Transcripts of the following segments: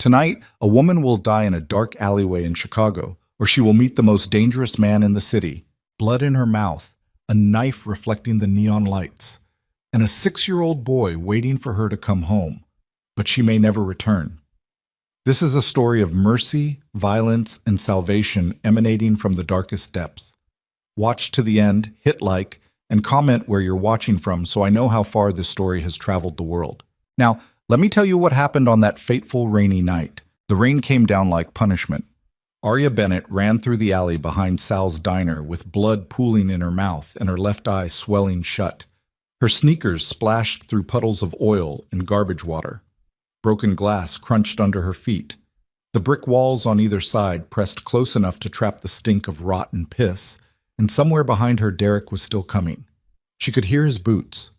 Tonight, a woman will die in a dark alleyway in Chicago, or she will meet the most dangerous man in the city. Blood in her mouth, a knife reflecting the neon lights, and a 6-year-old boy waiting for her to come home, but she may never return. This is a story of mercy, violence, and salvation emanating from the darkest depths. Watch to the end, hit like, and comment where you're watching from so I know how far this story has traveled the world. Now, let me tell you what happened on that fateful rainy night. The rain came down like punishment. Arya Bennett ran through the alley behind Sal's diner with blood pooling in her mouth and her left eye swelling shut. Her sneakers splashed through puddles of oil and garbage water. Broken glass crunched under her feet. The brick walls on either side pressed close enough to trap the stink of rot and piss, and somewhere behind her Derek was still coming. She could hear his boots.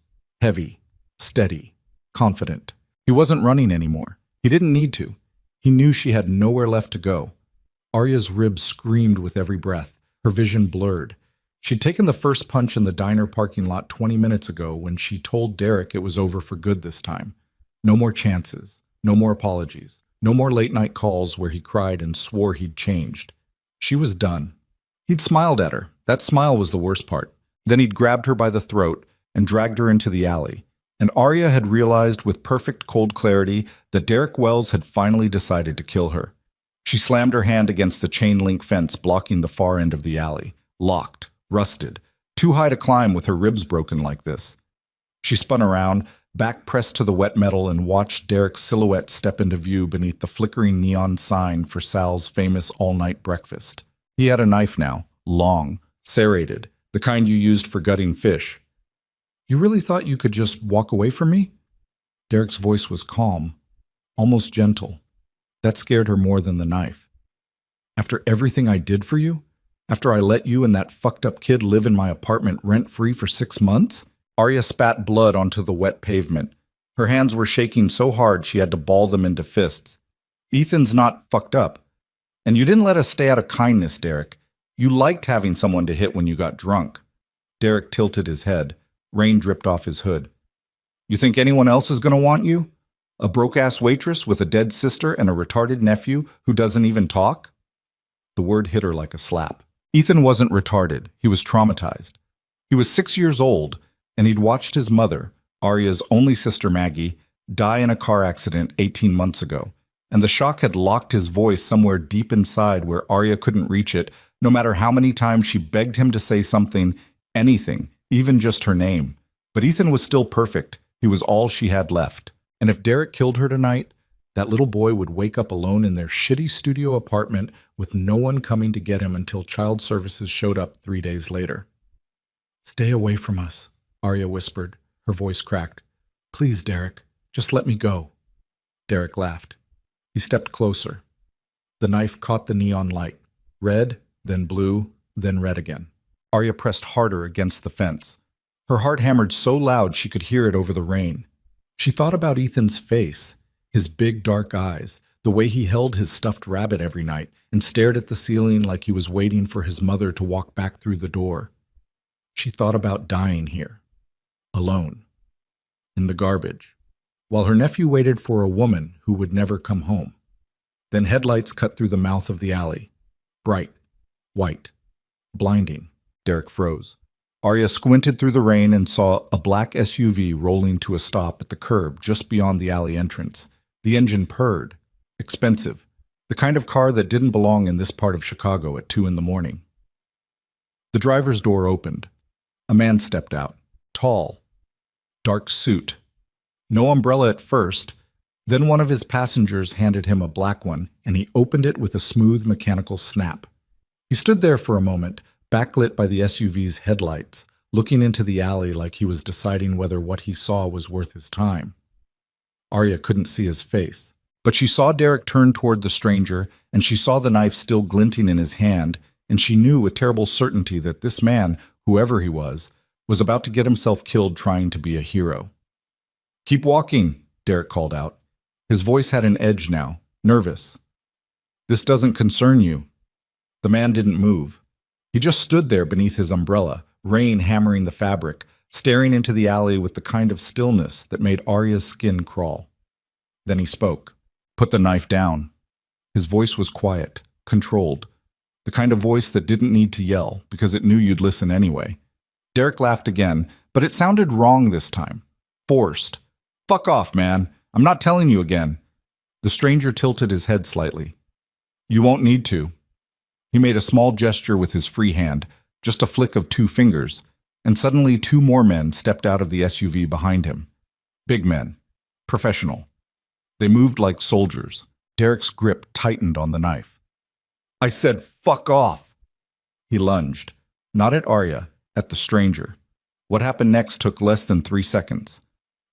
Heavy, steady, confident. He wasn't running anymore. He didn't need to. He knew she had nowhere left to go. Arya's ribs screamed with every breath, her vision blurred. She'd taken the first punch in the diner parking lot 20 minutes ago when she told Derek it was over for good this time. No more chances, no more apologies, no more late-night calls where he cried and swore he'd changed. She was done. He'd smiled at her. That smile was the worst part. Then he'd grabbed her by the throat and dragged her into the alley. And Arya had realized with perfect cold clarity that Derek Wells had finally decided to kill her. She slammed her hand against the chain-link fence blocking the far end of the alley. Locked, rusted, too high to climb with her ribs broken like this. She spun around, back pressed to the wet metal, and watched Derek's silhouette step into view beneath the flickering neon sign for Sal's famous all-night breakfast. He had a knife now, long, serrated, the kind you used for gutting fish. "You really thought you could just walk away from me?" Derek's voice was calm, almost gentle. That scared her more than the knife. "After everything I did for you? After I let you and that fucked-up kid live in my apartment rent-free for 6 months? Arya spat blood onto the wet pavement. Her hands were shaking so hard she had to ball them into fists. "Ethan's not fucked up. And you didn't let us stay out of kindness, Derek. You liked having someone to hit when you got drunk." Derek tilted his head. Rain dripped off his hood. "You think anyone else is going to want you? A broke-ass waitress with a dead sister and a retarded nephew who doesn't even talk?" The word hit her like a slap. Ethan wasn't retarded. He was traumatized. He was 6 years old, and he'd watched his mother, Arya's only sister Maggie, die in a car accident 18 months ago. And the shock had locked his voice somewhere deep inside where Arya couldn't reach it, no matter how many times she begged him to say something, anything, even just her name. But Ethan was still perfect. He was all she had left. And if Derek killed her tonight, that little boy would wake up alone in their shitty studio apartment with no one coming to get him until child services showed up 3 days later. "Stay away from us," Arya whispered, her voice cracked. "Please, Derek, just let me go." Derek laughed. He stepped closer. The knife caught the neon light. Red, then blue, then red again. Arya pressed harder against the fence. Her heart hammered so loud she could hear it over the rain. She thought about Ethan's face, his big dark eyes, the way he held his stuffed rabbit every night and stared at the ceiling like he was waiting for his mother to walk back through the door. She thought about dying here, alone, in the garbage, while her nephew waited for a woman who would never come home. Then headlights cut through the mouth of the alley. Bright, white, blinding. Derek froze. Arya squinted through the rain and saw a black SUV rolling to a stop at the curb just beyond the alley entrance. The engine purred. Expensive. The kind of car that didn't belong in this part of Chicago at 2 in the morning. The driver's door opened. A man stepped out. Tall. Dark suit. No umbrella at first. Then one of his passengers handed him a black one, and he opened it with a smooth mechanical snap. He stood there for a moment, backlit by the SUV's headlights, looking into the alley like he was deciding whether what he saw was worth his time. Arya couldn't see his face, but she saw Derek turn toward the stranger, and she saw the knife still glinting in his hand, and she knew with terrible certainty that this man, whoever he was about to get himself killed trying to be a hero. "Keep walking," Derek called out. His voice had an edge now, nervous. "This doesn't concern you." The man didn't move. He just stood there beneath his umbrella, rain hammering the fabric, staring into the alley with the kind of stillness that made Arya's skin crawl. Then he spoke. Put the knife down. His voice was quiet, controlled. The kind of voice that didn't need to yell because it knew you'd listen anyway. Derek laughed again, but it sounded wrong this time. Forced. Fuck off, man. I'm not telling you again. The stranger tilted his head slightly. You won't need to. He made a small gesture with his free hand, just a flick of 2 fingers, and suddenly 2 more men stepped out of the SUV behind him. Big men. Professional. They moved like soldiers. Derek's grip tightened on the knife. I said, fuck off! He lunged. Not at Arya, at the stranger. What happened next took less than 3 seconds.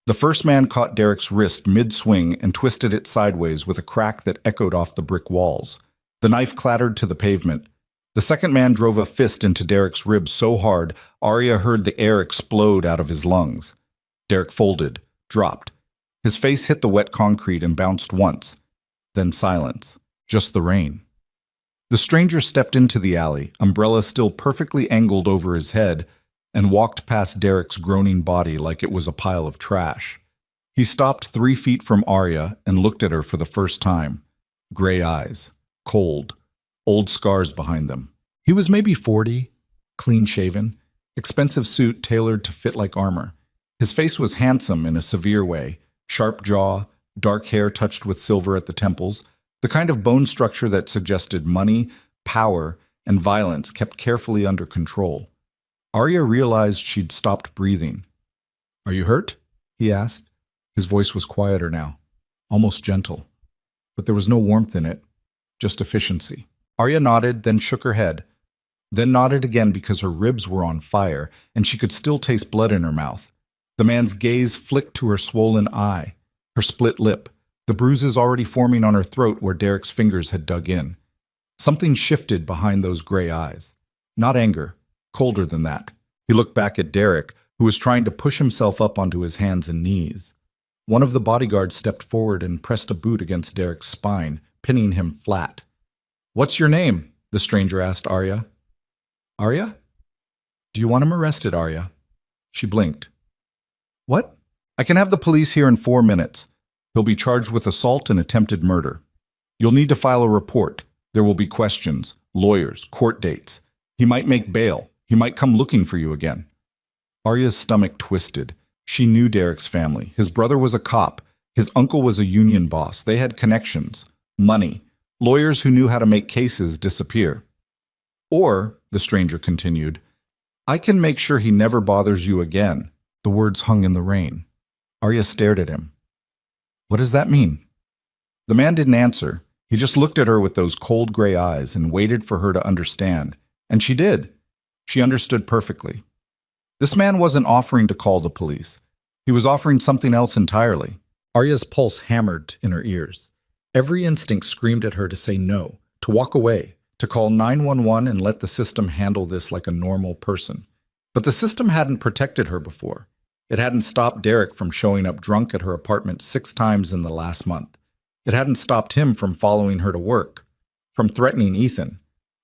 The first man caught Derek's wrist mid-swing and twisted it sideways with a crack that echoed off the brick walls. The knife clattered to the pavement. The second man drove a fist into Derek's ribs so hard, Arya heard the air explode out of his lungs. Derek folded, dropped. His face hit the wet concrete and bounced once. Then silence. Just the rain. The stranger stepped into the alley, umbrella still perfectly angled over his head, and walked past Derek's groaning body like it was a pile of trash. He stopped 3 feet from Arya and looked at her for the first time. Gray eyes. Cold. Old scars behind them. He was maybe 40, clean-shaven, expensive suit tailored to fit like armor. His face was handsome in a severe way. Sharp jaw, dark hair touched with silver at the temples, the kind of bone structure that suggested money, power, and violence kept carefully under control. Arya realized she'd stopped breathing. Are you hurt? He asked. His voice was quieter now, almost gentle. But there was no warmth in it, just efficiency. Arya nodded, then shook her head. Then nodded again because her ribs were on fire, and she could still taste blood in her mouth. The man's gaze flicked to her swollen eye, her split lip, the bruises already forming on her throat where Derek's fingers had dug in. Something shifted behind those gray eyes. Not anger. Colder than that. He looked back at Derek, who was trying to push himself up onto his hands and knees. One of the bodyguards stepped forward and pressed a boot against Derek's spine, pinning him flat. What's your name? The stranger asked Arya. Arya? Do you want him arrested, Arya? She blinked. What? I can have the police here in 4 minutes. He'll be charged with assault and attempted murder. You'll need to file a report. There will be questions, lawyers, court dates. He might make bail. He might come looking for you again. Arya's stomach twisted. She knew Derek's family. His brother was a cop. His uncle was a union boss. They had connections, money, lawyers who knew how to make cases disappear. Or, the stranger continued, I can make sure he never bothers you again. The words hung in the rain. Arya stared at him. What does that mean? The man didn't answer. He just looked at her with those cold gray eyes and waited for her to understand. And she did. She understood perfectly. This man wasn't offering to call the police. He was offering something else entirely. Arya's pulse hammered in her ears. Every instinct screamed at her to say no, to walk away, to call 911 and let the system handle this like a normal person. But the system hadn't protected her before. It hadn't stopped Derek from showing up drunk at her apartment 6 times in the last month. It hadn't stopped him from following her to work, from threatening Ethan.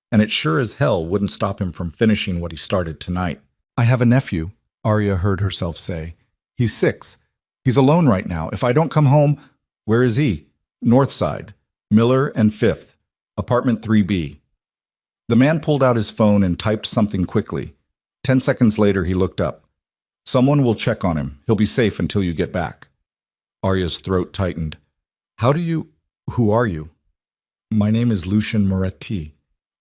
And it sure as hell wouldn't stop him from finishing what he started tonight. I have a nephew, Arya heard herself say. He's 6. He's alone right now. If I don't come home, where is he? North Side, Miller and 5th, apartment 3B. The man pulled out his phone and typed something quickly. 10 seconds later, he looked up. Someone will check on him. He'll be safe until you get back. Arya's throat tightened. Who are you? My name is Lucien Moretti.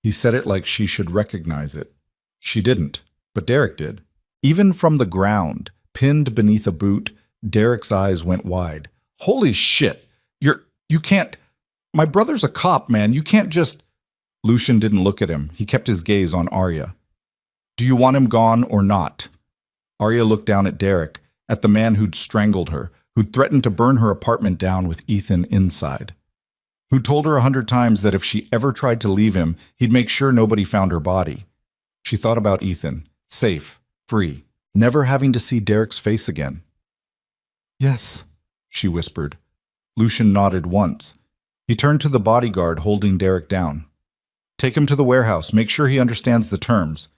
He said it like she should recognize it. She didn't, but Derek did. Even from the ground, pinned beneath a boot, Derek's eyes went wide. Holy shit! You can't... My brother's a cop, man. You can't just... Lucien didn't look at him. He kept his gaze on Arya. Do you want him gone or not? Arya looked down at Derek, at the man who'd strangled her, who'd threatened to burn her apartment down with Ethan inside. Who told her 100 times that if she ever tried to leave him, he'd make sure nobody found her body. She thought about Ethan, safe, free, never having to see Derek's face again. Yes, she whispered. Lucien nodded once. He turned to the bodyguard holding Derek down. Take him to the warehouse. Make sure he understands the terms.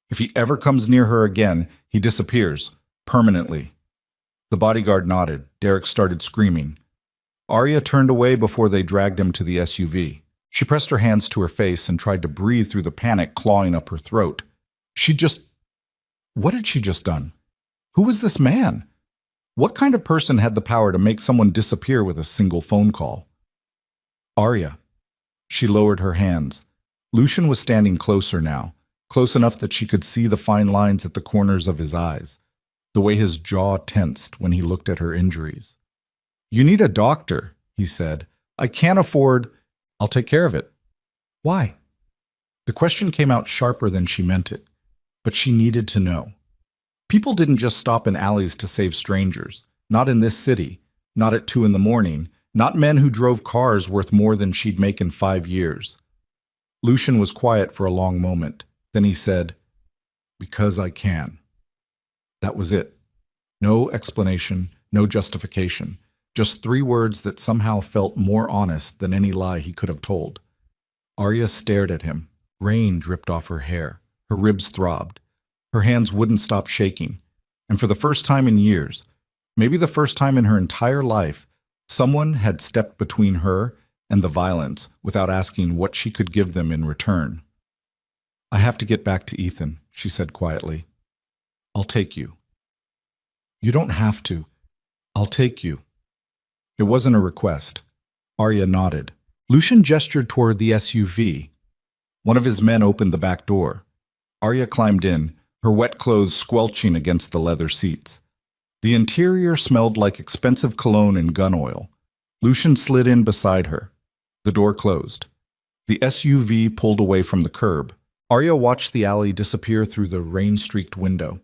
If he ever comes near her again, he disappears, permanently. The bodyguard nodded. Derek started screaming. Arya turned away before they dragged him to the SUV. She pressed her hands to her face and tried to breathe through the panic clawing up her throat. What had she just done? Who was this man? What kind of person had the power to make someone disappear with a single phone call? Arya. She lowered her hands. Lucian was standing closer now, close enough that she could see the fine lines at the corners of his eyes, the way his jaw tensed when he looked at her injuries. "You need a doctor," he said. "I can't afford—" "I'll take care of it." "Why?" The question came out sharper than she meant it, but she needed to know. People didn't just stop in alleys to save strangers. Not in this city. Not at 2 a.m. Not men who drove cars worth more than she'd make in 5 years. Lucian was quiet for a long moment. Then he said, "Because I can." That was it. No explanation, no justification. Just 3 words that somehow felt more honest than any lie he could have told. Arya stared at him. Rain dripped off her hair. Her ribs throbbed. Her hands wouldn't stop shaking. And for the first time in years, maybe the first time in her entire life, someone had stepped between her and the violence without asking what she could give them in return. "I have to get back to Ethan," she said quietly. "I'll take you." "You don't have to. I'll take you." It wasn't a request. Arya nodded. Lucian gestured toward the SUV. One of his men opened the back door. Arya climbed in, her wet clothes squelching against the leather seats. The interior smelled like expensive cologne and gun oil. Lucian slid in beside her. The door closed. The SUV pulled away from the curb. Arya watched the alley disappear through the rain-streaked window.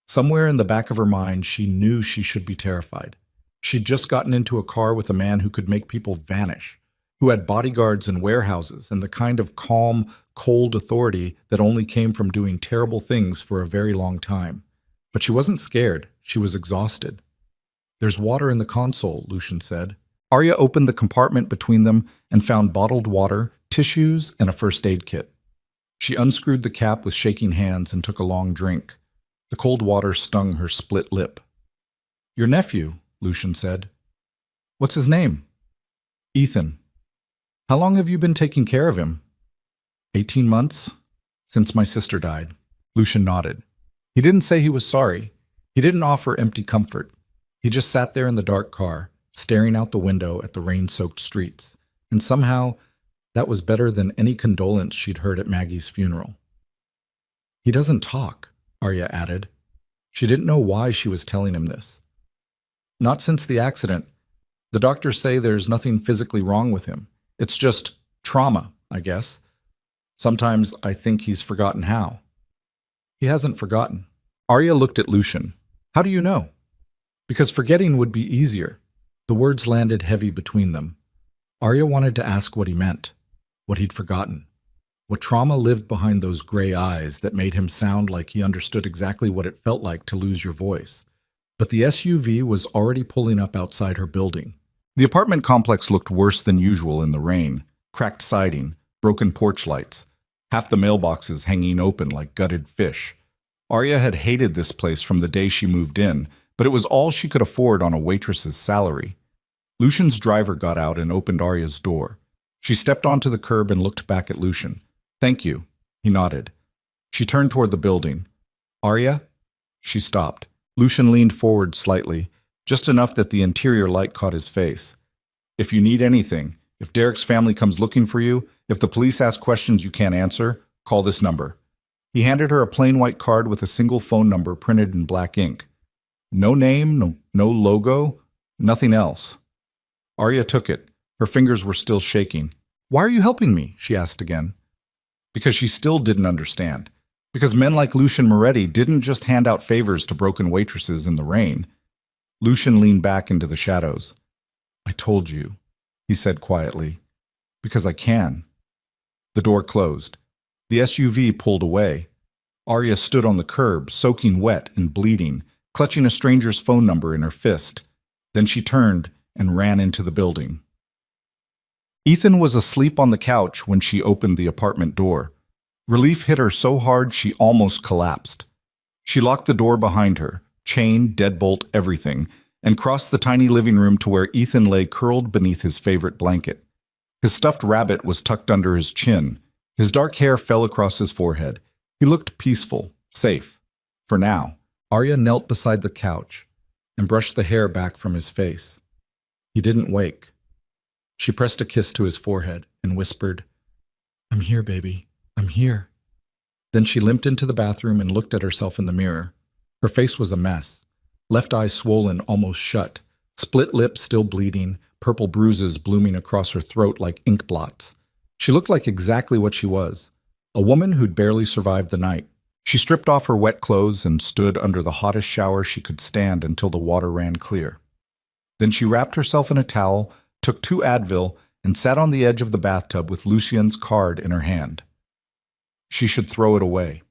Somewhere in the back of her mind, she knew she should be terrified. She'd just gotten into a car with a man who could make people vanish, who had bodyguards and warehouses and the kind of calm, cold authority that only came from doing terrible things for a very long time. But she wasn't scared. She was exhausted. "There's water in the console," Lucian said. Arya opened the compartment between them and found bottled water, tissues, and a first aid kit. She unscrewed the cap with shaking hands and took a long drink. The cold water stung her split lip. "Your nephew," Lucian said. "What's his name?" "Ethan." "How long have you been taking care of him?" 18 months. Since my sister died." Lucian nodded. He didn't say he was sorry. He didn't offer empty comfort. He just sat there in the dark car, staring out the window at the rain-soaked streets. And somehow, that was better than any condolence she'd heard at Maggie's funeral. "He doesn't talk," Arya added. She didn't know why she was telling him this. "Not since the accident. The doctors say there's nothing physically wrong with him. It's just trauma, I guess. Sometimes I think he's forgotten how." "He hasn't forgotten." Arya looked at Lucian. "How do you know?" "Because forgetting would be easier." The words landed heavy between them. Arya wanted to ask what he meant, what he'd forgotten, what trauma lived behind those gray eyes that made him sound like he understood exactly what it felt like to lose your voice. But the SUV was already pulling up outside her building. The apartment complex looked worse than usual in the rain. Cracked siding, broken porch lights, half the mailboxes hanging open like gutted fish. Arya had hated this place from the day she moved in, but it was all she could afford on a waitress's salary. Lucian's driver got out and opened Arya's door. She stepped onto the curb and looked back at Lucian. "Thank you." He nodded. She turned toward the building. "Arya?" She stopped. Lucian leaned forward slightly, just enough that the interior light caught his face. "If you need anything, if Derek's family comes looking for you, if the police ask questions you can't answer, call this number." He handed her a plain white card with a single phone number printed in black ink. No name, no logo, nothing else. Arya took it. Her fingers were still shaking. "Why are you helping me?" she asked again. Because she still didn't understand. Because men like Lucian Moretti didn't just hand out favors to broken waitresses in the rain. Lucian leaned back into the shadows. "I told you," he said quietly. "Because I can." The door closed. The SUV pulled away. Arya stood on the curb, soaking wet and bleeding, clutching a stranger's phone number in her fist. Then she turned and ran into the building. Ethan was asleep on the couch when she opened the apartment door. Relief hit her so hard she almost collapsed. She locked the door behind her, chain, deadbolt, everything, and crossed the tiny living room to where Ethan lay curled beneath his favorite blanket. His stuffed rabbit was tucked under his chin. His dark hair fell across his forehead. He looked peaceful, safe. For now. Arya knelt beside the couch and brushed the hair back from his face. He didn't wake. She pressed a kiss to his forehead and whispered, "I'm here, baby. I'm here." Then she limped into the bathroom and looked at herself in the mirror. Her face was a mess. Left eye swollen, almost shut. Split lip still bleeding, purple bruises blooming across her throat like ink blots. She looked like exactly what she was, a woman who'd barely survived the night. She stripped off her wet clothes and stood under the hottest shower she could stand until the water ran clear. Then she wrapped herself in a towel, took 2 Advil, and sat on the edge of the bathtub with Lucien's card in her hand. She should throw it away.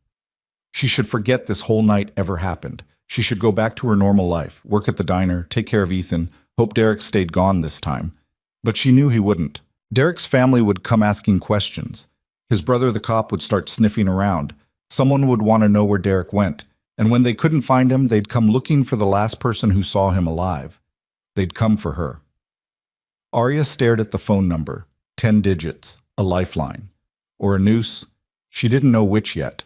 She should forget this whole night ever happened. She should go back to her normal life, work at the diner, take care of Ethan, hope Derek stayed gone this time. But she knew he wouldn't. Derek's family would come asking questions. His brother, the cop, would start sniffing around. Someone would want to know where Derek went, and when they couldn't find him, they'd come looking for the last person who saw him alive. They'd come for her. Arya stared at the phone number, 10 digits, a lifeline, or a noose. She didn't know which yet.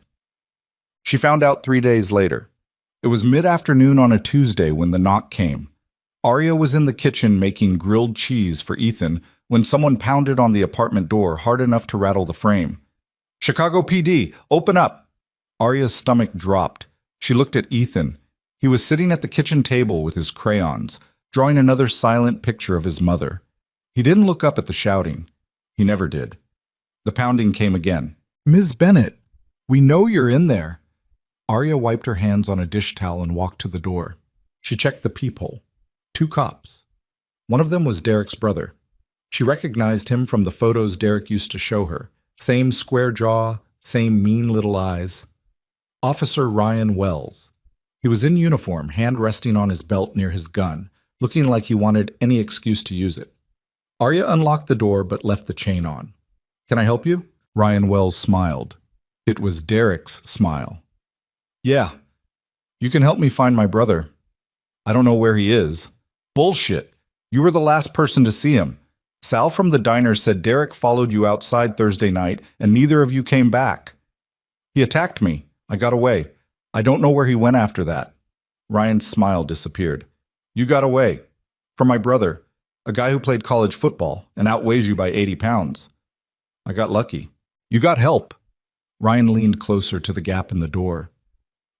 She found out 3 days later. It was mid-afternoon on a Tuesday when the knock came. Arya was in the kitchen making grilled cheese for Ethan when someone pounded on the apartment door hard enough to rattle the frame. "Chicago PD, open up!" Arya's stomach dropped. She looked at Ethan. He was sitting at the kitchen table with his crayons, drawing another silent picture of his mother. He didn't look up at the shouting. He never did. The pounding came again. "Ms. Bennett, we know you're in there." Arya wiped her hands on a dish towel and walked to the door. She checked the peephole. 2 cops. One of them was Derek's brother. She recognized him from the photos Derek used to show her. Same square jaw, same mean little eyes. Officer Ryan Wells. He was in uniform, hand resting on his belt near his gun, looking like he wanted any excuse to use it. Arya unlocked the door but left the chain on. "Can I help you?" Ryan Wells smiled. It was Derek's smile. "Yeah. You can help me find my brother. I don't know where he is." "Bullshit. You were the last person to see him. Sal from the diner said Derek followed you outside Thursday night and neither of you came back. He attacked me. I got away. I don't know where he went after that." Ryan's smile disappeared. "You got away. From my brother, a guy who played college football and outweighs you by 80 pounds. I got lucky. You got help." Ryan leaned closer to the gap in the door.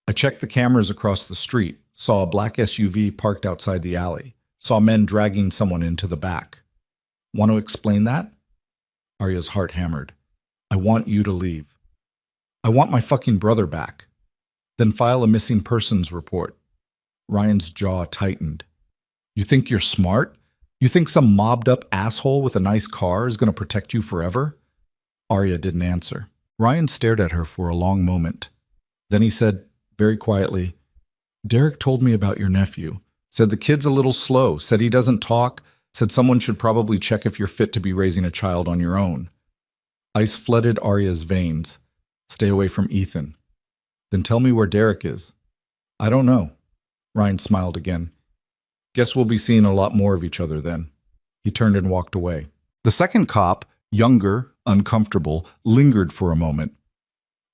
"I checked the cameras across the street, saw a black SUV parked outside the alley, saw men dragging someone into the back. Want to explain that?" Arya's heart hammered. "I want you to leave. I want my fucking brother back. Then file a missing persons report." Ryan's jaw tightened. "You think you're smart? You think some mobbed-up asshole with a nice car is going to protect you forever?" Arya didn't answer. Ryan stared at her for a long moment. Then he said, very quietly, "Derek told me about your nephew. Said the kid's a little slow, said he doesn't talk, said someone should probably check if you're fit to be raising a child on your own." Ice flooded Arya's veins. "Stay away from Ethan." "Then tell me where Derek is." "I don't know." Ryan smiled again. "Guess we'll be seeing a lot more of each other then." He turned and walked away. The second cop, younger, uncomfortable, lingered for a moment.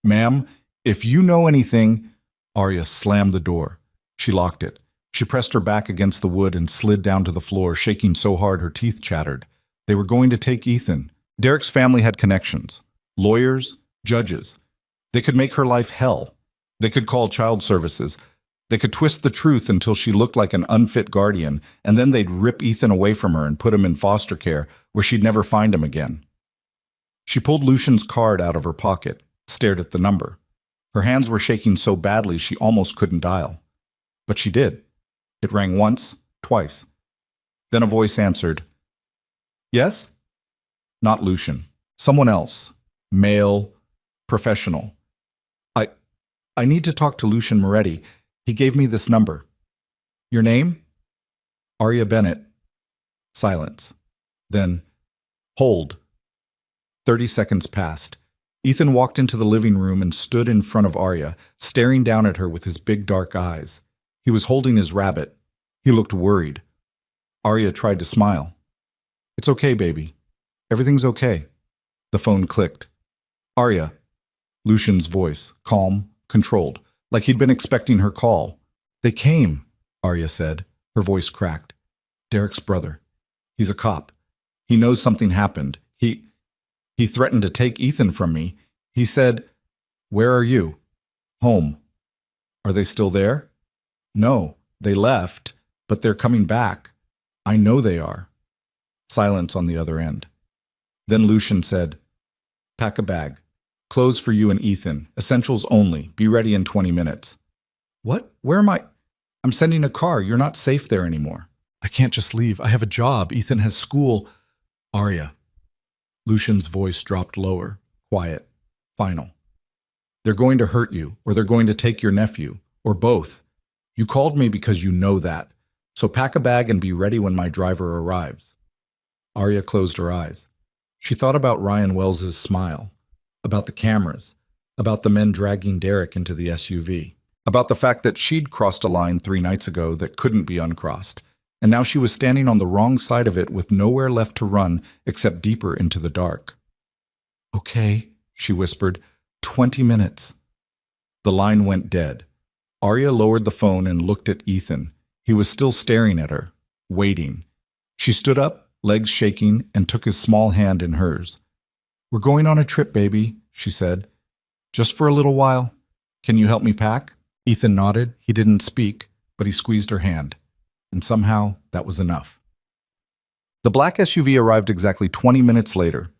"Ma'am, if you know anything—" Arya slammed the door. She locked it. She pressed her back against the wood and slid down to the floor, shaking so hard her teeth chattered. They were going to take Ethan. Derek's family had connections. Lawyers, judges. They could make her life hell. They could call child services. They could twist the truth until she looked like an unfit guardian, and then they'd rip Ethan away from her and put him in foster care, where she'd never find him again. She pulled Lucien's card out of her pocket, stared at the number. Her hands were shaking so badly she almost couldn't dial. But she did. It rang once, twice. Then a voice answered. "Yes?" Not Lucien. Someone else. Male. Professional. I need to talk to Lucien Moretti. He gave me this number." "Your name?" "Arya Bennett." Silence. Then, "Hold." 30 seconds passed. Ethan walked into the living room and stood in front of Arya, staring down at her with his big dark eyes. He was holding his rabbit. He looked worried. Arya tried to smile. It's okay, baby. Everything's okay. The phone clicked. Arya. Lucian's voice, calm, controlled, like he'd been expecting her call. They came, Arya said. Her voice cracked. Derek's brother. He's a cop. He knows something happened. He threatened to take Ethan from me. He said, Where are you? Home. Are they still there? No, they left, but they're coming back. I know they are. Silence on the other end. Then Lucian said, Pack a bag. Clothes for you and Ethan. Essentials only. Be ready in 20 minutes. What? Where am I? I'm sending a car. You're not safe there anymore. I can't just leave. I have a job. Ethan has school. Arya. Lucian's voice dropped lower, quiet, final. They're going to hurt you, or they're going to take your nephew, or both. You called me because you know that. So pack a bag and be ready when my driver arrives. Arya closed her eyes. She thought about Ryan Wells's smile, about the cameras, about the men dragging Derek into the SUV, about the fact that she'd crossed a line 3 nights ago that couldn't be uncrossed, and now she was standing on the wrong side of it with nowhere left to run except deeper into the dark. Okay, she whispered, 20 minutes. The line went dead. Arya lowered the phone and looked at Ethan. He was still staring at her, waiting. She stood up, legs shaking, and took his small hand in hers. We're going on a trip, baby, she said. Just for a little while. Can you help me pack? Ethan nodded. He didn't speak, but he squeezed her hand. And somehow, that was enough. The black SUV arrived exactly 20 minutes later.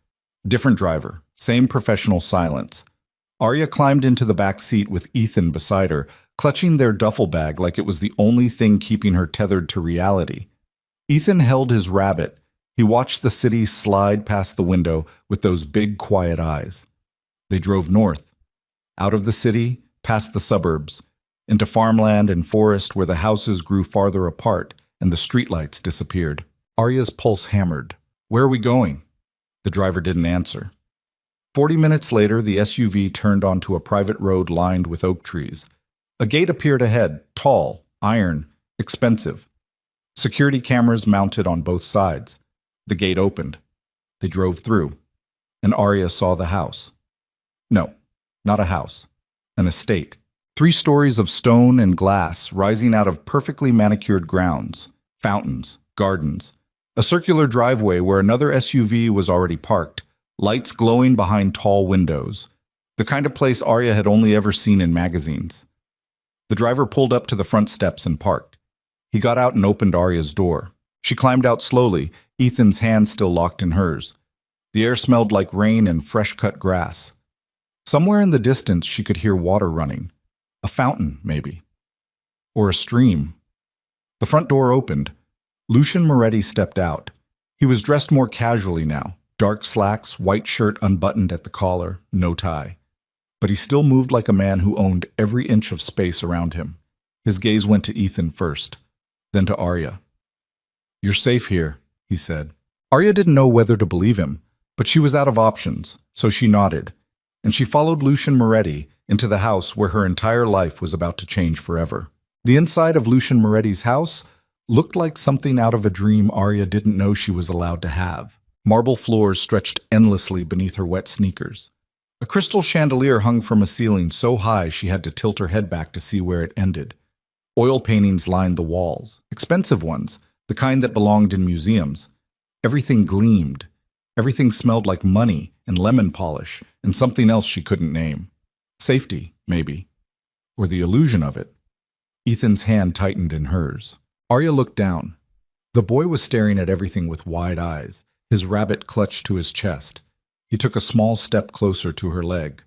Different driver, same professional silence. Arya climbed into the back seat with Ethan beside her, clutching their duffel bag like it was the only thing keeping her tethered to reality. Ethan held his rabbit. He watched the city slide past the window with those big, quiet eyes. They drove north, out of the city, past the suburbs, into farmland and forest where the houses grew farther apart and the streetlights disappeared. Arya's pulse hammered. Where are we going? The driver didn't answer. 40 minutes later, the SUV turned onto a private road lined with oak trees. A gate appeared ahead, tall, iron, expensive. Security cameras mounted on both sides. The gate opened. They drove through, and Arya saw the house. No, not a house. An estate. 3 stories of stone and glass rising out of perfectly manicured grounds, fountains, gardens. A circular driveway where another SUV was already parked, lights glowing behind tall windows. The kind of place Arya had only ever seen in magazines. The driver pulled up to the front steps and parked. He got out and opened Arya's door. She climbed out slowly, Ethan's hand still locked in hers. The air smelled like rain and fresh-cut grass. Somewhere in the distance she could hear water running. A fountain, maybe. Or a stream. The front door opened. Lucian Moretti stepped out. He was dressed more casually now. Dark slacks, white shirt unbuttoned at the collar, no tie. But he still moved like a man who owned every inch of space around him. His gaze went to Ethan first, then to Arya. You're safe here, he said. Arya didn't know whether to believe him, but she was out of options, so she nodded. And she followed Lucian Moretti into the house where her entire life was about to change forever. The inside of Lucian Moretti's house looked like something out of a dream Arya didn't know she was allowed to have. Marble floors stretched endlessly beneath her wet sneakers. A crystal chandelier hung from a ceiling so high she had to tilt her head back to see where it ended. Oil paintings lined the walls, expensive ones, the kind that belonged in museums. Everything gleamed. Everything smelled like money and lemon polish and something else she couldn't name. Safety, maybe. Or the illusion of it. Ethan's hand tightened in hers. Arya looked down. The boy was staring at everything with wide eyes, his rabbit clutched to his chest. He took a small step closer to her leg.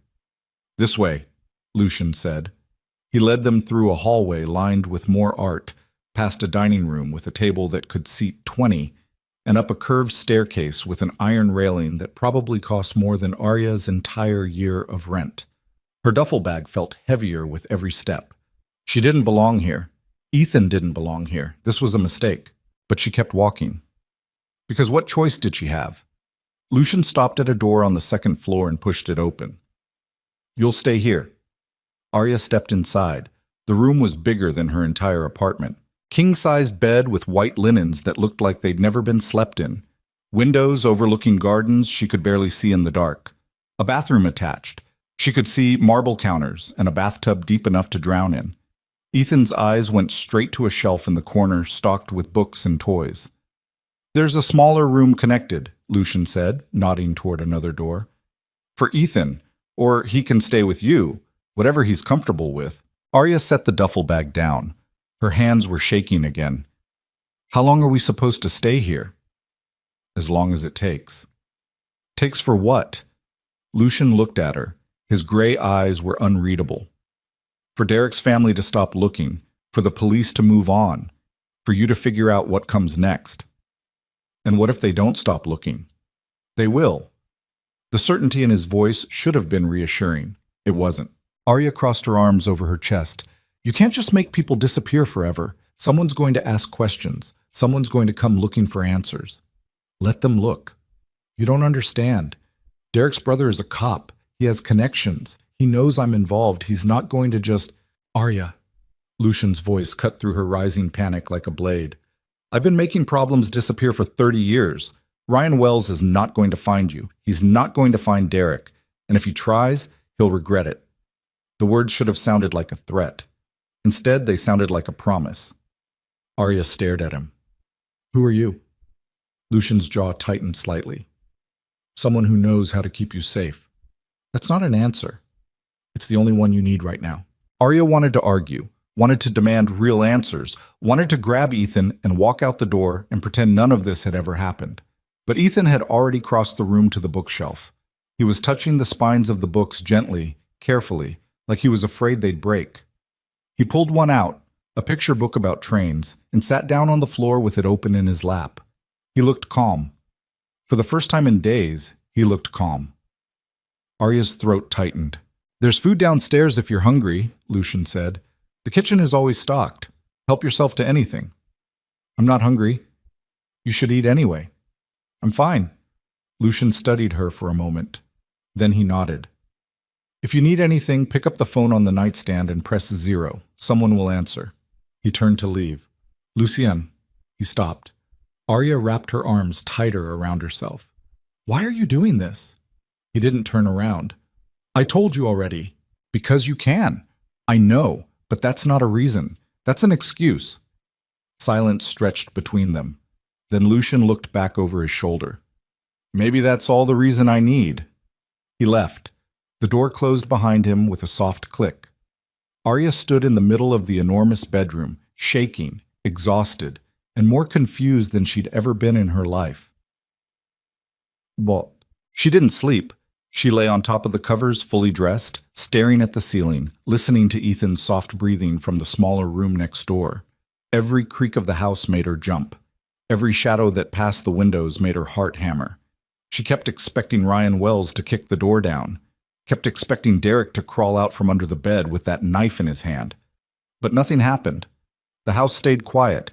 This way, Lucian said. He led them through a hallway lined with more art, past a dining room with a table that could seat 20, and up a curved staircase with an iron railing that probably cost more than Arya's entire year of rent. Her duffel bag felt heavier with every step. She didn't belong here. Ethan didn't belong here. This was a mistake. But she kept walking. Because what choice did she have? Lucian stopped at a door on the second floor and pushed it open. You'll stay here. Arya stepped inside. The room was bigger than her entire apartment. King-sized bed with white linens that looked like they'd never been slept in. Windows overlooking gardens she could barely see in the dark. A bathroom attached. She could see marble counters and a bathtub deep enough to drown in. Ethan's eyes went straight to a shelf in the corner stocked with books and toys. "There's a smaller room connected," Lucian said, nodding toward another door. "For Ethan, or he can stay with you, whatever he's comfortable with." Arya set the duffel bag down. Her hands were shaking again. "How long are we supposed to stay here?" "As long as it takes." "Takes for what?" Lucian looked at her. His gray eyes were unreadable. "For Derek's family to stop looking, for the police to move on, for you to figure out what comes next." "And what if they don't stop looking?" "They will." The certainty in his voice should have been reassuring. It wasn't. Arya crossed her arms over her chest. "You can't just make people disappear forever. Someone's going to ask questions. Someone's going to come looking for answers. Let them look. You don't understand. Derek's brother is a cop. He has connections. He knows I'm involved. He's not going to just—" "Arya." Lucian's voice cut through her rising panic like a blade. "I've been making problems disappear for 30 years. Ryan Wells is not going to find you. He's not going to find Derek. And if he tries, he'll regret it." The words should have sounded like a threat. Instead, they sounded like a promise. Arya stared at him. "Who are you?" Lucian's jaw tightened slightly. "Someone who knows how to keep you safe." "That's not an answer. It's the only one you need right now." Arya wanted to argue, wanted to demand real answers, wanted to grab Ethan and walk out the door and pretend none of this had ever happened. But Ethan had already crossed the room to the bookshelf. He was touching the spines of the books gently, carefully, like he was afraid they'd break. He pulled one out, a picture book about trains, and sat down on the floor with it open in his lap. He looked calm. For the first time in days, he looked calm. Arya's throat tightened. "There's food downstairs if you're hungry," Lucian said. "The kitchen is always stocked. Help yourself to anything." "I'm not hungry." "You should eat anyway." "I'm fine." Lucian studied her for a moment. Then he nodded. "If you need anything, pick up the phone on the nightstand and press 0. Someone will answer." He turned to leave. "Lucien." He stopped. Arya wrapped her arms tighter around herself. "Why are you doing this?" He didn't turn around. "I told you already." "Because you can." "I know, but that's not a reason. That's an excuse." Silence stretched between them. Then Lucian looked back over his shoulder. "Maybe that's all the reason I need." He left. The door closed behind him with a soft click. Arya stood in the middle of the enormous bedroom, shaking, exhausted, and more confused than she'd ever been in her life. But she didn't sleep. She lay on top of the covers, fully dressed, staring at the ceiling, listening to Ethan's soft breathing from the smaller room next door. Every creak of the house made her jump. Every shadow that passed the windows made her heart hammer. She kept expecting Ryan Wells to kick the door down, kept expecting Derek to crawl out from under the bed with that knife in his hand. But nothing happened. The house stayed quiet.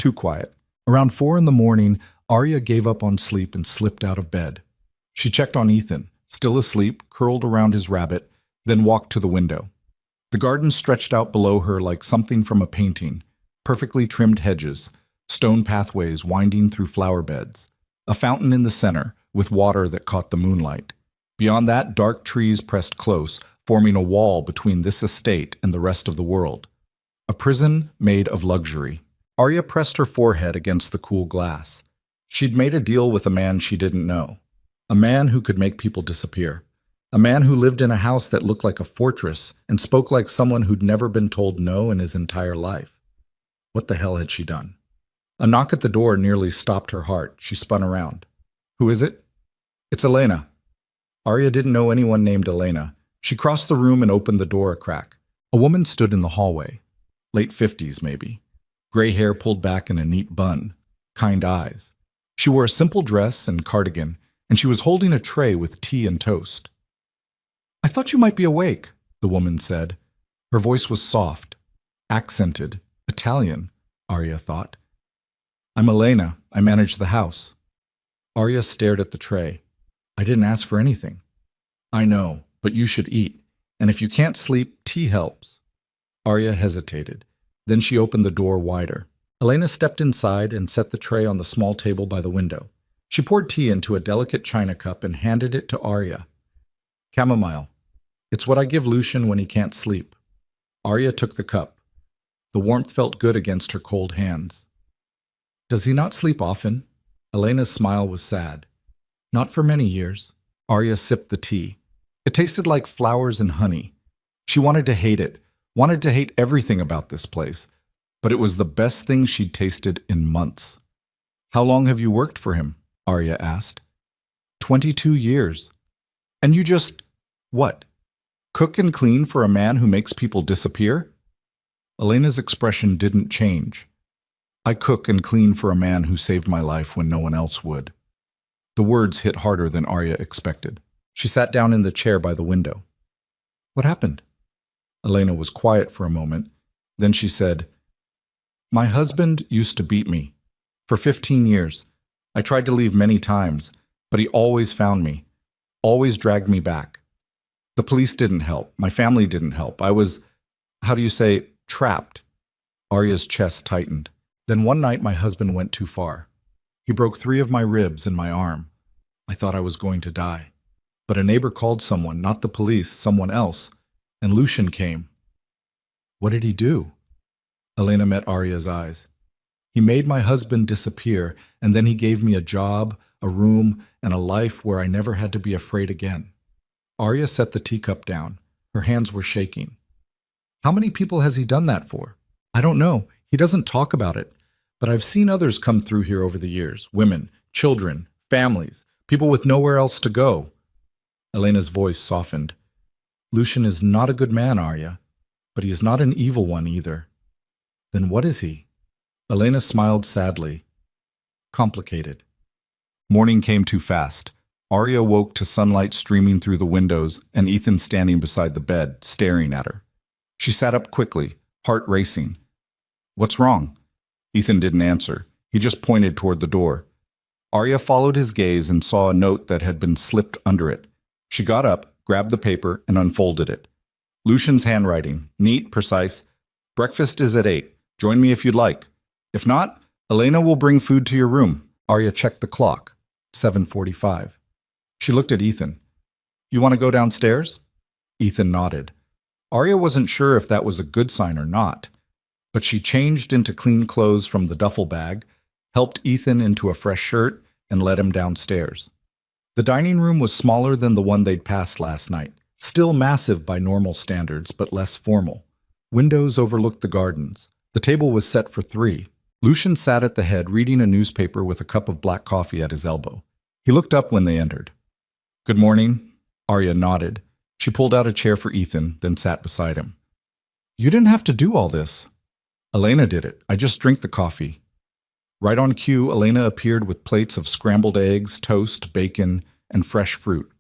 Too quiet. Around 4 in the morning, Arya gave up on sleep and slipped out of bed. She checked on Ethan, still asleep, curled around his rabbit, then walked to the window. The garden stretched out below her like something from a painting, perfectly trimmed hedges, stone pathways winding through flower beds, a fountain in the center with water that caught the moonlight. Beyond that, dark trees pressed close, forming a wall between this estate and the rest of the world. A prison made of luxury. Arya pressed her forehead against the cool glass. She'd made a deal with a man she didn't know. A man who could make people disappear. A man who lived in a house that looked like a fortress and spoke like someone who'd never been told no in his entire life. What the hell had she done? A knock at the door nearly stopped her heart. She spun around. "Who is it?" "It's Elena." Arya didn't know anyone named Elena. She crossed the room and opened the door a crack. A woman stood in the hallway. Late 50s, maybe. Gray hair pulled back in a neat bun. Kind eyes. She wore a simple dress and cardigan, and she was holding a tray with tea and toast. "I thought you might be awake," the woman said. Her voice was soft, accented, Italian, Arya thought. "I'm Elena. I manage the house." Arya stared at the tray. "I didn't ask for anything." "I know, but you should eat. And if you can't sleep, tea helps." Arya hesitated. Then she opened the door wider. Elena stepped inside and set the tray on the small table by the window. She poured tea into a delicate china cup and handed it to Arya. Chamomile. It's what I give Lucian when he can't sleep. Arya took the cup. The warmth felt good against her cold hands. Does he not sleep often? Elena's smile was sad. Not for many years. Arya sipped the tea. It tasted like flowers and honey. She wanted to hate it, wanted to hate everything about this place, but it was the best thing she'd tasted in months. How long have you worked for him? Arya asked. 22 years. And you just, what? Cook and clean for a man who makes people disappear? Elena's expression didn't change. I cook and clean for a man who saved my life when no one else would. The words hit harder than Arya expected. She sat down in the chair by the window. What happened? Elena was quiet for a moment. Then she said, My husband used to beat me. For 15 years. I tried to leave many times, but he always found me. Always dragged me back. The police didn't help. My family didn't help. I was, trapped. Arya's chest tightened. Then one night my husband went too far. He broke 3 of my ribs and my arm. I thought I was going to die. But a neighbor called someone, not the police, someone else, and Lucian came. What did he do? Elena met Arya's eyes. He made my husband disappear, and then he gave me a job, a room, and a life where I never had to be afraid again. Arya set the teacup down. Her hands were shaking. How many people has he done that for? I don't know. He doesn't talk about it. But I've seen others come through here over the years. Women, children, families, people with nowhere else to go. Elena's voice softened. Lucian is not a good man, Arya, but he is not an evil one either. Then what is he? Elena smiled sadly. Complicated. Morning came too fast. Arya woke to sunlight streaming through the windows and Ethan standing beside the bed, staring at her. She sat up quickly, heart racing. What's wrong? Ethan didn't answer. He just pointed toward the door. Arya followed his gaze and saw a note that had been slipped under it. She got up, grabbed the paper, and unfolded it. Lucian's handwriting, neat, precise. Breakfast is at 8. Join me if you'd like. If not, Elena will bring food to your room. Arya checked the clock. 7:45. She looked at Ethan. You want to go downstairs? Ethan nodded. Arya wasn't sure if that was a good sign or not, but she changed into clean clothes from the duffel bag, helped Ethan into a fresh shirt, and led him downstairs. The dining room was smaller than the one they'd passed last night, still massive by normal standards, but less formal. Windows overlooked the gardens. The table was set for 3. Lucian sat at the head reading a newspaper with a cup of black coffee at his elbow. He looked up when they entered. Good morning. Arya nodded. She pulled out a chair for Ethan, then sat beside him. You didn't have to do all this. Elena did it. I just drink the coffee. Right on cue, Elena appeared with plates of scrambled eggs, toast, bacon, and fresh fruit.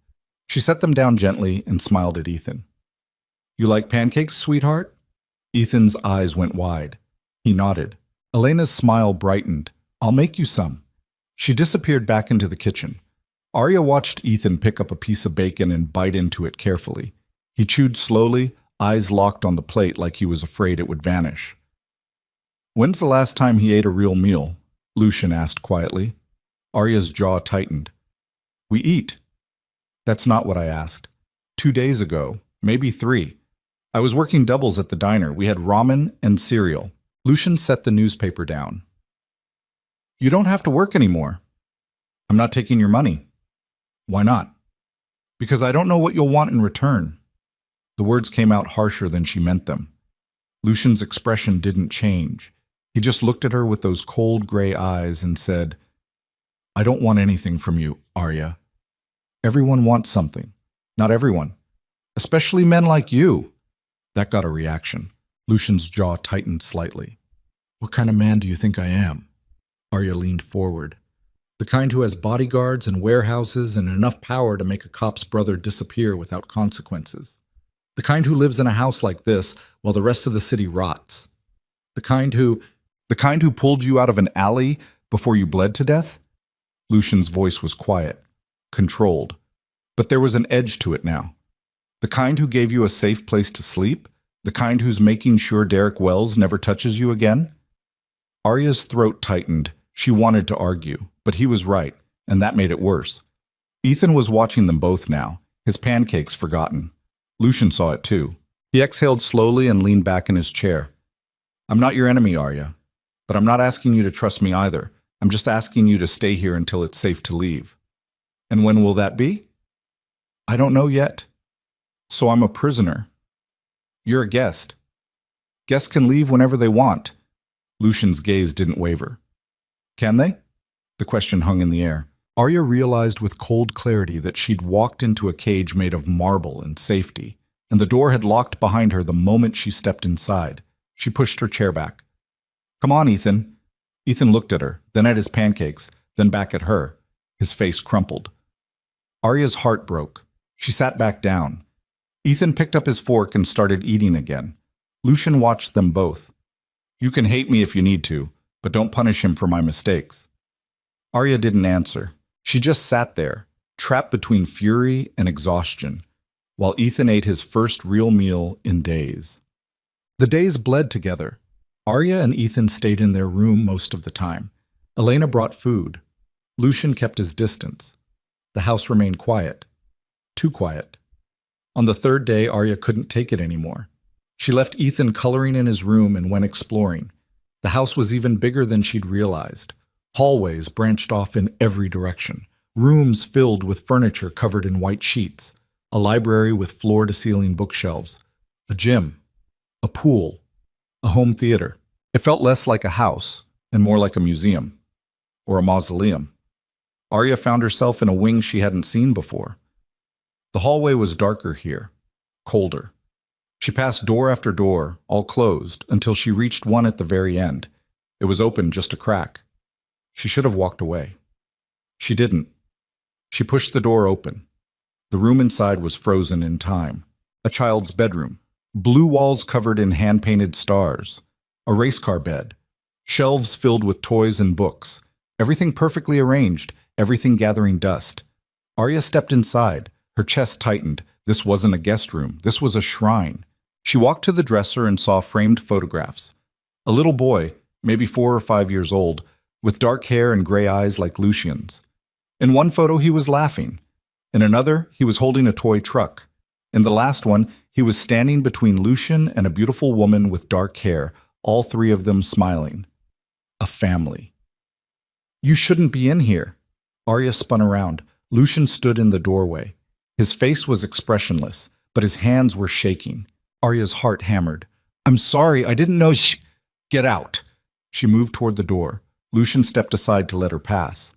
She set them down gently and smiled at Ethan. You like pancakes, sweetheart? Ethan's eyes went wide. He nodded. Elena's smile brightened. I'll make you some. She disappeared back into the kitchen. Arya watched Ethan pick up a piece of bacon and bite into it carefully. He chewed slowly, eyes locked on the plate like he was afraid it would vanish. When's the last time he ate a real meal? Lucian asked quietly. Arya's jaw tightened. We eat. That's not what I asked. 2 days ago, maybe 3. I was working doubles at the diner. We had ramen and cereal. Lucian set the newspaper down. You don't have to work anymore. I'm not taking your money. Why not? Because I don't know what you'll want in return. The words came out harsher than she meant them. Lucian's expression didn't change. He just looked at her with those cold gray eyes and said, I don't want anything from you, Arya. Everyone wants something. Not everyone. Especially men like you. That got a reaction. Lucian's jaw tightened slightly. What kind of man do you think I am? Arya leaned forward. The kind who has bodyguards and warehouses and enough power to make a cop's brother disappear without consequences. The kind who lives in a house like this while the rest of the city rots. The kind who pulled you out of an alley before you bled to death? Lucian's voice was quiet, controlled, but there was an edge to it now. The kind who gave you a safe place to sleep? The kind who's making sure Derek Wells never touches you again? Arya's throat tightened. She wanted to argue, but he was right, and that made it worse. Ethan was watching them both now, his pancakes forgotten. Lucian saw it too. He exhaled slowly and leaned back in his chair. I'm not your enemy, Arya, but I'm not asking you to trust me either. I'm just asking you to stay here until it's safe to leave. And when will that be? I don't know yet. So I'm a prisoner. You're a guest. Guests can leave whenever they want. Lucian's gaze didn't waver. Can they? The question hung in the air. Arya realized with cold clarity that she'd walked into a cage made of marble and safety, and the door had locked behind her the moment she stepped inside. She pushed her chair back. Come on, Ethan. Ethan looked at her, then at his pancakes, then back at her. His face crumpled. Arya's heart broke. She sat back down. Ethan picked up his fork and started eating again. Lucian watched them both. You can hate me if you need to, but don't punish him for my mistakes. Arya didn't answer. She just sat there, trapped between fury and exhaustion, while Ethan ate his first real meal in days. The days bled together. Arya and Ethan stayed in their room most of the time. Elena brought food. Lucian kept his distance. The house remained quiet. Too quiet. On the third day, Arya couldn't take it anymore. She left Ethan coloring in his room and went exploring. The house was even bigger than she'd realized. Hallways branched off in every direction. Rooms filled with furniture covered in white sheets. A library with floor-to-ceiling bookshelves. A gym. A pool. A home theater. It felt less like a house and more like a museum. Or a mausoleum. Arya found herself in a wing she hadn't seen before. The hallway was darker here. Colder. She passed door after door, all closed, until she reached one at the very end. It was open just a crack. She should have walked away. She didn't. She pushed the door open. The room inside was frozen in time. A child's bedroom. Blue walls covered in hand-painted stars. A race car bed. Shelves filled with toys and books. Everything perfectly arranged, everything gathering dust. Arya stepped inside. Her chest tightened. This wasn't a guest room. This was a shrine. She walked to the dresser and saw framed photographs. A little boy, maybe 4 or 5 years old, with dark hair and gray eyes like Lucian's. In one photo, he was laughing. In another, he was holding a toy truck. In the last one, he was standing between Lucian and a beautiful woman with dark hair, all three of them smiling. A family. You shouldn't be in here. Arya spun around. Lucian stood in the doorway. His face was expressionless, but his hands were shaking. Arya's heart hammered. I'm sorry, I didn't know Get out. She moved toward the door. Lucian stepped aside to let her pass.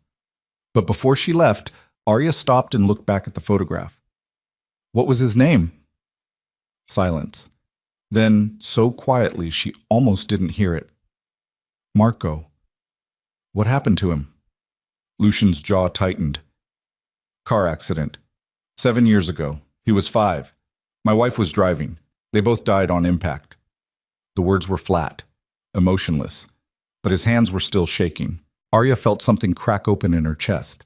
But before she left, Arya stopped and looked back at the photograph. What was his name? Silence. Then, so quietly, she almost didn't hear it. Marco. What happened to him? Lucian's jaw tightened. Car accident. 7 years ago. He was 5. My wife was driving. They both died on impact. The words were flat, emotionless, but his hands were still shaking. Arya felt something crack open in her chest.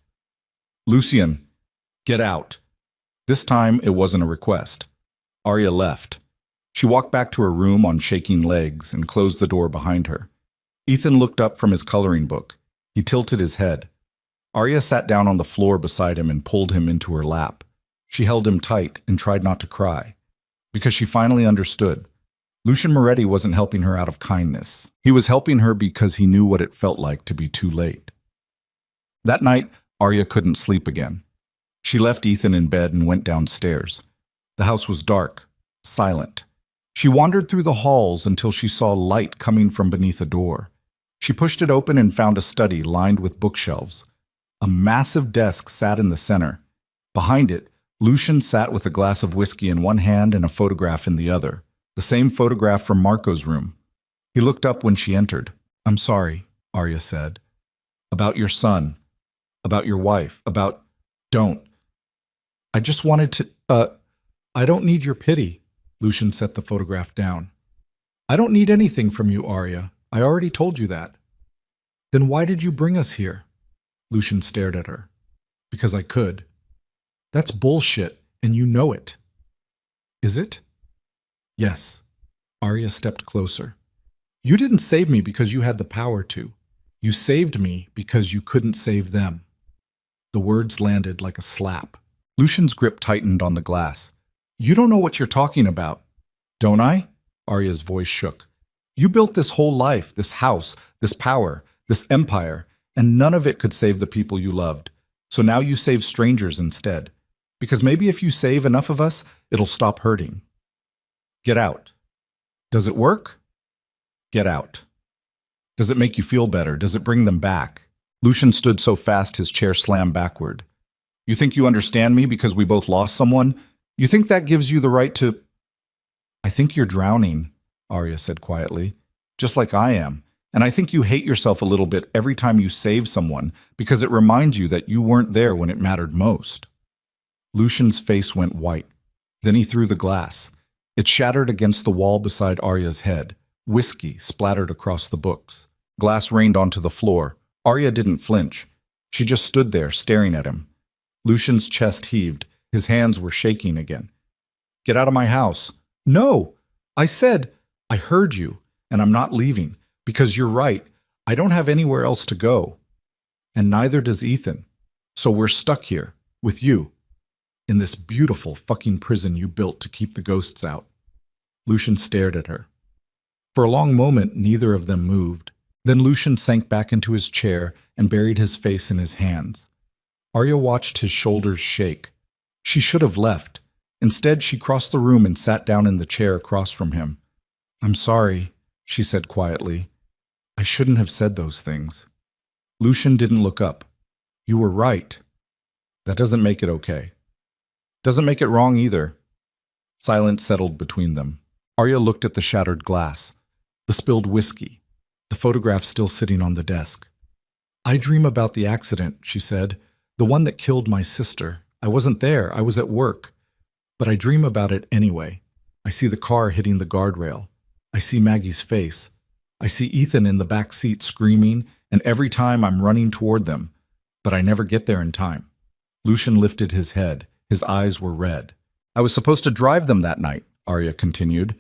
Lucian, get out. This time, it wasn't a request. Arya left. She walked back to her room on shaking legs and closed the door behind her. Ethan looked up from his coloring book. He tilted his head. Arya sat down on the floor beside him and pulled him into her lap. She held him tight and tried not to cry, because she finally understood. Lucian Moretti wasn't helping her out of kindness. He was helping her because he knew what it felt like to be too late. That night, Arya couldn't sleep again. She left Ethan in bed and went downstairs. The house was dark, silent. She wandered through the halls until she saw light coming from beneath a door. She pushed it open and found a study lined with bookshelves. A massive desk sat in the center. Behind it, Lucian sat with a glass of whiskey in one hand and a photograph in the other. The same photograph from Marco's room. He looked up when she entered. I'm sorry, Arya said. About your son. About your wife. Don't. I just wanted to, I don't need your pity. Lucian set the photograph down. I don't need anything from you, Arya. I already told you that. Then why did you bring us here? Lucian stared at her. Because I could. That's bullshit, and you know it. Is it? Yes. Arya stepped closer. You didn't save me because you had the power to. You saved me because you couldn't save them. The words landed like a slap. Lucian's grip tightened on the glass. You don't know what you're talking about. Don't I? Arya's voice shook. You built this whole life, this house, this power, this empire, and none of it could save the people you loved. So now you save strangers instead. Because maybe if you save enough of us, it'll stop hurting. Get out. Does it work? Get out. Does it make you feel better? Does it bring them back? Lucian stood so fast his chair slammed backward. You think you understand me because we both lost someone? You think that gives you the right to... I think you're drowning, Arya said quietly, just like I am. And I think you hate yourself a little bit every time you save someone because it reminds you that you weren't there when it mattered most. Lucian's face went white. Then he threw the glass. It shattered against the wall beside Arya's head. Whiskey splattered across the books. Glass rained onto the floor. Arya didn't flinch. She just stood there, staring at him. Lucian's chest heaved. His hands were shaking again. Get out of my house. No! I said, I heard you, and I'm not leaving. Because you're right. I don't have anywhere else to go. And neither does Ethan. So we're stuck here, with you. In this beautiful fucking prison you built to keep the ghosts out. Lucian stared at her. For a long moment, neither of them moved. Then Lucian sank back into his chair and buried his face in his hands. Arya watched his shoulders shake. She should have left. Instead, she crossed the room and sat down in the chair across from him. I'm sorry, she said quietly. I shouldn't have said those things. Lucian didn't look up. You were right. That doesn't make it okay. Doesn't make it wrong either. Silence settled between them. Arya looked at the shattered glass, the spilled whiskey, the photograph still sitting on the desk. I dream about the accident, she said, the one that killed my sister. I wasn't there, I was at work. But I dream about it anyway. I see the car hitting the guardrail. I see Maggie's face. I see Ethan in the back seat screaming, and every time I'm running toward them. But I never get there in time. Lucian lifted his head. His eyes were red. I was supposed to drive them that night, Arya continued.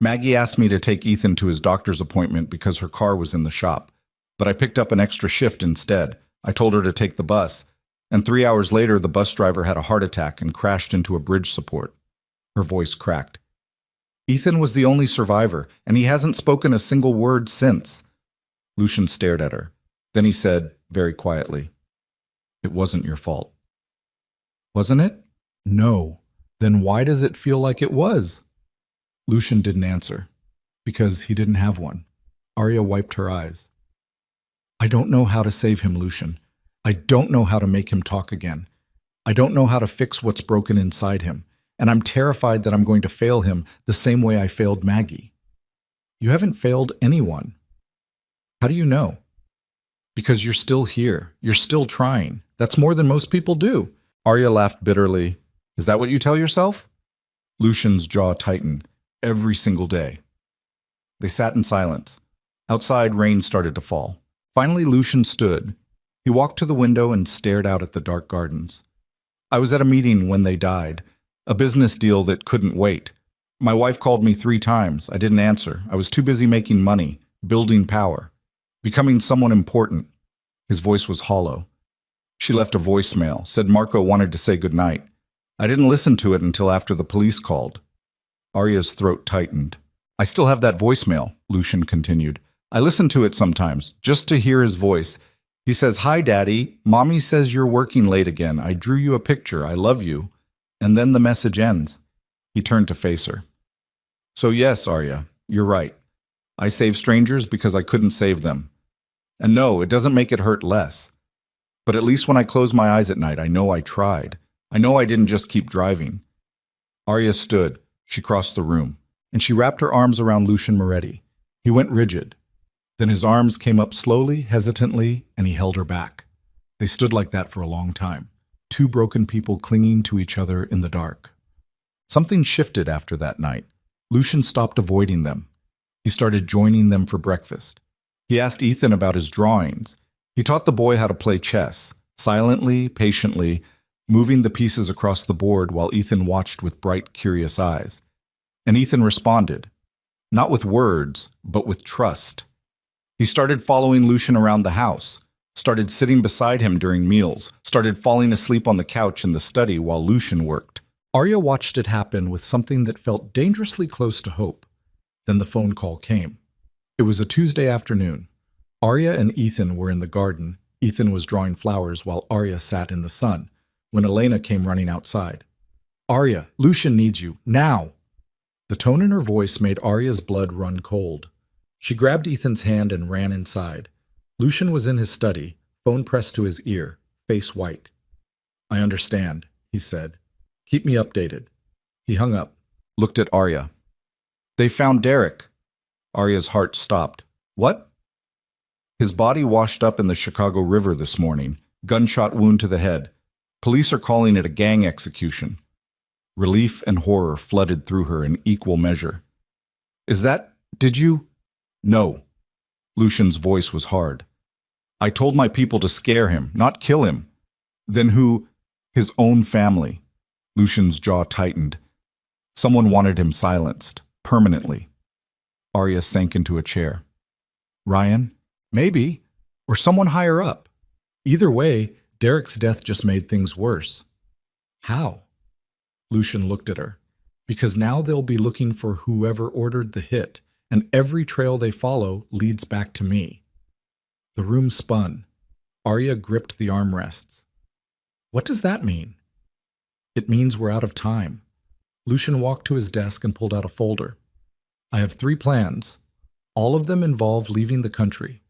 Maggie asked me to take Ethan to his doctor's appointment because her car was in the shop. But I picked up an extra shift instead. I told her to take the bus. And 3 hours later, the bus driver had a heart attack and crashed into a bridge support. Her voice cracked. Ethan was the only survivor, and he hasn't spoken a single word since. Lucian stared at her. Then he said, very quietly, It wasn't your fault. Wasn't it? No. Then why does it feel like it was? Lucian didn't answer. Because he didn't have one. Arya wiped her eyes. I don't know how to save him, Lucian. I don't know how to make him talk again. I don't know how to fix what's broken inside him. And I'm terrified that I'm going to fail him the same way I failed Maggie. You haven't failed anyone. How do you know? Because you're still here. You're still trying. That's more than most people do. Arya laughed bitterly. Is that what you tell yourself? Lucian's jaw tightened. Every single day. They sat in silence. Outside, rain started to fall. Finally, Lucian stood. He walked to the window and stared out at the dark gardens. I was at a meeting when they died. A business deal that couldn't wait. My wife called me 3 times. I didn't answer. I was too busy making money, building power, becoming someone important. His voice was hollow. She left a voicemail, said Marco wanted to say goodnight. I didn't listen to it until after the police called. Arya's throat tightened. I still have that voicemail, Lucian continued. I listen to it sometimes, just to hear his voice. He says, Hi, Daddy. Mommy says you're working late again. I drew you a picture. I love you. And then the message ends. He turned to face her. So yes, Arya, you're right. I save strangers because I couldn't save them. And no, it doesn't make it hurt less. But at least when I close my eyes at night, I know I tried. I know I didn't just keep driving. Arya stood. She crossed the room, and she wrapped her arms around Lucian Moretti. He went rigid. Then his arms came up slowly, hesitantly, and he held her back. They stood like that for a long time, 2 broken people clinging to each other in the dark. Something shifted after that night. Lucian stopped avoiding them. He started joining them for breakfast. He asked Ethan about his drawings. He taught the boy how to play chess, silently, patiently, moving the pieces across the board while Ethan watched with bright, curious eyes. And Ethan responded. Not with words, but with trust. He started following Lucian around the house, started sitting beside him during meals, started falling asleep on the couch in the study while Lucian worked. Arya watched it happen with something that felt dangerously close to hope. Then the phone call came. It was a Tuesday afternoon. Arya and Ethan were in the garden. Ethan was drawing flowers while Arya sat in the sun, when Elena came running outside. "Arya, Lucian needs you, now!" The tone in her voice made Arya's blood run cold. She grabbed Ethan's hand and ran inside. Lucian was in his study, phone pressed to his ear, face white. "I understand," he said. "Keep me updated." He hung up, looked at Arya. "They found Derek." Arya's heart stopped. "What?" "His body washed up in the Chicago River this morning. Gunshot wound to the head. Police are calling it a gang execution." Relief and horror flooded through her in equal measure. Did you? "No." Lucian's voice was hard. "I told my people to scare him, not kill him." "Then who?" "His own family." Lucian's jaw tightened. Someone wanted him silenced, permanently. Arya sank into a chair. "Ryan? Maybe. Or someone higher up. Either way, Derek's death just made things worse." "How?" Lucian looked at her. "Because now they'll be looking for whoever ordered the hit, and every trail they follow leads back to me." The room spun. Arya gripped the armrests. "What does that mean?" "It means we're out of time." Lucian walked to his desk and pulled out a folder. "I have 3 plans. All of them involve leaving the country."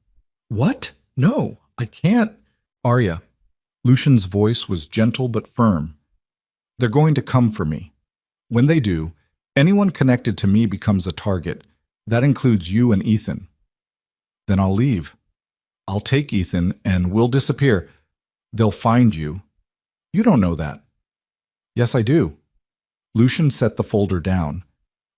"What? No, I can't." "Arya." Lucian's voice was gentle but firm. "They're going to come for me. When they do, anyone connected to me becomes a target. That includes you and Ethan. Then I'll leave. I'll take Ethan and we'll disappear. They'll find you. You don't know that." "Yes, I do." Lucian set the folder down.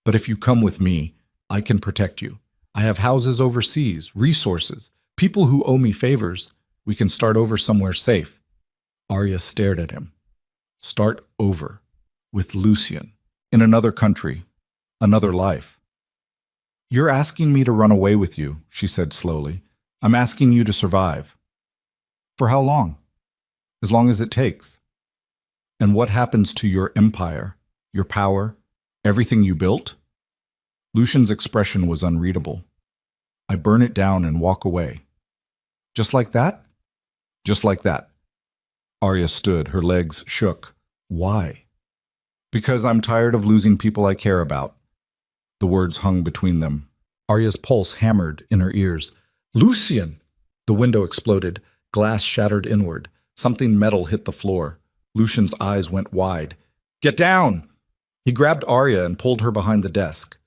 "But if you come with me, I can protect you. I have houses overseas, resources, people who owe me favors. We can start over somewhere safe." Arya stared at him. "Start over. With Lucian. In another country. Another life." "You're asking me to run away with you," she said slowly. "I'm asking you to survive." "For how long?" "As long as it takes." "And what happens to your empire, your power, everything you built?" Lucian's expression was unreadable. "I burn it down and walk away." "Just like that?" "Just like that." Arya stood, her legs shook. "Why?" "Because I'm tired of losing people I care about." The words hung between them. Arya's pulse hammered in her ears. "Lucian!" The window exploded. Glass shattered inward. Something metal hit the floor. Lucian's eyes went wide. "Get down!" He grabbed Arya and pulled her behind the desk.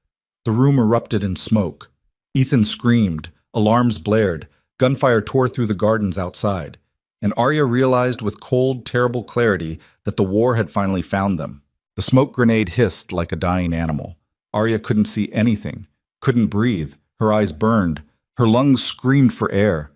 The room erupted in smoke. Ethan screamed. Alarms blared. Gunfire tore through the gardens outside. And Arya realized with cold, terrible clarity that the war had finally found them. The smoke grenade hissed like a dying animal. Arya couldn't see anything, couldn't breathe. Her eyes burned. Her lungs screamed for air.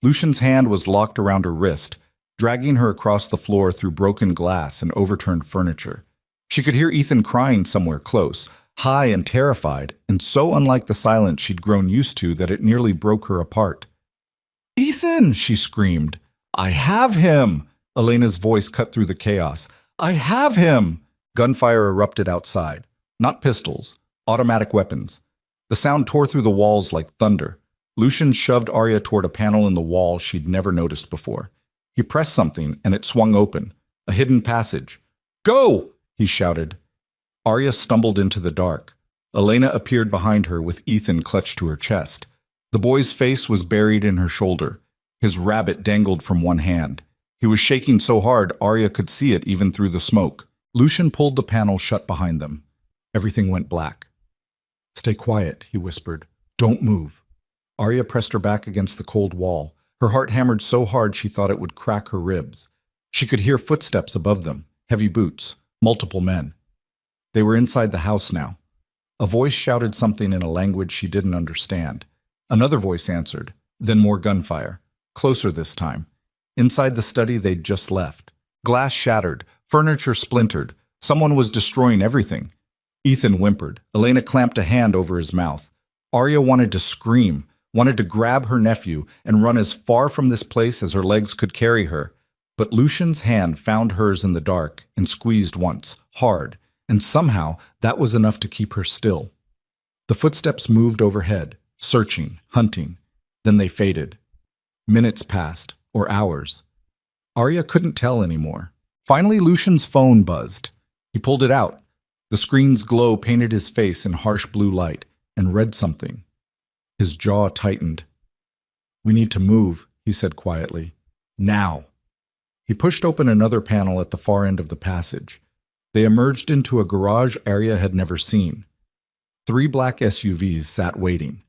Lucian's hand was locked around her wrist, dragging her across the floor through broken glass and overturned furniture. She could hear Ethan crying somewhere close, high and terrified, and so unlike the silence she'd grown used to that it nearly broke her apart. "Ethan!" she screamed. "I have him!" Elena's voice cut through the chaos. "I have him!" Gunfire erupted outside. Not pistols, automatic weapons. The sound tore through the walls like thunder. Lucian shoved Arya toward a panel in the wall she'd never noticed before. He pressed something, and it swung open. A hidden passage. "Go!" he shouted. Arya stumbled into the dark. Elena appeared behind her with Ethan clutched to her chest. The boy's face was buried in her shoulder. His rabbit dangled from one hand. He was shaking so hard Arya could see it even through the smoke. Lucian pulled the panel shut behind them. Everything went black. "Stay quiet," he whispered. "Don't move." Arya pressed her back against the cold wall. Her heart hammered so hard she thought it would crack her ribs. She could hear footsteps above them, heavy boots, multiple men. They were inside the house now. A voice shouted something in a language she didn't understand. Another voice answered, then more gunfire. Closer this time. Inside the study they'd just left. Glass shattered, furniture splintered. Someone was destroying everything. Ethan whimpered. Elena clamped a hand over his mouth. Arya wanted to scream, wanted to grab her nephew and run as far from this place as her legs could carry her. But Lucian's hand found hers in the dark and squeezed once, hard, and somehow that was enough to keep her still. The footsteps moved overhead, searching, hunting. Then they faded. Minutes passed, or hours. Arya couldn't tell anymore. Finally, Lucian's phone buzzed. He pulled it out. The screen's glow painted his face in harsh blue light and read something. His jaw tightened. "We need to move," he said quietly. "Now." He pushed open another panel at the far end of the passage. They emerged into a garage Arya had never seen. 3 black SUVs sat waiting.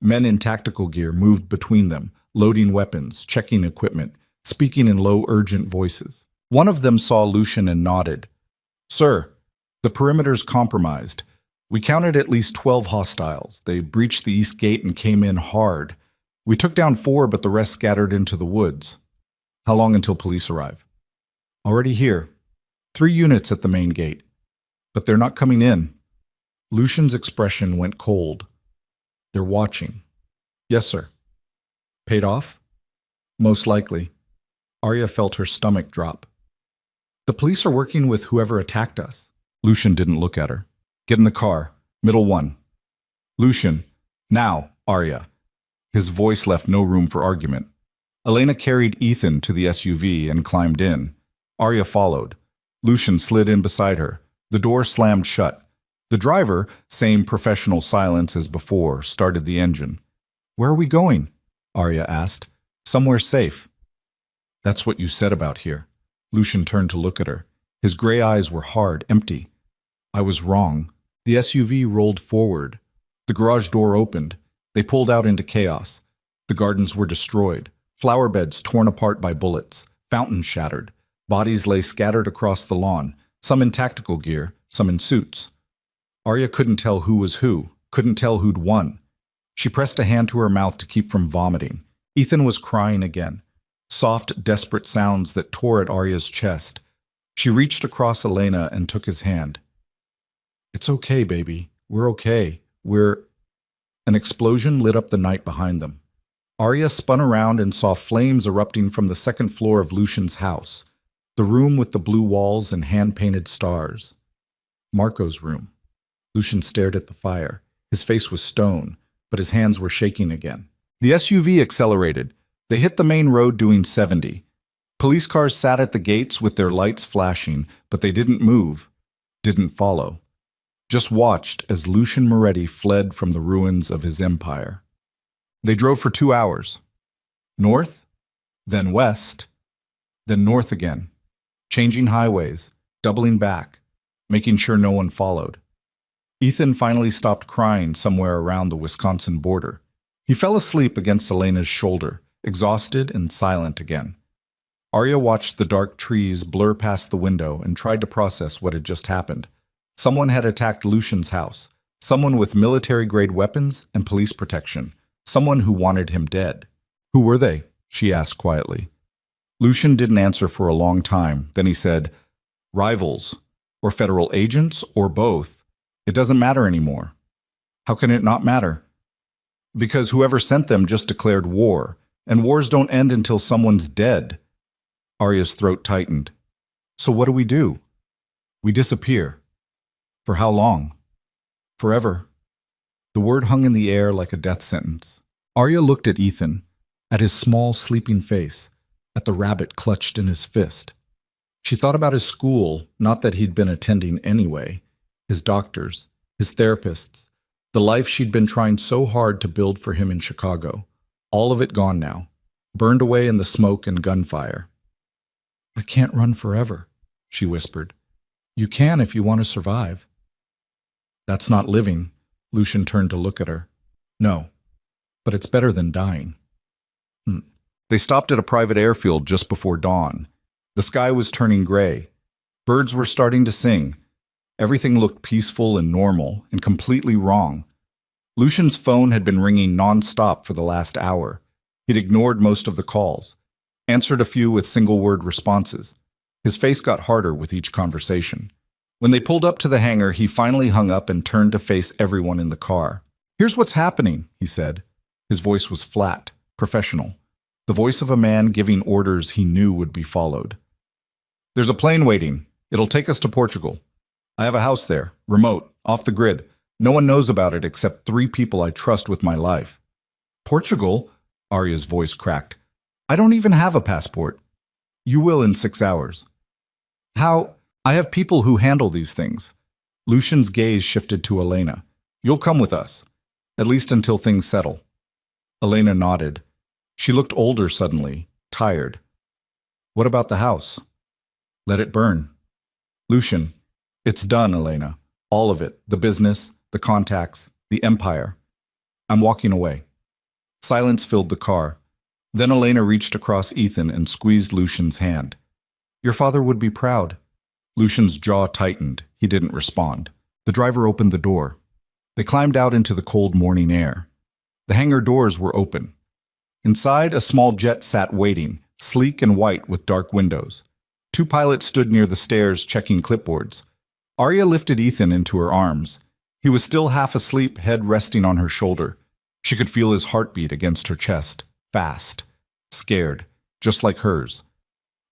Men in tactical gear moved between them, loading weapons, checking equipment, speaking in low, urgent voices. One of them saw Lucian and nodded. "Sir, the perimeter's compromised. We counted at least 12 hostiles. They breached the east gate and came in hard. We took down 4, but the rest scattered into the woods." "How long until police arrive?" "Already here. 3 units at the main gate. But they're not coming in." Lucian's expression went cold. "They're watching." "Yes, sir." "Paid off?" "Most likely." Arya felt her stomach drop. "The police are working with whoever attacked us." Lucian didn't look at her. "Get in the car. Middle one." "Lucian. Now, Arya." His voice left no room for argument. Elena carried Ethan to the SUV and climbed in. Arya followed. Lucian slid in beside her. The door slammed shut. The driver, same professional silence as before, started the engine. "Where are we going?" Arya asked. "Somewhere safe." "That's what you said about here." Lucian turned to look at her. His gray eyes were hard, empty. "I was wrong." The SUV rolled forward. The garage door opened. They pulled out into chaos. The gardens were destroyed. Flower beds torn apart by bullets. Fountains shattered. Bodies lay scattered across the lawn, some in tactical gear, some in suits. Arya couldn't tell who was who, couldn't tell who'd won. She pressed a hand to her mouth to keep from vomiting. Ethan was crying again. Soft, desperate sounds that tore at Arya's chest. She reached across Elena and took his hand. "It's okay, baby. We're okay. An explosion lit up the night behind them. Arya spun around and saw flames erupting from the second floor of Lucian's house, the room with the blue walls and hand-painted stars. Marco's room. Lucian stared at the fire. His face was stone, but his hands were shaking again. The SUV accelerated. They hit the main road doing 70. Police cars sat at the gates with their lights flashing, but they didn't move, didn't follow. Just watched as Lucian Moretti fled from the ruins of his empire. They drove for 2 hours. North, then west, then north again, changing highways, doubling back, making sure no one followed. Ethan finally stopped crying somewhere around the Wisconsin border. He fell asleep against Elena's shoulder, exhausted and silent again. Arya watched the dark trees blur past the window and tried to process what had just happened. Someone had attacked Lucian's house, someone with military-grade weapons and police protection, someone who wanted him dead. "Who were they?" she asked quietly. Lucian didn't answer for a long time. Then he said, "Rivals, or federal agents, or both. It doesn't matter anymore." "How can it not matter?" "Because whoever sent them just declared war, and wars don't end until someone's dead." Arya's throat tightened. "So what do we do?" "We disappear." "For how long?" "Forever." The word hung in the air like a death sentence. Arya looked at Ethan, at his small, sleeping face, at the rabbit clutched in his fist. She thought about his school, not that he'd been attending anyway, his doctors, his therapists, the life she'd been trying so hard to build for him in Chicago. All of it gone now, burned away in the smoke and gunfire. "I can't run forever," she whispered. "You can if you want to survive." "That's not living." Lucian turned to look at her. "No, but it's better than dying." They stopped at a private airfield just before dawn. The sky was turning gray. Birds were starting to sing. Everything looked peaceful and normal, and completely wrong. Lucian's phone had been ringing non-stop for the last hour. He'd ignored most of the calls, answered a few with single-word responses. His face got harder with each conversation. When they pulled up to the hangar, he finally hung up and turned to face everyone in the car. "Here's what's happening," he said. His voice was flat, professional, the voice of a man giving orders he knew would be followed. "There's a plane waiting. It'll take us to Portugal. I have a house there, remote, off the grid. No one knows about it except 3 people I trust with my life." "Portugal?" Arya's voice cracked. "I don't even have a passport." "You will in 6 hours." "How? I have people who handle these things." Lucian's gaze shifted to Elena. "You'll come with us, at least until things settle." Elena nodded. She looked older suddenly, tired. "What about the house?" "Let it burn." "Lucian, it's done, Elena. All of it. The business, the contacts, the empire. I'm walking away." Silence filled the car. Then Elena reached across Ethan and squeezed Lucian's hand. "Your father would be proud." Lucian's jaw tightened. He didn't respond. The driver opened the door. They climbed out into the cold morning air. The hangar doors were open. Inside, a small jet sat waiting, sleek and white with dark windows. 2 pilots stood near the stairs checking clipboards. Arya lifted Ethan into her arms. He was still half asleep, head resting on her shoulder. She could feel his heartbeat against her chest, fast, scared, just like hers.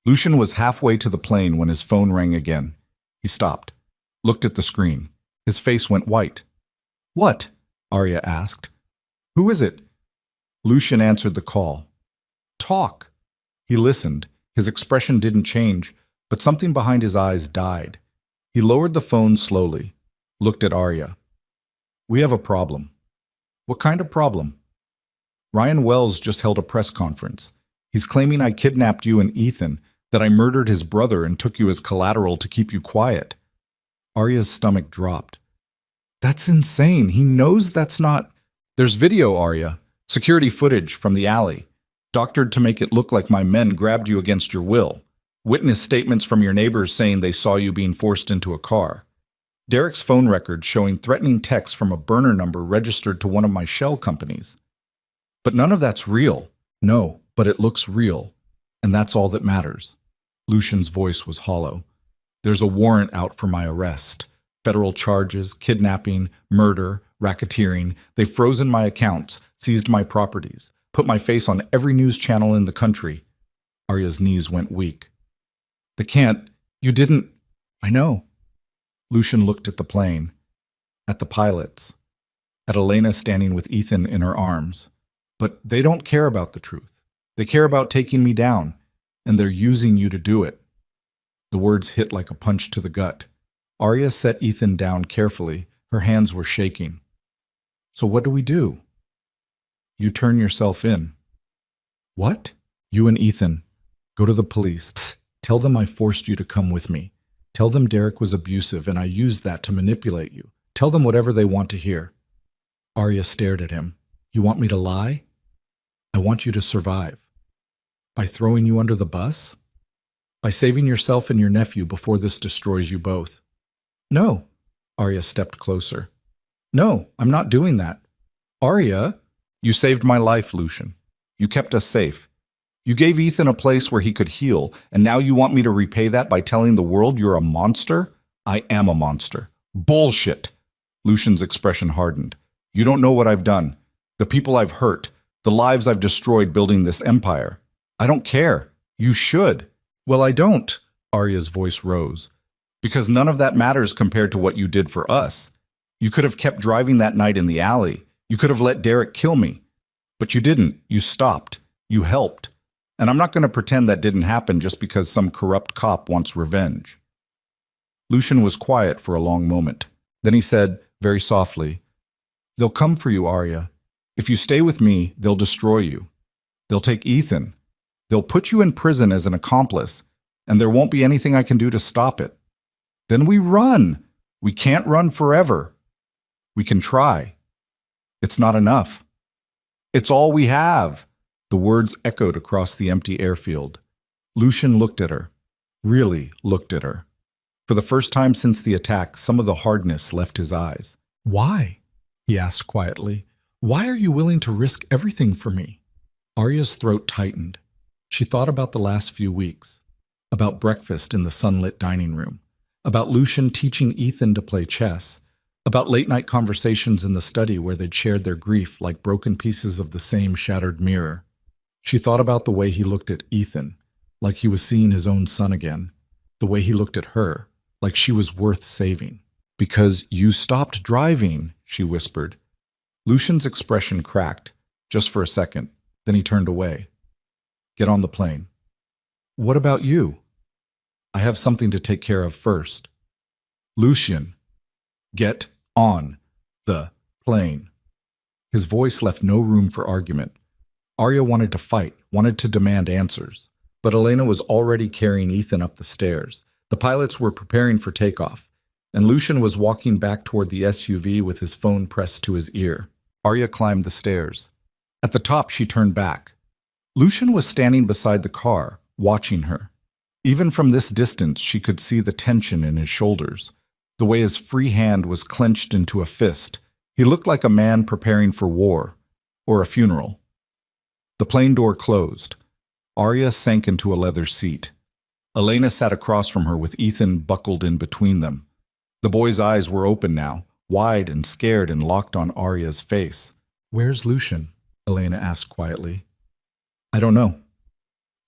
Lucian was halfway to the plane when his phone rang again. He stopped, looked at the screen. His face went white. "What?" Arya asked. "Who is it?" Lucian answered the call. "Talk." He listened. His expression didn't change, but something behind his eyes died. He lowered the phone slowly, looked at Arya. "We have a problem." "What kind of problem?" "Ryan Wells just held a press conference. He's claiming I kidnapped you and Ethan, that I murdered his brother and took you as collateral to keep you quiet." Arya's stomach dropped. "That's insane. He knows that's not—" "There's video, Arya. Security footage from the alley. Doctored to make it look like my men grabbed you against your will. Witness statements from your neighbors saying they saw you being forced into a car. Derek's phone record showing threatening texts from a burner number registered to one of my shell companies. But none of that's real." "No, but it looks real. And that's all that matters." Lucian's voice was hollow. "There's a warrant out for my arrest. Federal charges, kidnapping, murder, racketeering. They've frozen my accounts, seized my properties, put my face on every news channel in the country." Arya's knees went weak. "They can't. You didn't—" "I know." Lucian looked at the plane, at the pilots, at Elena standing with Ethan in her arms. "But they don't care about the truth. They care about taking me down, and they're using you to do it." The words hit like a punch to the gut. Arya set Ethan down carefully. Her hands were shaking. "So what do we do?" "You turn yourself in." "What?" "You and Ethan. Go to the police. Tell them I forced you to come with me. Tell them Derek was abusive and I used that to manipulate you. Tell them whatever they want to hear." Arya stared at him. "You want me to lie?" "I want you to survive." "By throwing you under the bus?" "By saving yourself and your nephew before this destroys you both." "No." Arya stepped closer. "No, I'm not doing that." "Arya, you saved my life, Lucian. You kept us safe. You gave Ethan a place where he could heal, and now you want me to repay that by telling the world you're a monster? I am a monster." "Bullshit!" Lucian's expression hardened. "You don't know what I've done. The people I've hurt. The lives I've destroyed building this empire. I don't care. You should." "Well, I don't." Arya's voice rose. "Because none of that matters compared to what you did for us. You could have kept driving that night in the alley. You could have let Derek kill me. But you didn't. You stopped. You helped. And I'm not going to pretend that didn't happen just because some corrupt cop wants revenge." Lucian was quiet for a long moment. Then he said, very softly, "They'll come for you, Arya. If you stay with me, they'll destroy you. They'll take Ethan. They'll put you in prison as an accomplice, and there won't be anything I can do to stop it. Then we run. We can't run forever. We can try. It's not enough. It's all we have." The words echoed across the empty airfield. Lucian looked at her, really looked at her. For the first time since the attack, some of the hardness left his eyes. "Why?" he asked quietly. "Why are you willing to risk everything for me?" Arya's throat tightened. She thought about the last few weeks, about breakfast in the sunlit dining room, about Lucian teaching Ethan to play chess, about late-night conversations in the study where they'd shared their grief like broken pieces of the same shattered mirror. She thought about the way he looked at Ethan, like he was seeing his own son again, the way he looked at her, like she was worth saving. "Because you stopped driving," she whispered. Lucian's expression cracked, just for a second, then he turned away. "Get on the plane." "What about you?" "I have something to take care of first." "Lucian, get on the plane." His voice left no room for argument. Arya wanted to fight, wanted to demand answers. But Elena was already carrying Ethan up the stairs. The pilots were preparing for takeoff, and Lucian was walking back toward the SUV with his phone pressed to his ear. Arya climbed the stairs. At the top, she turned back. Lucian was standing beside the car, watching her. Even from this distance, she could see the tension in his shoulders, the way his free hand was clenched into a fist. He looked like a man preparing for war, or a funeral. The plane door closed. Arya sank into a leather seat. Elena sat across from her with Ethan buckled in between them. The boy's eyes were open now, wide and scared and locked on Arya's face. "Where's Lucian?" Elena asked quietly. "I don't know."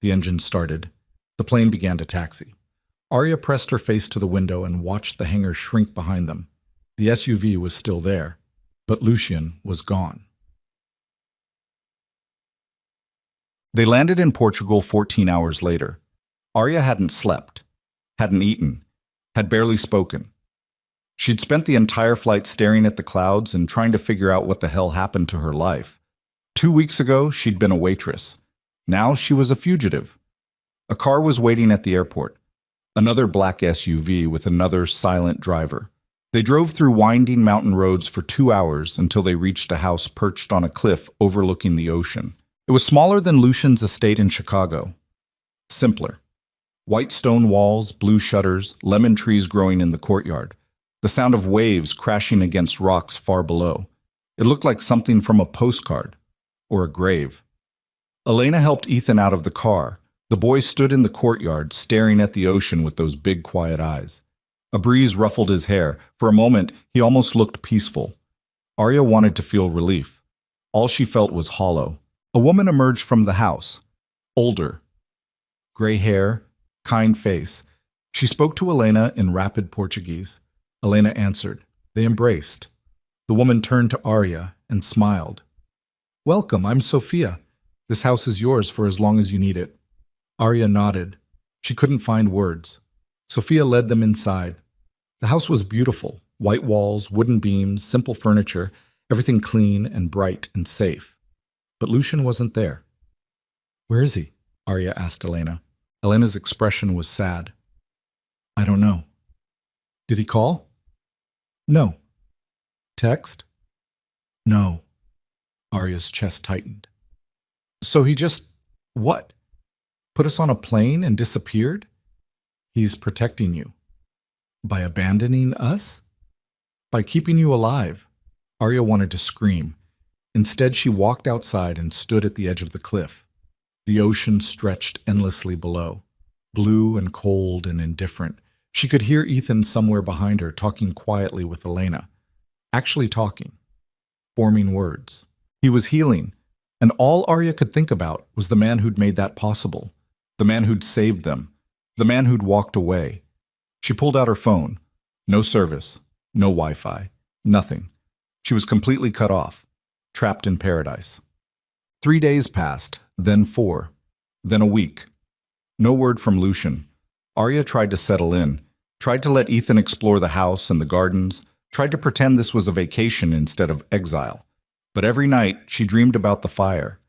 The engine started. The plane began to taxi. Arya pressed her face to the window and watched the hangar shrink behind them. The SUV was still there, but Lucian was gone. They landed in Portugal 14 hours later. Arya hadn't slept, hadn't eaten, had barely spoken. She'd spent the entire flight staring at the clouds and trying to figure out what the hell happened to her life. 2 weeks ago, she'd been a waitress. Now she was a fugitive. A car was waiting at the airport. Another black SUV with another silent driver. They drove through winding mountain roads for 2 hours until they reached a house perched on a cliff overlooking the ocean. It was smaller than Lucian's estate in Chicago. Simpler. White stone walls, blue shutters, lemon trees growing in the courtyard. The sound of waves crashing against rocks far below. It looked like something from a postcard, or a grave. Elena helped Ethan out of the car. The boy stood in the courtyard, staring at the ocean with those big, quiet eyes. A breeze ruffled his hair. For a moment, he almost looked peaceful. Arya wanted to feel relief. All she felt was hollow. A woman emerged from the house. Older. Gray hair, kind face. She spoke to Elena in rapid Portuguese. Elena answered. They embraced. The woman turned to Arya and smiled. "Welcome, I'm Sophia. This house is yours for as long as you need it." Arya nodded. She couldn't find words. Sophia led them inside. The house was beautiful. White walls, wooden beams, simple furniture, everything clean and bright and safe. But Lucian wasn't there. "Where is he?" Arya asked Elena. Elena's expression was sad. "I don't know." "Did he call?" "No." "Text?" "No." Arya's chest tightened. "So he just, what? Put us on a plane and disappeared?" "He's protecting you." "By abandoning us?" "By keeping you alive." Arya wanted to scream. Instead, she walked outside and stood at the edge of the cliff. The ocean stretched endlessly below, blue and cold and indifferent. She could hear Ethan somewhere behind her talking quietly with Elena. Actually talking. Forming words. He was healing, and all Arya could think about was the man who'd made that possible. The man who'd saved them. The man who'd walked away. She pulled out her phone. No service. No Wi-Fi. Nothing. She was completely cut off. Trapped in paradise. 3 days passed, then 4, then a week. No word from Lucian. Arya tried to settle in, tried to let Ethan explore the house and the gardens, tried to pretend this was a vacation instead of exile. But every night she dreamed about the fire,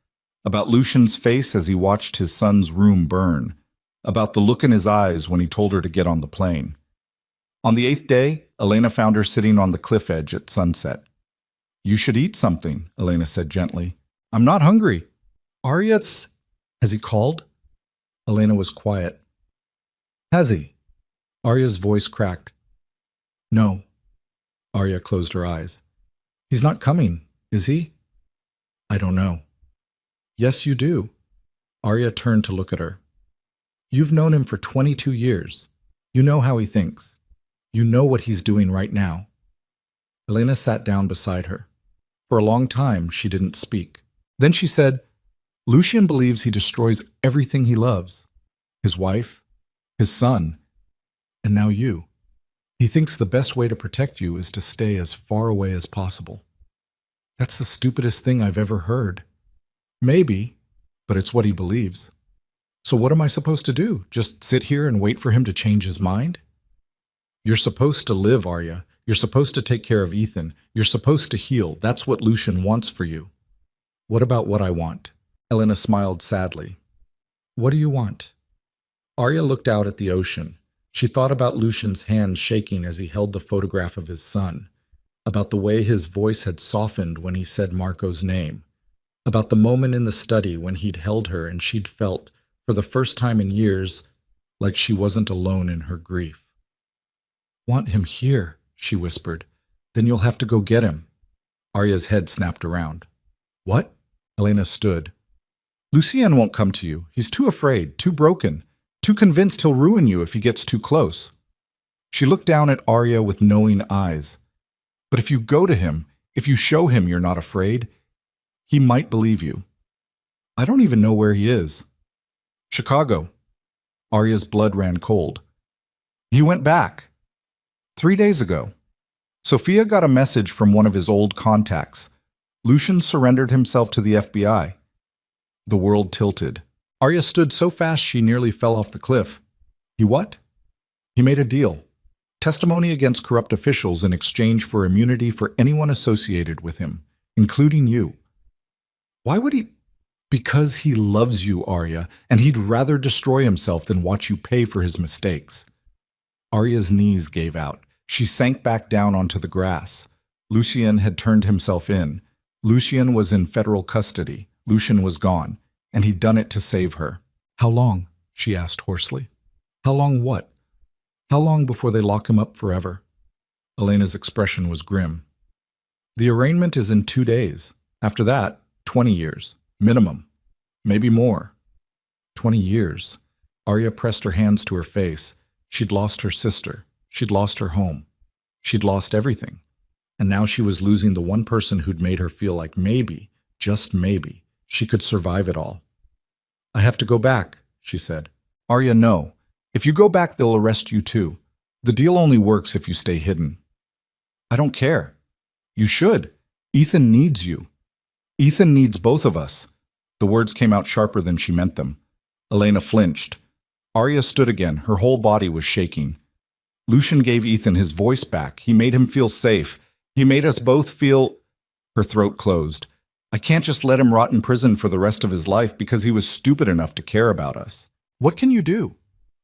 about Lucian's face as he watched his son's room burn, about the look in his eyes when he told her to get on the plane. On the 8th day, Elena found her sitting on the cliff edge at sunset. "You should eat something," Elena said gently. "I'm not hungry." "Arya's... Has he called?" Elena was quiet. "Has he?" Arya's voice cracked. "No." Arya closed her eyes. "He's not coming, is he?" "I don't know." "Yes, you do." Arya turned to look at her. "You've known him for 22 years. You know how he thinks. You know what he's doing right now. Elena sat down beside her. For a long time, she didn't speak. Then she said, Lucian believes he destroys everything he loves. His wife, his son, and now you. He thinks the best way to protect you is to stay as far away as possible. That's the stupidest thing I've ever heard. Maybe, but it's what he believes. So what am I supposed to do? Just sit here and wait for him to change his mind? You're supposed to live, Arya. You're supposed to take care of Ethan. You're supposed to heal. That's what Lucian wants for you. What about what I want? Elena smiled sadly. What do you want? Arya looked out at the ocean. She thought about Lucian's hands shaking as he held the photograph of his son, about the way his voice had softened when he said Marco's name, about the moment in the study when he'd held her and she'd felt, for the first time in years, like she wasn't alone in her grief. Want him here, she whispered. Then you'll have to go get him. Arya's head snapped around. What? Elena stood. Lucien won't come to you. He's too afraid, too broken, too convinced he'll ruin you if he gets too close. She looked down at Arya with knowing eyes. But if you go to him, if you show him you're not afraid, he might believe you. I don't even know where he is. Chicago. Arya's blood ran cold. He went back. 3 days ago. Sophia got a message from one of his old contacts. Lucian surrendered himself to the FBI. The world tilted. Arya stood so fast she nearly fell off the cliff. He what? He made a deal. Testimony against corrupt officials in exchange for immunity for anyone associated with him, including you. Why would he? Because he loves you, Arya, and he'd rather destroy himself than watch you pay for his mistakes. Arya's knees gave out. She sank back down onto the grass. Lucien had turned himself in. Lucien was in federal custody. Lucian was gone, and he'd done it to save her. How long? She asked hoarsely. How long what? How long before they lock him up forever? Elena's expression was grim. The arraignment is in 2 days. After that, 20 years. Minimum. Maybe more. 20 years. Arya pressed her hands to her face. She'd lost her sister. She'd lost her home. She'd lost everything. And now she was losing the one person who'd made her feel like maybe, just maybe, she could survive it all. I have to go back, she said. Arya, no. If you go back, they'll arrest you too. The deal only works if you stay hidden. I don't care. You should. Ethan needs you. Ethan needs both of us. The words came out sharper than she meant them. Elena flinched. Arya stood again. Her whole body was shaking. Lucian gave Ethan his voice back. He made him feel safe. He made us both feel... Her throat closed. I can't just let him rot in prison for the rest of his life because he was stupid enough to care about us. What can you do?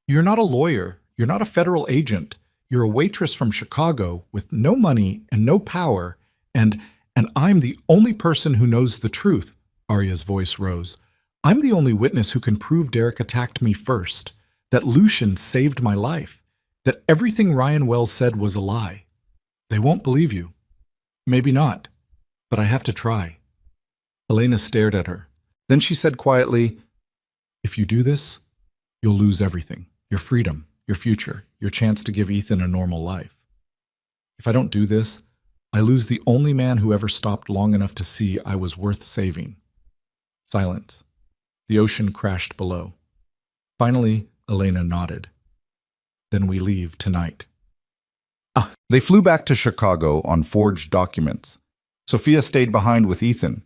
You're not a lawyer. You're not a federal agent. You're a waitress from Chicago with no money and no power, and I'm the only person who knows the truth. Arya's voice rose. I'm the only witness who can prove Derek attacked me first, that Lucian saved my life, that everything Ryan Wells said was a lie. They won't believe you. Maybe not, but I have to try. Elena stared at her. Then she said quietly, if you do this, you'll lose everything. Your freedom, your future, your chance to give Ethan a normal life. If I don't do this, I lose the only man who ever stopped long enough to see I was worth saving. Silence. The ocean crashed below. Finally, Elena nodded. Then we leave tonight. They flew back to Chicago on forged documents. Sophia stayed behind with Ethan.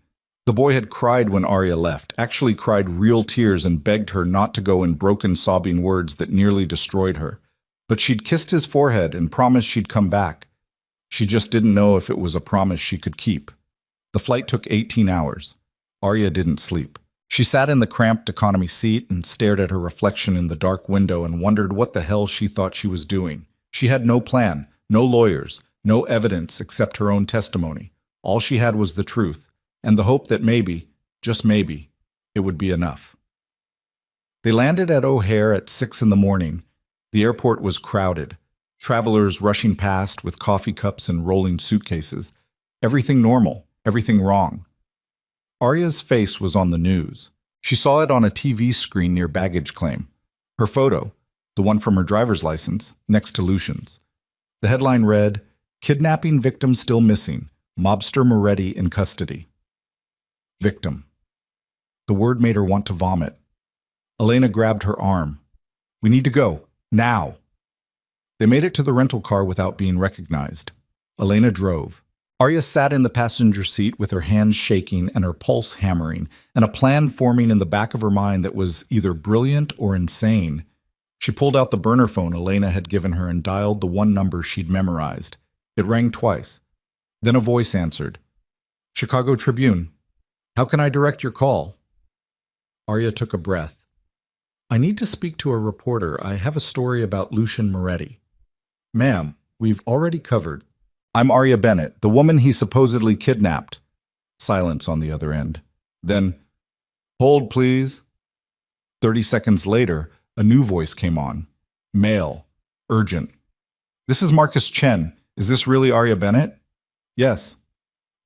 The boy had cried when Arya left, actually cried real tears and begged her not to go in broken, sobbing words that nearly destroyed her. But she'd kissed his forehead and promised she'd come back. She just didn't know if it was a promise she could keep. The flight took 18 hours. Arya didn't sleep. She sat in the cramped economy seat and stared at her reflection in the dark window and wondered what the hell she thought she was doing. She had no plan, no lawyers, no evidence except her own testimony. All she had was the truth, and the hope that maybe, just maybe, it would be enough. They landed at O'Hare at 6 in the morning. The airport was crowded. Travelers rushing past with coffee cups and rolling suitcases. Everything normal, everything wrong. Arya's face was on the news. She saw it on a TV screen near baggage claim. Her photo, the one from her driver's license, next to Lucian's. The headline read, "Kidnapping Victim Still Missing. Mobster Moretti in Custody." Victim. The word made her want to vomit. Elena grabbed her arm. "We need to go. Now." They made it to the rental car without being recognized. Elena drove. Arya sat in the passenger seat with her hands shaking and her pulse hammering, and a plan forming in the back of her mind that was either brilliant or insane. She pulled out the burner phone Elena had given her and dialed the one number she'd memorized. It rang twice. Then a voice answered. "Chicago Tribune. How can I direct your call?" Arya took a breath. "I need to speak to a reporter. I have a story about Lucian Moretti." "Ma'am, we've already covered." "I'm Arya Bennett, the woman he supposedly kidnapped." Silence on the other end. Then, "Hold, please." 30 seconds later, a new voice came on. Male. Urgent. "This is Marcus Chen. Is this really Arya Bennett?" "Yes."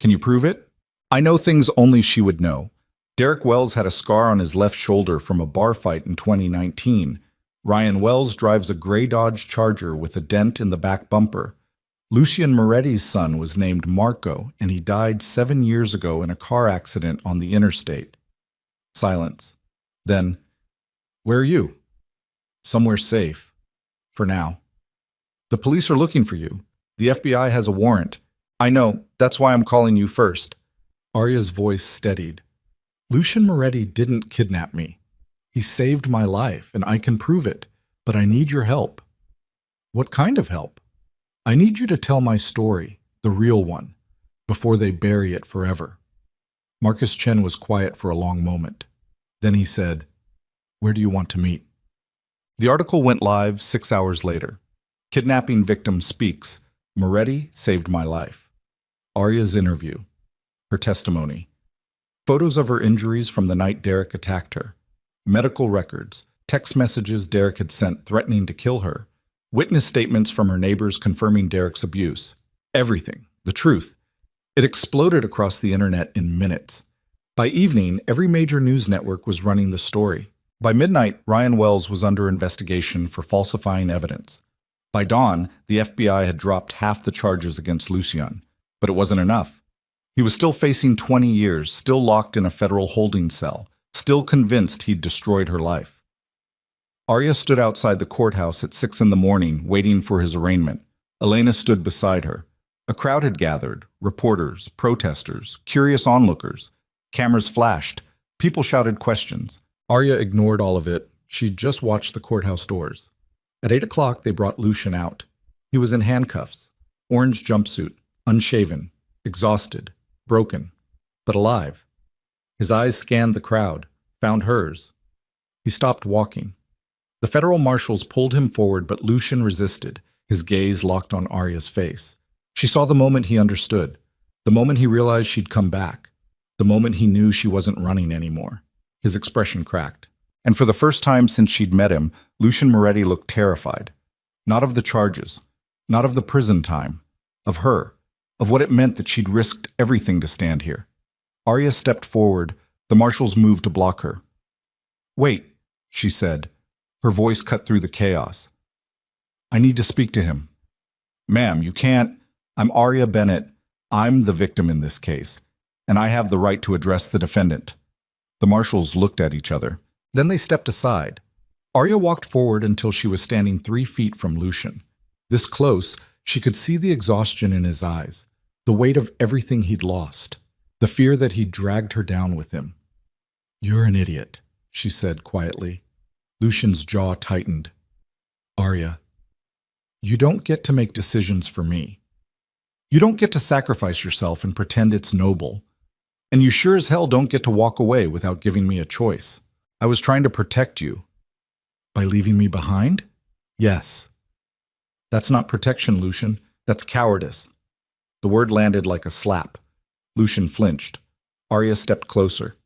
"Can you prove it?" "I know things only she would know. Derek Wells had a scar on his left shoulder from a bar fight in 2019. Ryan Wells drives a gray Dodge Charger with a dent in the back bumper. Lucian Moretti's son was named Marco, and he died 7 years ago in a car accident on the interstate." Silence. Then, "Where are you?" "Somewhere safe. For now." "The police are looking for you. The FBI has a warrant." "I know. That's why I'm calling you first." Arya's voice steadied. "Lucian Moretti didn't kidnap me. He saved my life, and I can prove it. But I need your help." "What kind of help?" "I need you to tell my story, the real one, before they bury it forever." Marcus Chen was quiet for a long moment. Then he said, "Where do you want to meet?" The article went live 6 hours later. Kidnapping victim speaks. Moretti saved my life. Arya's interview. Her testimony. Photos of her injuries from the night Derek attacked her. Medical records. Text messages Derek had sent threatening to kill her. Witness statements from her neighbors confirming Derek's abuse. Everything. The truth. It exploded across the internet in minutes. By evening, every major news network was running the story. By midnight, Ryan Wells was under investigation for falsifying evidence. By dawn, the FBI had dropped half the charges against Lucian. But it wasn't enough. He was still facing 20 years, still locked in a federal holding cell, still convinced he'd destroyed her life. Arya stood outside the courthouse at 6 in the morning, waiting for his arraignment. Elena stood beside her. A crowd had gathered, reporters, protesters, curious onlookers. Cameras flashed. People shouted questions. Arya ignored all of it. She just watched the courthouse doors. At 8 o'clock, they brought Lucian out. He was in handcuffs, orange jumpsuit, unshaven, exhausted, broken, but alive. His eyes scanned the crowd, found hers. He stopped walking. The federal marshals pulled him forward, but Lucian resisted, his gaze locked on Arya's face. She saw the moment he understood, the moment he realized she'd come back, the moment he knew she wasn't running anymore. His expression cracked. And for the first time since she'd met him, Lucian Moretti looked terrified. Not of the charges, not of the prison time, of her, of what it meant that she'd risked everything to stand here. Arya stepped forward. The marshals moved to block her. "Wait," she said. Her voice cut through the chaos. "I need to speak to him." "Ma'am, you can't. I'm Arya Bennett. I'm the victim in this case, and I have the right to address the defendant." The marshals looked at each other. Then they stepped aside. Arya walked forward until she was standing 3 feet from Lucian. This close, she could see the exhaustion in his eyes, the weight of everything he'd lost, the fear that he'd dragged her down with him. "You're an idiot," she said quietly. Lucian's jaw tightened. "Arya, you don't get to make decisions for me. You don't get to sacrifice yourself and pretend it's noble. And you sure as hell don't get to walk away without giving me a choice. I was trying to protect you." "By leaving me behind?" "Yes." "That's not protection, Lucian. That's cowardice." The word landed like a slap. Lucian flinched. Arya stepped closer.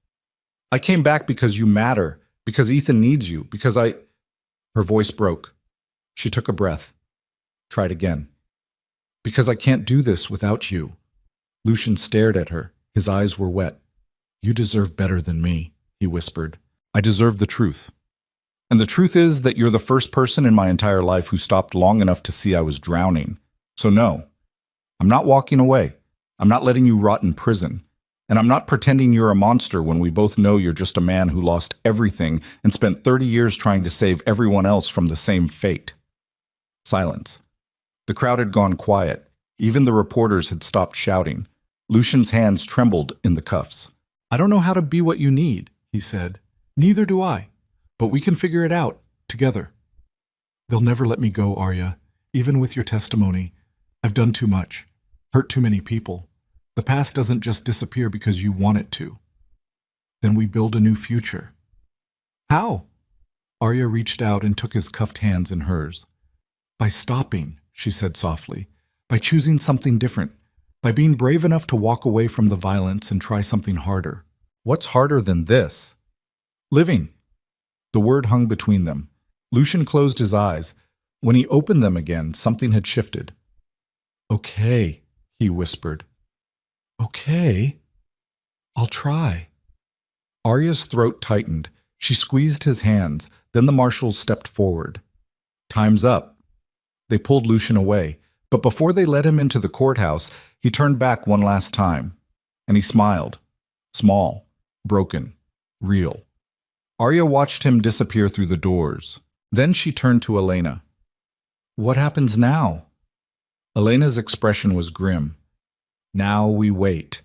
"I came back because you matter, because Ethan needs you, because I—" Her voice broke. She took a breath. Tried again. "Because I can't do this without you." Lucian stared at her. His eyes were wet. "You deserve better than me," he whispered. "I deserve the truth. And the truth is that you're the first person in my entire life who stopped long enough to see I was drowning. So no, I'm not walking away. I'm not letting you rot in prison. And I'm not pretending you're a monster when we both know you're just a man who lost everything and spent 30 years trying to save everyone else from the same fate. Silence. The crowd had gone quiet. Even the reporters had stopped shouting. Lucian's hands trembled in the cuffs. "I don't know how to be what you need," he said. "Neither do I. But we can figure it out, together." "They'll never let me go, Arya. Even with your testimony, I've done too much. Hurt too many people. The past doesn't just disappear because you want it to. Then we build a new future." "How?" Arya reached out and took his cuffed hands in hers. "By stopping," she said softly. "By choosing something different. By being brave enough to walk away from the violence and try something harder." "What's harder than this?" "Living." The word hung between them. Lucian closed his eyes. When he opened them again, something had shifted. "Okay," he whispered. "Okay. I'll try." Arya's throat tightened. She squeezed his hands. Then the marshals stepped forward. "Time's up." They pulled Lucian away. But before they led him into the courthouse, he turned back one last time. And he smiled. Small, broken, real. Arya watched him disappear through the doors. Then she turned to Elena. "What happens now?" Elena's expression was grim. "Now we wait,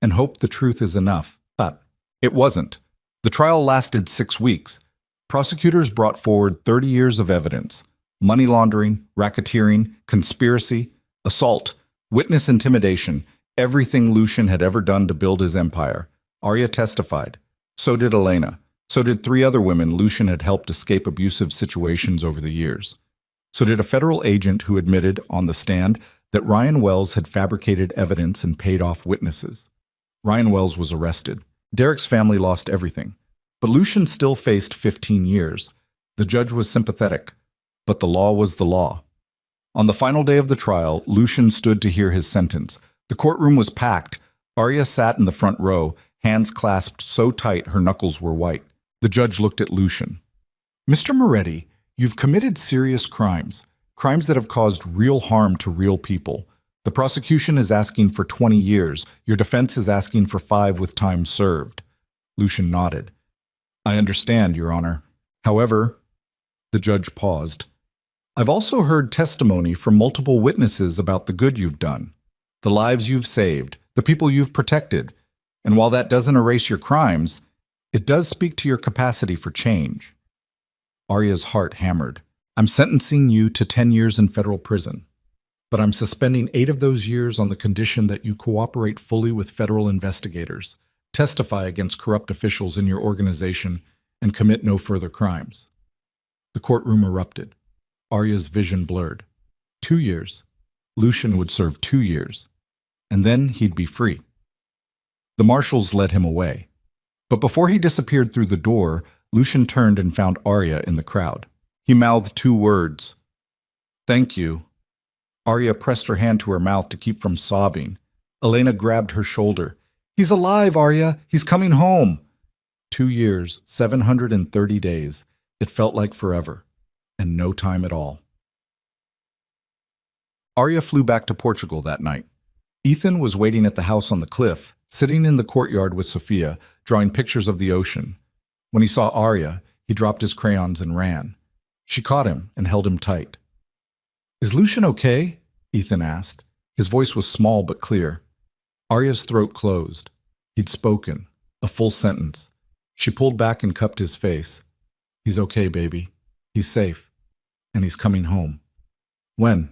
and hope the truth is enough." But it wasn't. The trial lasted 6 weeks. Prosecutors brought forward 30 years of evidence. Money laundering, racketeering, conspiracy, assault, witness intimidation, everything Lucian had ever done to build his empire. Arya testified. So did Elena. So did 3 other women Lucian had helped escape abusive situations over the years. So did a federal agent who admitted, on the stand, that Ryan Wells had fabricated evidence and paid off witnesses. Ryan Wells was arrested. Derek's family lost everything. But Lucian still faced 15 years. The judge was sympathetic. But the law was the law. On the final day of the trial, Lucian stood to hear his sentence. The courtroom was packed. Arya sat in the front row, hands clasped so tight her knuckles were white. The judge looked at Lucian. "Mr. Moretti, you've committed serious crimes, crimes that have caused real harm to real people. The prosecution is asking for 20 years. Your defense is asking for 5 with time served." Lucian nodded. "I understand, Your Honor. However," the judge paused, "I've also heard testimony from multiple witnesses about the good you've done, the lives you've saved, the people you've protected. And while that doesn't erase your crimes, it does speak to your capacity for change." Arya's heart hammered. "I'm sentencing you to 10 years in federal prison, but I'm suspending 8 of those years on the condition that you cooperate fully with federal investigators, testify against corrupt officials in your organization, and commit no further crimes." The courtroom erupted. Arya's vision blurred. 2 years. Lucian would serve 2 years. And then he'd be free. The marshals led him away. But before he disappeared through the door, Lucian turned and found Arya in the crowd. He mouthed 2 words. "Thank you." Arya pressed her hand to her mouth to keep from sobbing. Elena grabbed her shoulder. "He's alive, Arya! He's coming home!" 2 years, 730 days. It felt like forever. And no time at all. Arya flew back to Portugal that night. Ethan was waiting at the house on the cliff, sitting in the courtyard with Sophia, drawing pictures of the ocean. When he saw Arya, he dropped his crayons and ran. She caught him and held him tight. "Is Lucian okay?" Ethan asked. His voice was small but clear. Arya's throat closed. He'd spoken, a full sentence. She pulled back and cupped his face. "He's okay, baby. He's safe. And he's coming home." "When?"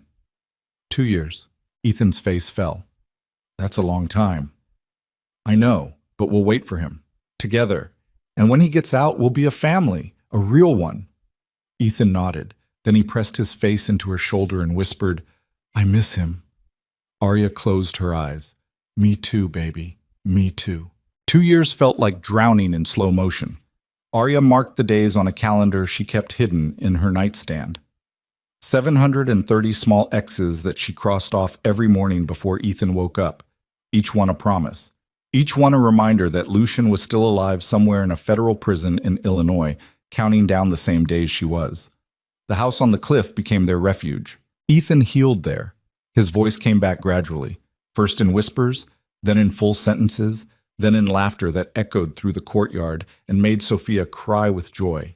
2 years. Ethan's face fell. "That's a long time." "I know, but we'll wait for him. Together. And when he gets out, we'll be a family. A real one." Ethan nodded. Then he pressed his face into her shoulder and whispered, "I miss him." Arya closed her eyes. "Me too, baby. Me too." 2 years felt like drowning in slow motion. Arya marked the days on a calendar she kept hidden in her nightstand. 730 small X's that she crossed off every morning before Ethan woke up, each one a promise. Each one a reminder that Lucian was still alive somewhere in a federal prison in Illinois, counting down the same days she was. The house on the cliff became their refuge. Ethan healed there. His voice came back gradually, first in whispers, then in full sentences, then in laughter that echoed through the courtyard and made Sophia cry with joy.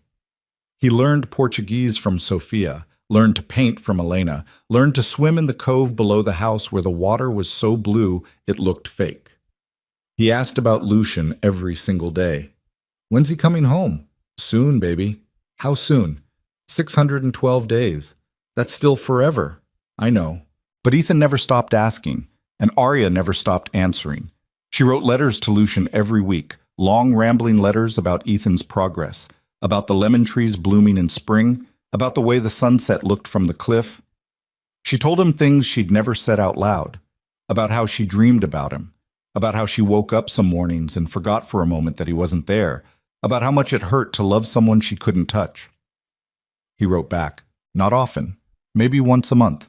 He learned Portuguese from Sophia, learned to paint from Elena, learned to swim in the cove below the house where the water was so blue it looked fake. He asked about Lucian every single day. When's he coming home? Soon, baby. How soon? 612 days. That's still forever. I know. But Ethan never stopped asking, and Arya never stopped answering. She wrote letters to Lucian every week, long rambling letters about Ethan's progress, about the lemon trees blooming in spring, about the way the sunset looked from the cliff. She told him things she'd never said out loud, about how she dreamed about him, about how she woke up some mornings and forgot for a moment that he wasn't there, about how much it hurt to love someone she couldn't touch. He wrote back, not often, maybe once a month.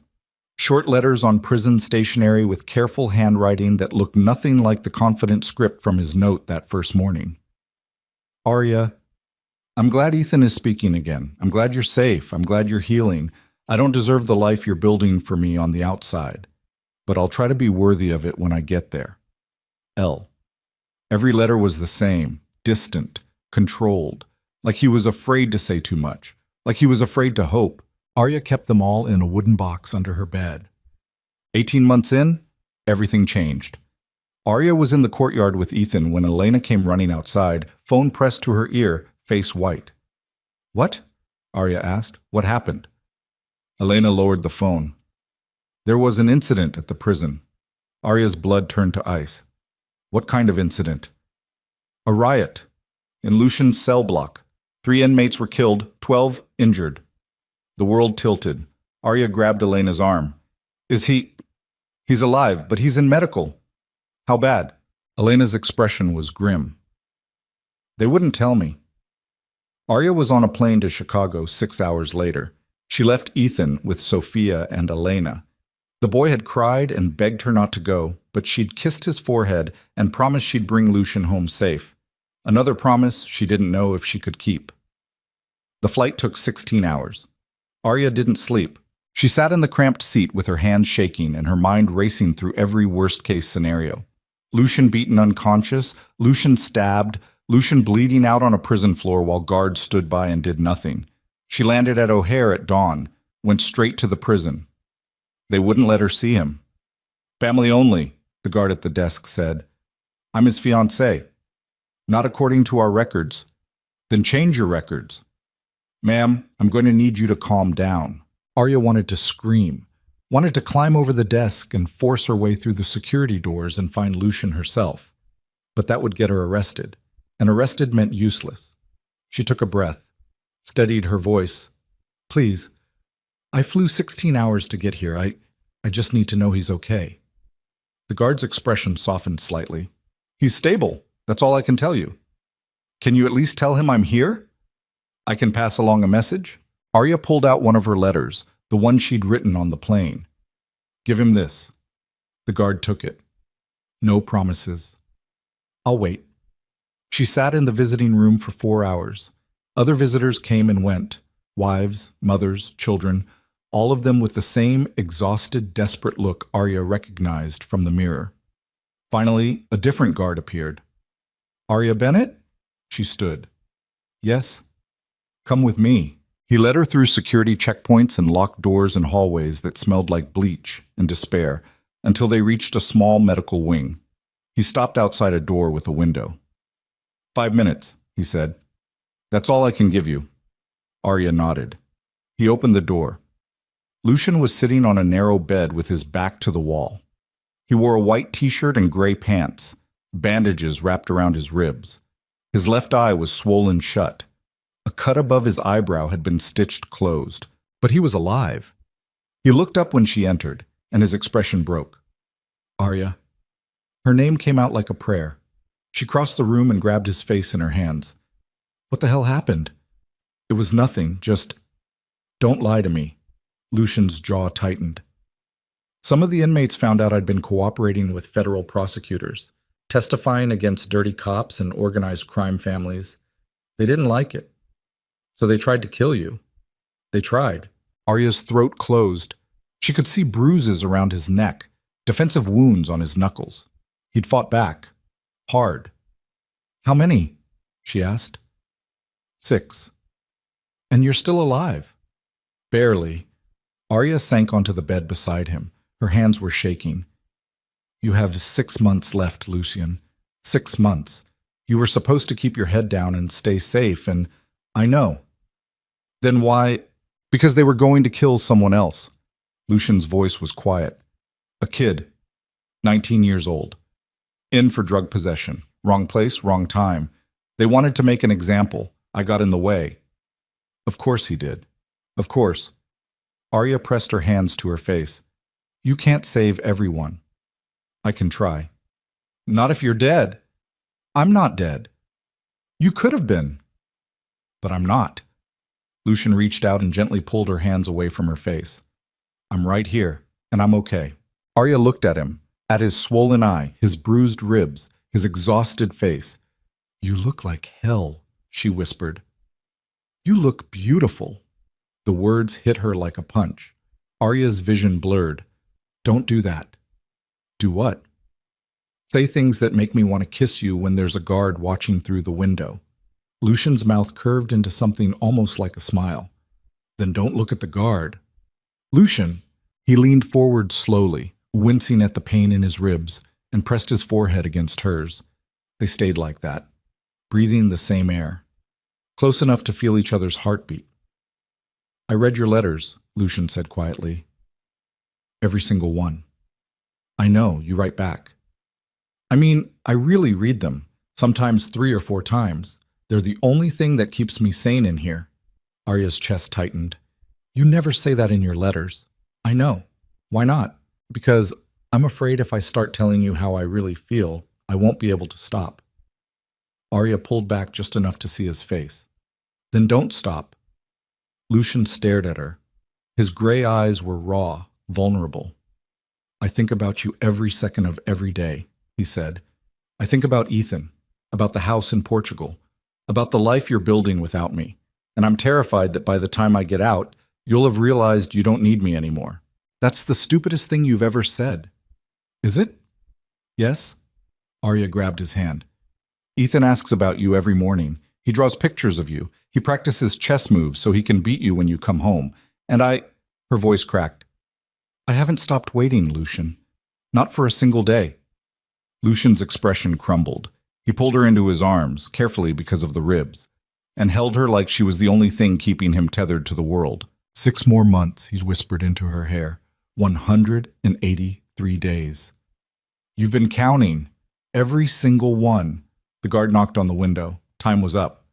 Short letters on prison stationery with careful handwriting that looked nothing like the confident script from his note that first morning. Arya, I'm glad Ethan is speaking again. I'm glad you're safe. I'm glad you're healing. I don't deserve the life you're building for me on the outside, but I'll try to be worthy of it when I get there. L. Every letter was the same, distant, controlled, like he was afraid to say too much, like he was afraid to hope. Arya kept them all in a wooden box under her bed. 18 months in, everything changed. Arya was in the courtyard with Ethan when Elena came running outside, phone pressed to her ear, face white. What? Arya asked. What happened? Elena lowered the phone. There was an incident at the prison. Arya's blood turned to ice. What kind of incident? A riot. In Lucian's cell block. 3 inmates were killed, 12 injured. The world tilted. Arya grabbed Elena's arm. Is he... He's alive, but he's in medical. How bad? Elena's expression was grim. They wouldn't tell me. Arya was on a plane to Chicago 6 hours later. She left Ethan with Sophia and Elena. The boy had cried and begged her not to go, but she'd kissed his forehead and promised she'd bring Lucian home safe. Another promise she didn't know if she could keep. The flight took 16 hours. Arya didn't sleep. She sat in the cramped seat with her hands shaking and her mind racing through every worst-case scenario. Lucian beaten unconscious, Lucian stabbed, Lucian bleeding out on a prison floor while guards stood by and did nothing. She landed at O'Hare at dawn, went straight to the prison. They wouldn't let her see him. Family only, the guard at the desk said. I'm his fiancée. Not according to our records. Then change your records. Ma'am, I'm going to need you to calm down. Arya wanted to scream, wanted to climb over the desk and force her way through the security doors and find Lucian herself. But that would get her arrested, and arrested meant useless. She took a breath, steadied her voice. Please, I flew 16 hours to get here. I just need to know he's okay. The guard's expression softened slightly. He's stable. That's all I can tell you. Can you at least tell him I'm here? I can pass along a message. Arya pulled out one of her letters, the one she'd written on the plane. Give him this. The guard took it. No promises. I'll wait. She sat in the visiting room for 4 hours. Other visitors came and went. Wives, mothers, children, all of them with the same exhausted, desperate look Arya recognized from the mirror. Finally, a different guard appeared. Arya Bennett? She stood. Yes. Come with me. He led her through security checkpoints and locked doors and hallways that smelled like bleach and despair until they reached a small medical wing. He stopped outside a door with a window. 5 minutes, he said. That's all I can give you. Arya nodded. He opened the door. Lucian was sitting on a narrow bed with his back to the wall. He wore a white t-shirt and gray pants, bandages wrapped around his ribs. His left eye was swollen shut. A cut above his eyebrow had been stitched closed, but he was alive. He looked up when she entered, and his expression broke. Arya. Her name came out like a prayer. She crossed the room and grabbed his face in her hands. What the hell happened? It was nothing, just... Don't lie to me. Lucian's jaw tightened. Some of the inmates found out I'd been cooperating with federal prosecutors, testifying against dirty cops and organized crime families. They didn't like it. So they tried to kill you. They tried. Arya's throat closed. She could see bruises around his neck, defensive wounds on his knuckles. He'd fought back. Hard. How many? She asked. 6. And you're still alive. Barely. Arya sank onto the bed beside him. Her hands were shaking. You have 6 months left, Lucian. 6 months. You were supposed to keep your head down and stay safe, and I know. Then why? Because they were going to kill someone else. Lucian's voice was quiet. A kid, 19 years old. In for drug possession. Wrong place, wrong time. They wanted to make an example. I got in the way. Of course he did. Of course. Arya pressed her hands to her face. You can't save everyone. I can try. Not if you're dead. I'm not dead. You could have been. But I'm not. Lucian reached out and gently pulled her hands away from her face. I'm right here, and I'm okay. Arya looked at him, at his swollen eye, his bruised ribs, his exhausted face. You look like hell, she whispered. You look beautiful. The words hit her like a punch. Arya's vision blurred. Don't do that. Do what? Say things that make me want to kiss you when there's a guard watching through the window. Lucian's mouth curved into something almost like a smile. Then don't look at the guard. Lucian! He leaned forward slowly, wincing at the pain in his ribs, and pressed his forehead against hers. They stayed like that, breathing the same air, close enough to feel each other's heartbeat. I read your letters, Lucian said quietly. Every single one. I know, you write back. I mean, I really read them, sometimes 3 or 4 times. They're the only thing that keeps me sane in here. Arya's chest tightened. You never say that in your letters. I know. Why not? Because I'm afraid if I start telling you how I really feel, I won't be able to stop. Arya pulled back just enough to see his face. Then don't stop. Lucian stared at her. His gray eyes were raw, vulnerable. I think about you every second of every day, he said. I think about Ethan, about the house in Portugal, about the life you're building without me. And I'm terrified that by the time I get out, you'll have realized you don't need me anymore. That's the stupidest thing you've ever said. Is it? Yes? Arya grabbed his hand. Ethan asks about you every morning. He draws pictures of you. He practices chess moves so he can beat you when you come home. And her voice cracked. I haven't stopped waiting, Lucian. Not for a single day. Lucian's expression crumbled. He pulled her into his arms, carefully because of the ribs, and held her like she was the only thing keeping him tethered to the world. 6 more months, he whispered into her hair. 183 days. You've been counting. Every single one. The guard knocked on the window. Time was up.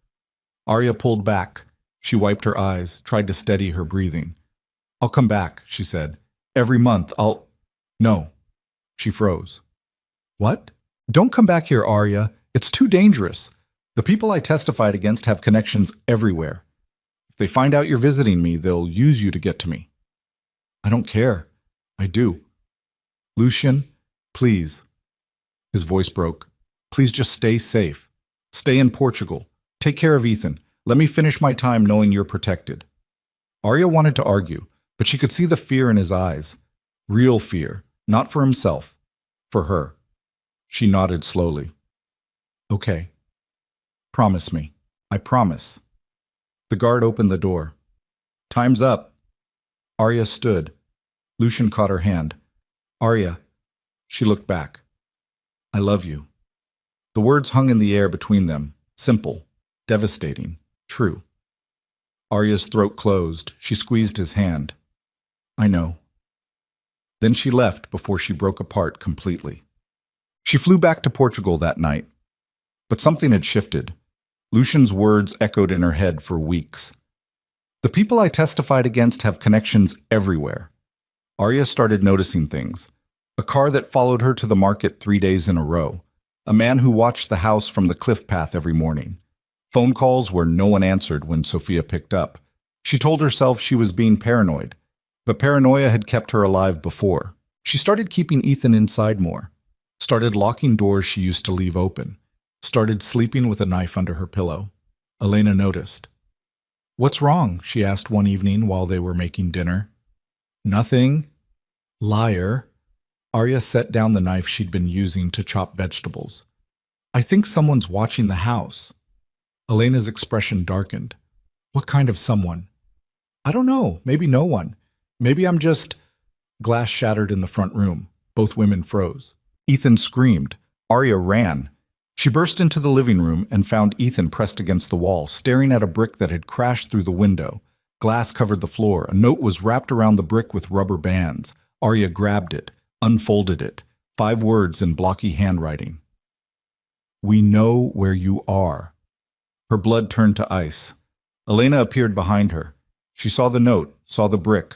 Arya pulled back. She wiped her eyes, tried to steady her breathing. I'll come back, she said. Every month, No. She froze. What? Don't come back here, Arya. It's too dangerous. The people I testified against have connections everywhere. If they find out you're visiting me, they'll use you to get to me. I don't care. I do. Lucian, please. His voice broke. Please just stay safe. Stay in Portugal. Take care of Ethan. Let me finish my time knowing you're protected. Arya wanted to argue, but she could see the fear in his eyes. Real fear, not for himself, for her. She nodded slowly. Okay. Promise me. I promise. The guard opened the door. Time's up. Arya stood. Lucian caught her hand. Arya. She looked back. I love you. The words hung in the air between them, simple, devastating, true. Arya's throat closed. She squeezed his hand. I know. Then she left before she broke apart completely. She flew back to Portugal that night. But something had shifted. Lucian's words echoed in her head for weeks. The people I testified against have connections everywhere. Arya started noticing things. A car that followed her to the market 3 days in a row. A man who watched the house from the cliff path every morning. Phone calls where no one answered when Sophia picked up. She told herself she was being paranoid, but paranoia had kept her alive before. She started keeping Ethan inside more. Started locking doors she used to leave open. Started sleeping with a knife under her pillow. Elena noticed. What's wrong? She asked one evening while they were making dinner. Nothing. Liar. Arya set down the knife she'd been using to chop vegetables. I think someone's watching the house. Elena's expression darkened. What kind of someone? I don't know. Maybe no one. Maybe I'm just... Glass shattered in the front room. Both women froze. Ethan screamed. Arya ran. She burst into the living room and found Ethan pressed against the wall, staring at a brick that had crashed through the window. Glass covered the floor. A note was wrapped around the brick with rubber bands. Arya grabbed it, unfolded it. 5 words in blocky handwriting. We know where you are. Her blood turned to ice. Elena appeared behind her. She saw the note, saw the brick.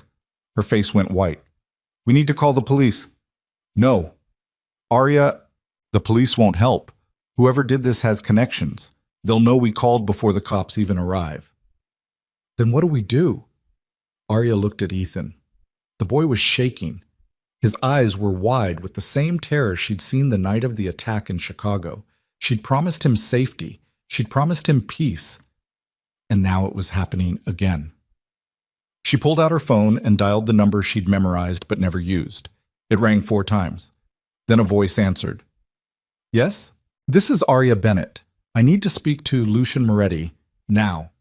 Her face went white. We need to call the police. No. Arya, the police won't help. Whoever did this has connections. They'll know we called before the cops even arrive. Then what do we do? Arya looked at Ethan. The boy was shaking. His eyes were wide with the same terror she'd seen the night of the attack in Chicago. She'd promised him safety. She'd promised him peace. And now it was happening again. She pulled out her phone and dialed the number she'd memorized but never used. It rang 4 times. Then a voice answered. Yes? This is Arya Bennett. I need to speak to Lucian Moretti now.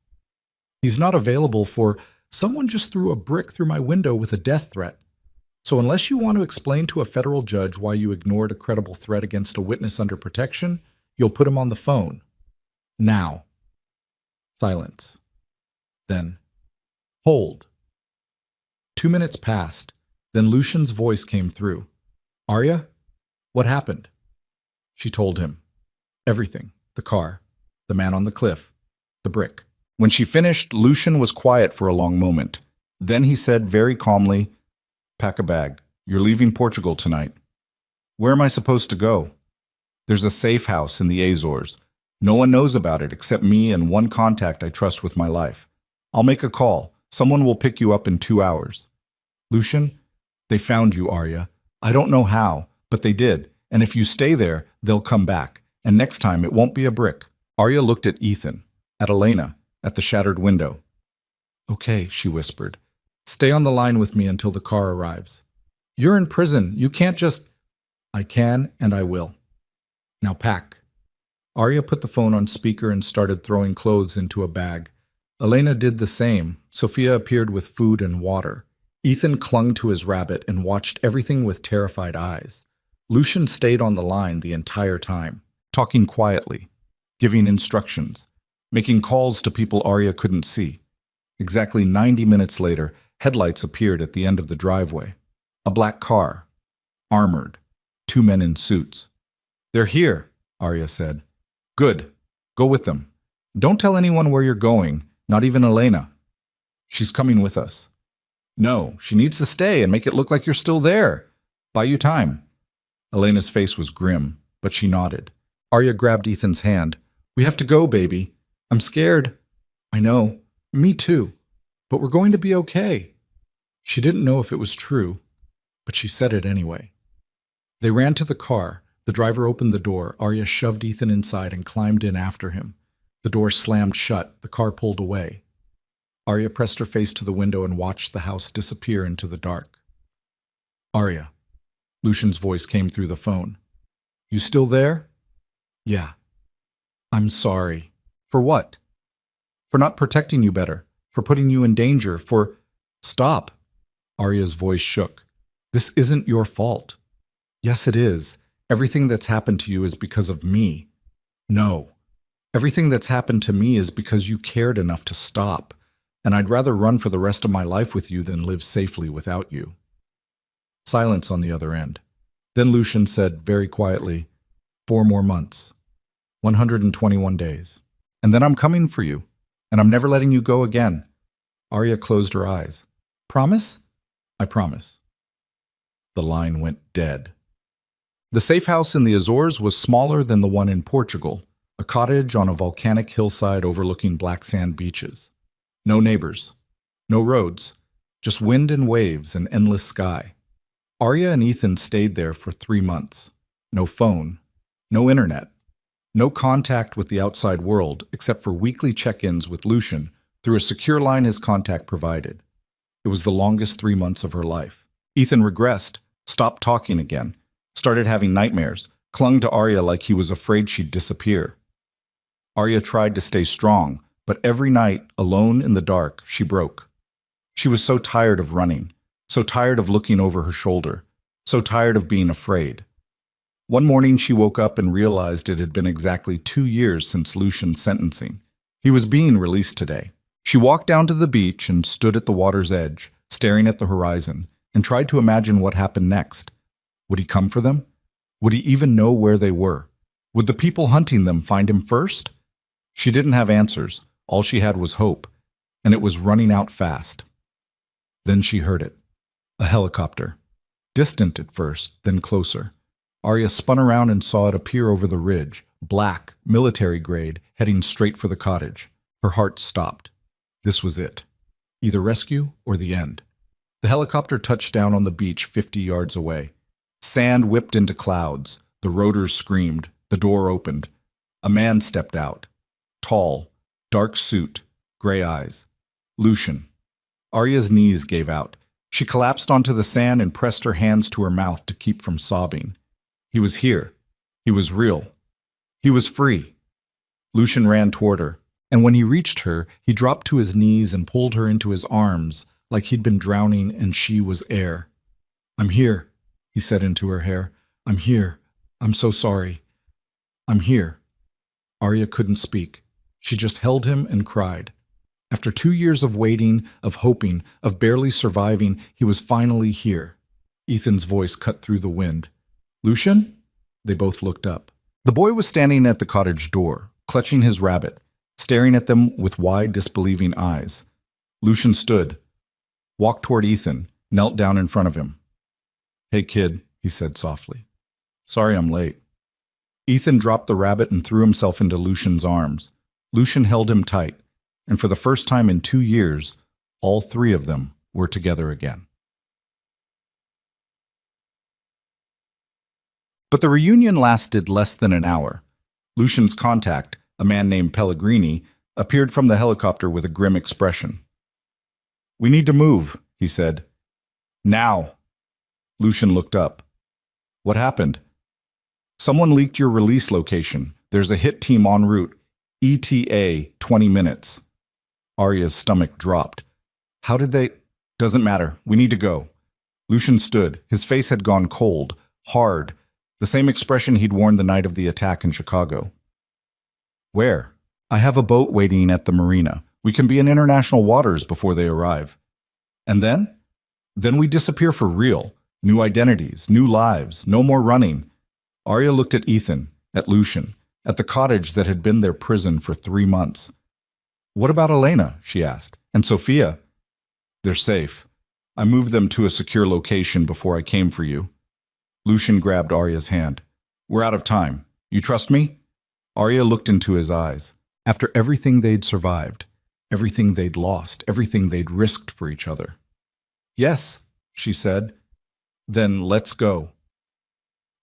He's not available for... Someone just threw a brick through my window with a death threat. So unless you want to explain to a federal judge why you ignored a credible threat against a witness under protection, you'll put him on the phone. Now. Silence. Then, hold. 2 minutes passed. Then Lucian's voice came through. Arya? What happened? She told him. Everything. The car. The man on the cliff. The brick. When she finished, Lucian was quiet for a long moment. Then he said very calmly, Pack a bag. You're leaving Portugal tonight. Where am I supposed to go? There's a safe house in the Azores. No one knows about it except me and one contact I trust with my life. I'll make a call. Someone will pick you up in 2 hours. Lucian, they found you, Arya. I don't know how, but they did. And if you stay there, they'll come back. And next time, it won't be a brick. Arya looked at Ethan, at Elena, at the shattered window. Okay, she whispered. Stay on the line with me until the car arrives. You're in prison. You can't just... I can and I will. Now pack. Arya put the phone on speaker and started throwing clothes into a bag. Elena did the same. Sophia appeared with food and water. Ethan clung to his rabbit and watched everything with terrified eyes. Lucian stayed on the line the entire time, talking quietly, giving instructions, making calls to people Arya couldn't see. Exactly 90 minutes later, headlights appeared at the end of the driveway. A black car, armored, 2 men in suits. They're here, Arya said. Good. Go with them. Don't tell anyone where you're going, not even Elena. She's coming with us. No, she needs to stay and make it look like you're still there. Buy you time. Elena's face was grim, but she nodded. Arya grabbed Ethan's hand. We have to go, baby. I'm scared. I know. Me too. But we're going to be okay. She didn't know if it was true, but she said it anyway. They ran to the car. The driver opened the door. Arya shoved Ethan inside and climbed in after him. The door slammed shut. The car pulled away. Arya pressed her face to the window and watched the house disappear into the dark. Arya. Lucian's voice came through the phone. You still there? Yeah. I'm sorry. For what? For not protecting you better. For putting you in danger. For... Stop. Arya's voice shook. This isn't your fault. Yes, it is. Everything that's happened to you is because of me. No. Everything that's happened to me is because you cared enough to stop. And I'd rather run for the rest of my life with you than live safely without you. Silence on the other end. Then Lucian said very quietly, 4 more months. 121 days. And then I'm coming for you. And I'm never letting you go again. Arya closed her eyes. Promise? I promise. The line went dead. The safe house in the Azores was smaller than the one in Portugal, a cottage on a volcanic hillside overlooking black sand beaches. No neighbors, no roads, just wind and waves and endless sky. Arya and Ethan stayed there for 3 months. No phone, no internet, no contact with the outside world except for weekly check-ins with Lucian through a secure line his contact provided. It was the longest 3 months of her life. Ethan regressed, stopped talking again, started having nightmares, clung to Arya like he was afraid she'd disappear. Arya tried to stay strong, but every night, alone in the dark, she broke. She was so tired of running, so tired of looking over her shoulder, so tired of being afraid. One morning she woke up and realized it had been exactly 2 years since Lucian's sentencing. He was being released today. She walked down to the beach and stood at the water's edge, staring at the horizon, and tried to imagine what happened next. Would he come for them? Would he even know where they were? Would the people hunting them find him first? She didn't have answers. All she had was hope, and it was running out fast. Then she heard it. A helicopter. Distant at first, then closer. Arya spun around and saw it appear over the ridge, black, military grade, heading straight for the cottage. Her heart stopped. This was it. Either rescue or the end. The helicopter touched down on the beach 50 yards away. Sand whipped into clouds. The rotors screamed. The door opened. A man stepped out. Tall, dark suit, gray eyes. Lucian. Arya's knees gave out. She collapsed onto the sand and pressed her hands to her mouth to keep from sobbing. He was here. He was real. He was free. Lucian ran toward her, and when he reached her, he dropped to his knees and pulled her into his arms like he'd been drowning and she was air. "I'm here," he said into her hair. "I'm here. I'm so sorry. I'm here." Arya couldn't speak. She just held him and cried. After 2 years of waiting, of hoping, of barely surviving, he was finally here. Ethan's voice cut through the wind. "Lucian?" They both looked up. The boy was standing at the cottage door, clutching his rabbit, staring at them with wide, disbelieving eyes. Lucian stood, walked toward Ethan, knelt down in front of him. "Hey, kid," he said softly. "Sorry I'm late." Ethan dropped the rabbit and threw himself into Lucian's arms. Lucian held him tight, and for the first time in 2 years, all three of them were together again. But the reunion lasted less than an hour. Lucian's contact, a man named Pellegrini, appeared from the helicopter with a grim expression. "We need to move," he said. "Now." Lucian looked up. "What happened?" "Someone leaked your release location. There's a hit team en route. ETA 20 minutes. Arya's stomach dropped. "How did they—" "Doesn't matter. We need to go." Lucian stood. His face had gone cold, hard, the same expression he'd worn the night of the attack in Chicago. "Where?" "I have a boat waiting at the marina. We can be in international waters before they arrive." "And then?" "Then we disappear for real. New identities, new lives, no more running." Arya looked at Ethan, at Lucian, at the cottage that had been their prison for 3 months. "What about Elena?" she asked. "And Sophia?" "They're safe. I moved them to a secure location before I came for you." Lucian grabbed Arya's hand. "We're out of time. You trust me?" Arya looked into his eyes. After everything they'd survived, everything they'd lost, everything they'd risked for each other. "Yes," she said. "Then let's go."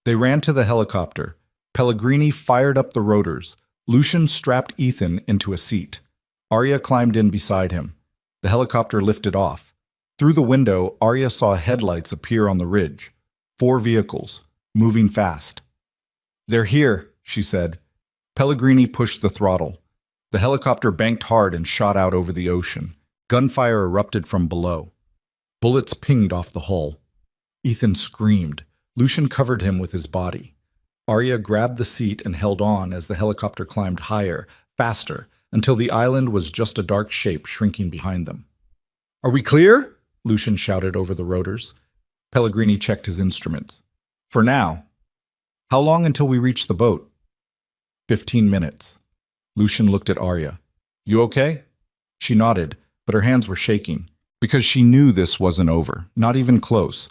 They ran to the helicopter. Pellegrini fired up the rotors. Lucian strapped Ethan into a seat. Arya climbed in beside him. The helicopter lifted off. Through the window, Arya saw headlights appear on the ridge. 4 vehicles, moving fast. "They're here," she said. Pellegrini pushed the throttle. The helicopter banked hard and shot out over the ocean. Gunfire erupted from below. Bullets pinged off the hull. Ethan screamed. Lucian covered him with his body. Arya grabbed the seat and held on as the helicopter climbed higher, faster, until the island was just a dark shape shrinking behind them. "Are we clear?" Lucian shouted over the rotors. Pellegrini checked his instruments. "For now." "How long until we reach the boat?" 15 minutes. Lucian looked at Arya. "You okay?" She nodded, but her hands were shaking, because she knew this wasn't over, not even close.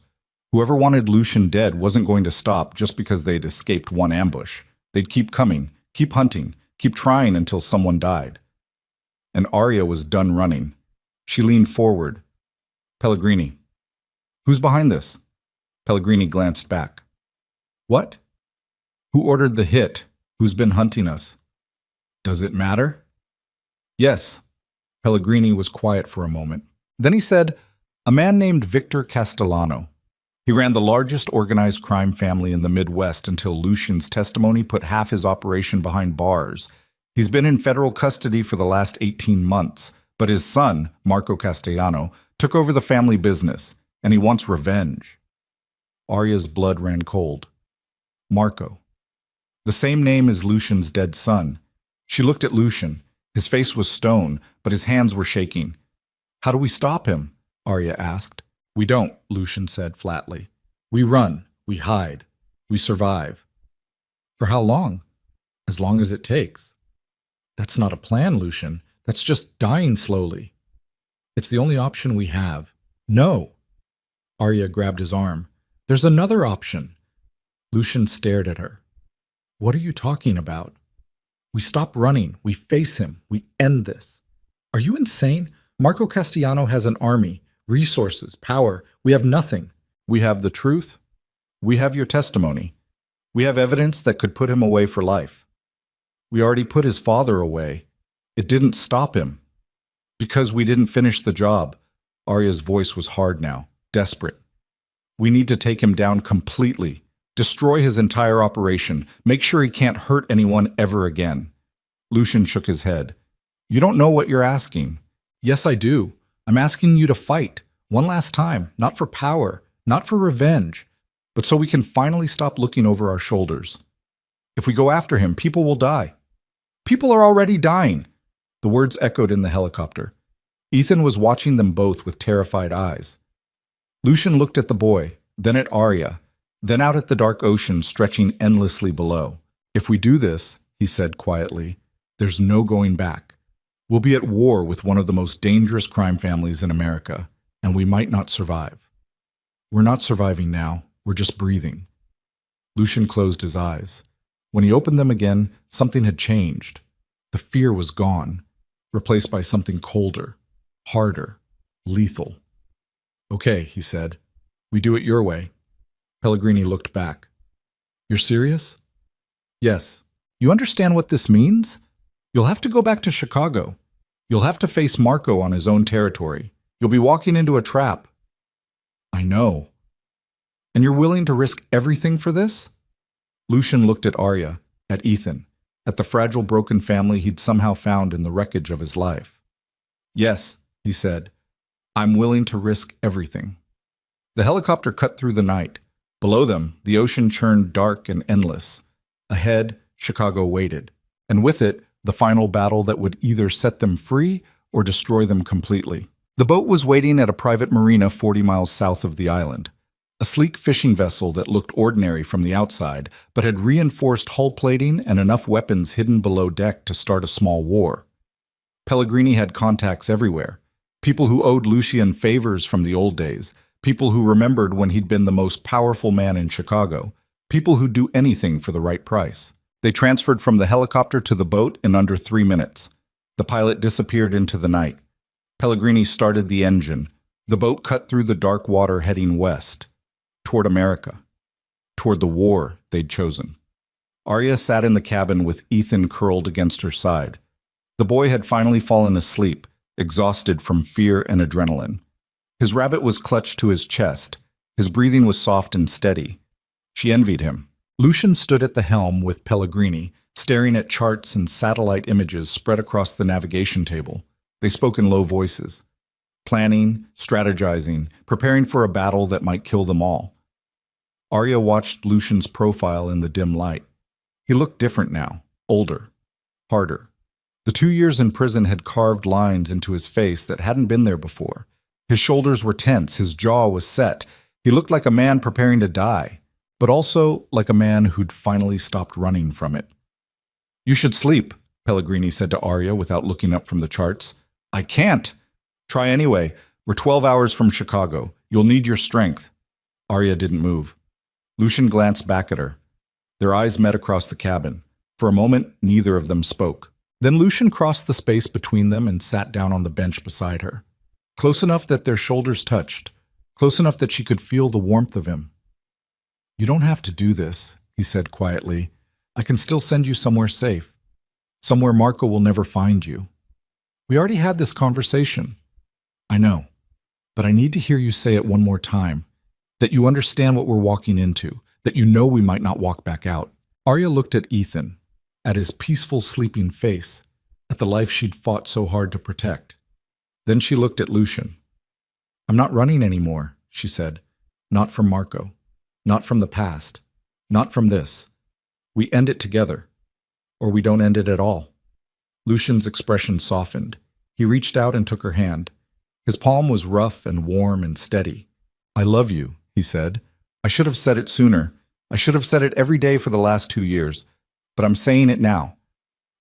Whoever wanted Lucian dead wasn't going to stop just because they'd escaped one ambush. They'd keep coming, keep hunting, keep trying until someone died. And Arya was done running. She leaned forward. "Pellegrini." "Who's behind this?" Pellegrini glanced back. "What?" "Who ordered the hit? Who's been hunting us?" "Does it matter?" "Yes." Pellegrini was quiet for a moment. Then he said, "A man named Victor Castellano. He ran the largest organized crime family in the Midwest until Lucian's testimony put half his operation behind bars. He's been in federal custody for the last 18 months, but his son, Marco Castellano, took over the family business, and he wants revenge. Arya's blood ran cold. Marco. The same name as Lucian's dead son. She looked at Lucian. His face was stone, but his hands were shaking. "How do we stop him?" Arya asked. "We don't," Lucian said flatly. "We run, we hide, we survive." "For how long?" "As long as it takes." "That's not a plan, Lucian. That's just dying slowly." "It's the only option we have." "No." Arya grabbed his arm. "There's another option." Lucian stared at her. "What are you talking about?" "We stop running. We face him. We end this." "Are you insane? Marco Castellano has an army, resources, power. We have nothing." "We have the truth. We have your testimony. We have evidence that could put him away for life. We already put his father away. It didn't stop him. Because we didn't finish the job." Arya's voice was hard now, desperate. "We need to take him down completely. Destroy his entire operation. Make sure he can't hurt anyone ever again." Lucian shook his head. "You don't know what you're asking." "Yes, I do. I'm asking you to fight. One last time. Not for power. Not for revenge. But so we can finally stop looking over our shoulders. If we go after him, people will die. People are already dying." The words echoed in the helicopter. Ethan was watching them both with terrified eyes. Lucian looked at the boy, then at Arya, then out at the dark ocean stretching endlessly below. "If we do this," he said quietly, "there's no going back. We'll be at war with one of the most dangerous crime families in America, and we might not survive. We're not surviving now, we're just breathing." Lucian closed his eyes. When he opened them again, something had changed. The fear was gone, replaced by something colder, harder, lethal. "Okay," he said. "We do it your way." Pellegrini looked back. "You're serious?" "Yes. You understand what this means? You'll have to go back to Chicago. You'll have to face Marco on his own territory. You'll be walking into a trap." "I know." "And you're willing to risk everything for this?" Lucian looked at Arya, at Ethan, at the fragile broken family he'd somehow found in the wreckage of his life. "Yes," he said. "I'm willing to risk everything." The helicopter cut through the night. Below them, the ocean churned dark and endless. Ahead, Chicago waited, and with it, the final battle that would either set them free or destroy them completely. The boat was waiting at a private marina 40 miles south of the island. A sleek fishing vessel that looked ordinary from the outside, but had reinforced hull plating and enough weapons hidden below deck to start a small war. Pellegrini had contacts everywhere. People who owed Lucian favors from the old days. People who remembered when he'd been the most powerful man in Chicago. People who'd do anything for the right price. They transferred from the helicopter to the boat in under 3 minutes. The pilot disappeared into the night. Pellegrini started the engine. The boat cut through the dark water heading west. Toward America. Toward the war they'd chosen. Arya sat in the cabin with Ethan curled against her side. The boy had finally fallen asleep, exhausted from fear and adrenaline. His rabbit was clutched to his chest. His breathing was soft and steady. She envied him. Lucian stood at the helm with Pellegrini, staring at charts and satellite images spread across the navigation table. They spoke in low voices. Planning, strategizing, preparing for a battle that might kill them all. Arya watched Lucian's profile in the dim light. He looked different now, older, harder. The 2 years in prison had carved lines into his face that hadn't been there before. His shoulders were tense, his jaw was set. He looked like a man preparing to die, but also like a man who'd finally stopped running from it. "You should sleep," Pellegrini said to Arya without looking up from the charts. "I can't." "Try anyway. We're 12 hours from Chicago. You'll need your strength." Arya didn't move. Lucian glanced back at her. Their eyes met across the cabin. For a moment, neither of them spoke. Then Lucian crossed the space between them and sat down on the bench beside her. Close enough that their shoulders touched. Close enough that she could feel the warmth of him. "You don't have to do this," he said quietly. "I can still send you somewhere safe. Somewhere Marco will never find you. We already had this conversation." "I know, but I need to hear you say it one more time. that you understand what we're walking into, that you know we might not walk back out. Arya looked at Ethan, at his peaceful sleeping face, at the life she'd fought so hard to protect. Then she looked at Lucian. I'm not running anymore, she said. Not from Marco. Not from the past. Not from this. We end it together. Or we don't end it at all. Lucian's expression softened. He reached out and took her hand. His palm was rough and warm and steady. I love you, he said. I should have said it sooner. I should have said it every day for the last 2 years. But I'm saying it now.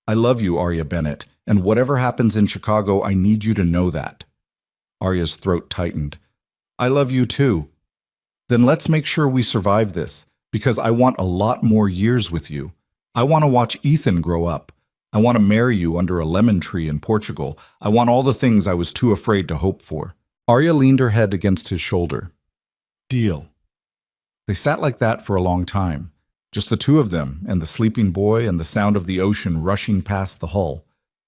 I love you, Arya Bennett, and whatever happens in Chicago, I need you to know that. Arya's throat tightened. I love you too. Then let's make sure we survive this, because I want a lot more years with you. I want to watch Ethan grow up. I want to marry you under a lemon tree in Portugal. I want all the things I was too afraid to hope for. Arya leaned her head against his shoulder. Deal. They sat like that for a long time, just the two of them and the sleeping boy and the sound of the ocean rushing past the hull.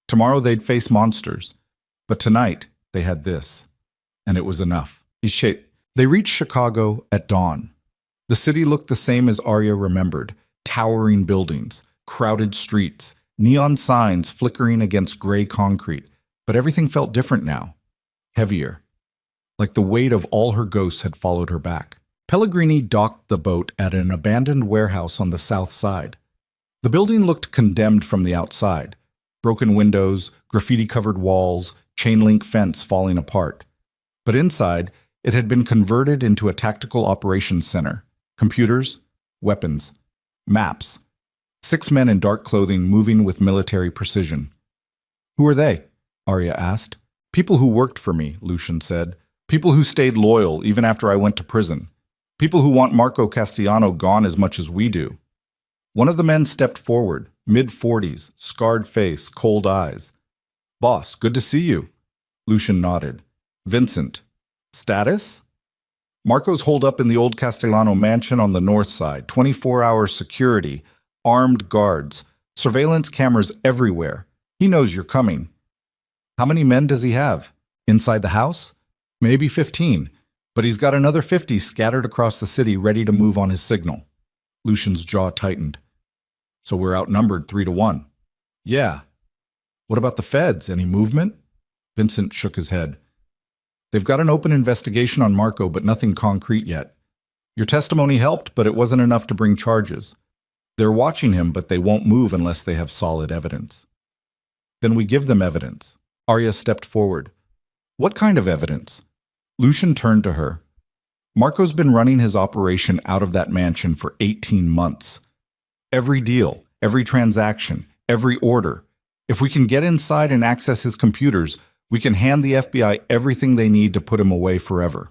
Tomorrow they'd face monsters, but tonight they had this, and it was enough. They reached Chicago at dawn. The city looked the same as Arya remembered, towering buildings, crowded streets, neon signs flickering against gray concrete, but everything felt different now, heavier, like the weight of all her ghosts had followed her back. Pellegrini docked the boat at an abandoned warehouse on the south side. The building looked condemned from the outside. Broken windows, graffiti-covered walls, chain-link fence falling apart. But inside, it had been converted into a tactical operations center. Computers, weapons, maps. 6 men in dark clothing moving with military precision. Who are they? Arya asked. People who worked for me, Lucian said. People who stayed loyal even after I went to prison. People who want Marco Castellano gone as much as we do. One of the men stepped forward, mid-40s, scarred face, cold eyes. Boss, good to see you. Lucian nodded. Vincent. Status? Marco's holed up in the old Castellano mansion on the north side, 24-hour security, armed guards, surveillance cameras everywhere. He knows you're coming. How many men does he have? Inside the house? Maybe 15, but he's got another 50 scattered across the city ready to move on his signal. Lucian's jaw tightened. So we're outnumbered 3-1. Yeah. What about the feds? Any movement? Vincent shook his head. They've got an open investigation on Marco, but nothing concrete yet. Your testimony helped, but it wasn't enough to bring charges. They're watching him, but they won't move unless they have solid evidence. Then we give them evidence. Arya stepped forward. What kind of evidence? Lucian turned to her. Marco's been running his operation out of that mansion for 18 months. Every deal, every transaction, every order. If we can get inside and access his computers, we can hand the FBI everything they need to put him away forever.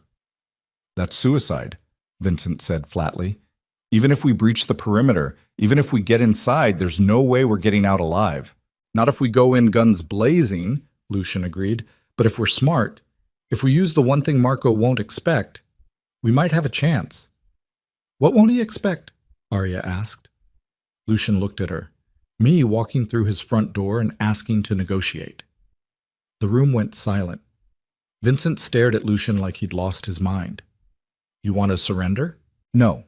That's suicide, Vincent said flatly. Even if we breach the perimeter, even if we get inside, there's no way we're getting out alive. Not if we go in guns blazing, Lucian agreed, but if we're smart, if we use the one thing Marco won't expect, we might have a chance. What won't he expect? Arya asked. Lucian looked at her. Me walking through his front door and asking to negotiate. The room went silent. Vincent stared at Lucian like he'd lost his mind. You want to surrender? No.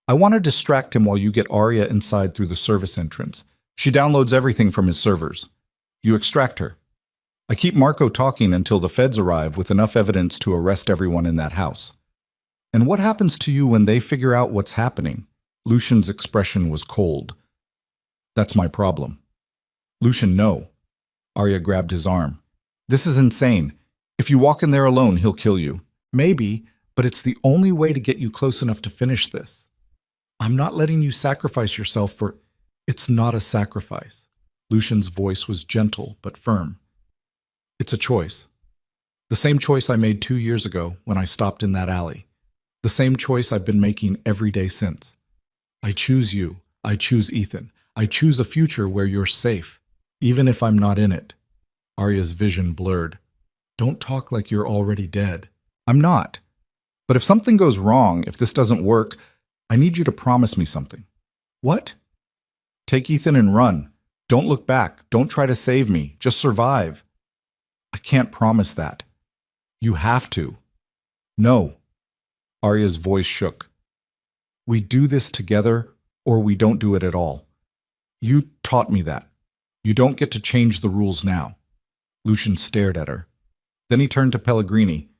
I want to distract him while you get Arya inside through the service entrance. She downloads everything from his servers. You extract her. I keep Marco talking until the feds arrive with enough evidence to arrest everyone in that house. And what happens to you when they figure out what's happening? Lucian's expression was cold. That's my problem. Lucian, no. Arya grabbed his arm. This is insane. If you walk in there alone, he'll kill you. Maybe, but it's the only way to get you close enough to finish this. I'm not letting you sacrifice yourself for... It's not a sacrifice. Lucian's voice was gentle but firm. It's a choice. The same choice I made 2 years ago when I stopped in that alley. The same choice I've been making every day since. I choose you. I choose Ethan. I choose a future where you're safe, even if I'm not in it. Arya's vision blurred. Don't talk like you're already dead. I'm not. But if something goes wrong, if this doesn't work, I need you to promise me something. What? Take Ethan and run. Don't look back. Don't try to save me. Just survive. I can't promise that. You have to. No. Arya's voice shook. We do this together, or we don't do it at all. You taught me that. You don't get to change the rules now. Lucian stared at her. Then he turned to Pellegrini.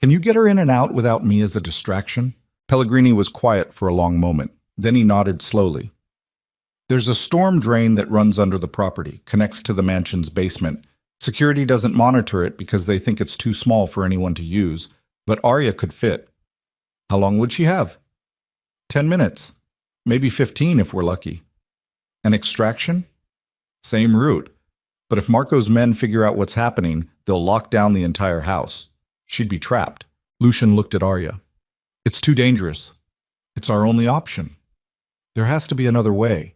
Can you get her in and out without me as a distraction? Pellegrini was quiet for a long moment. Then he nodded slowly. There's a storm drain that runs under the property, connects to the mansion's basement. Security doesn't monitor it because they think it's too small for anyone to use, but Arya could fit. How long would she have? 10 minutes. Maybe 15 if we're lucky. An extraction? Same route. But if Marco's men figure out what's happening, they'll lock down the entire house. She'd be trapped. Lucian looked at Arya. It's too dangerous. It's our only option. There has to be another way.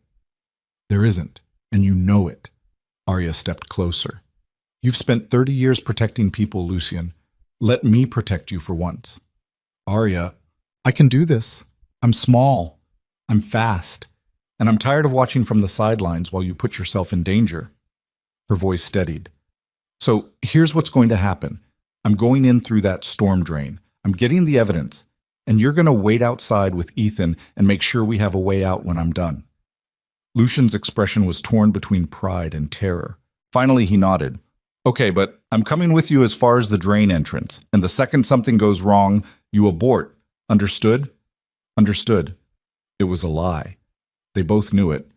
There isn't, and you know it. Arya stepped closer. You've spent 30 years protecting people, Lucian. Let me protect you for once. Arya, I can do this. I'm small. I'm fast. And I'm tired of watching from the sidelines while you put yourself in danger. Her voice steadied. So here's what's going to happen. I'm going in through that storm drain. I'm getting the evidence. And you're going to wait outside with Ethan and make sure we have a way out when I'm done. Lucian's expression was torn between pride and terror. Finally, he nodded. Okay, but I'm coming with you as far as the drain entrance, and the second something goes wrong, you abort. Understood? Understood. It was a lie. They both knew it.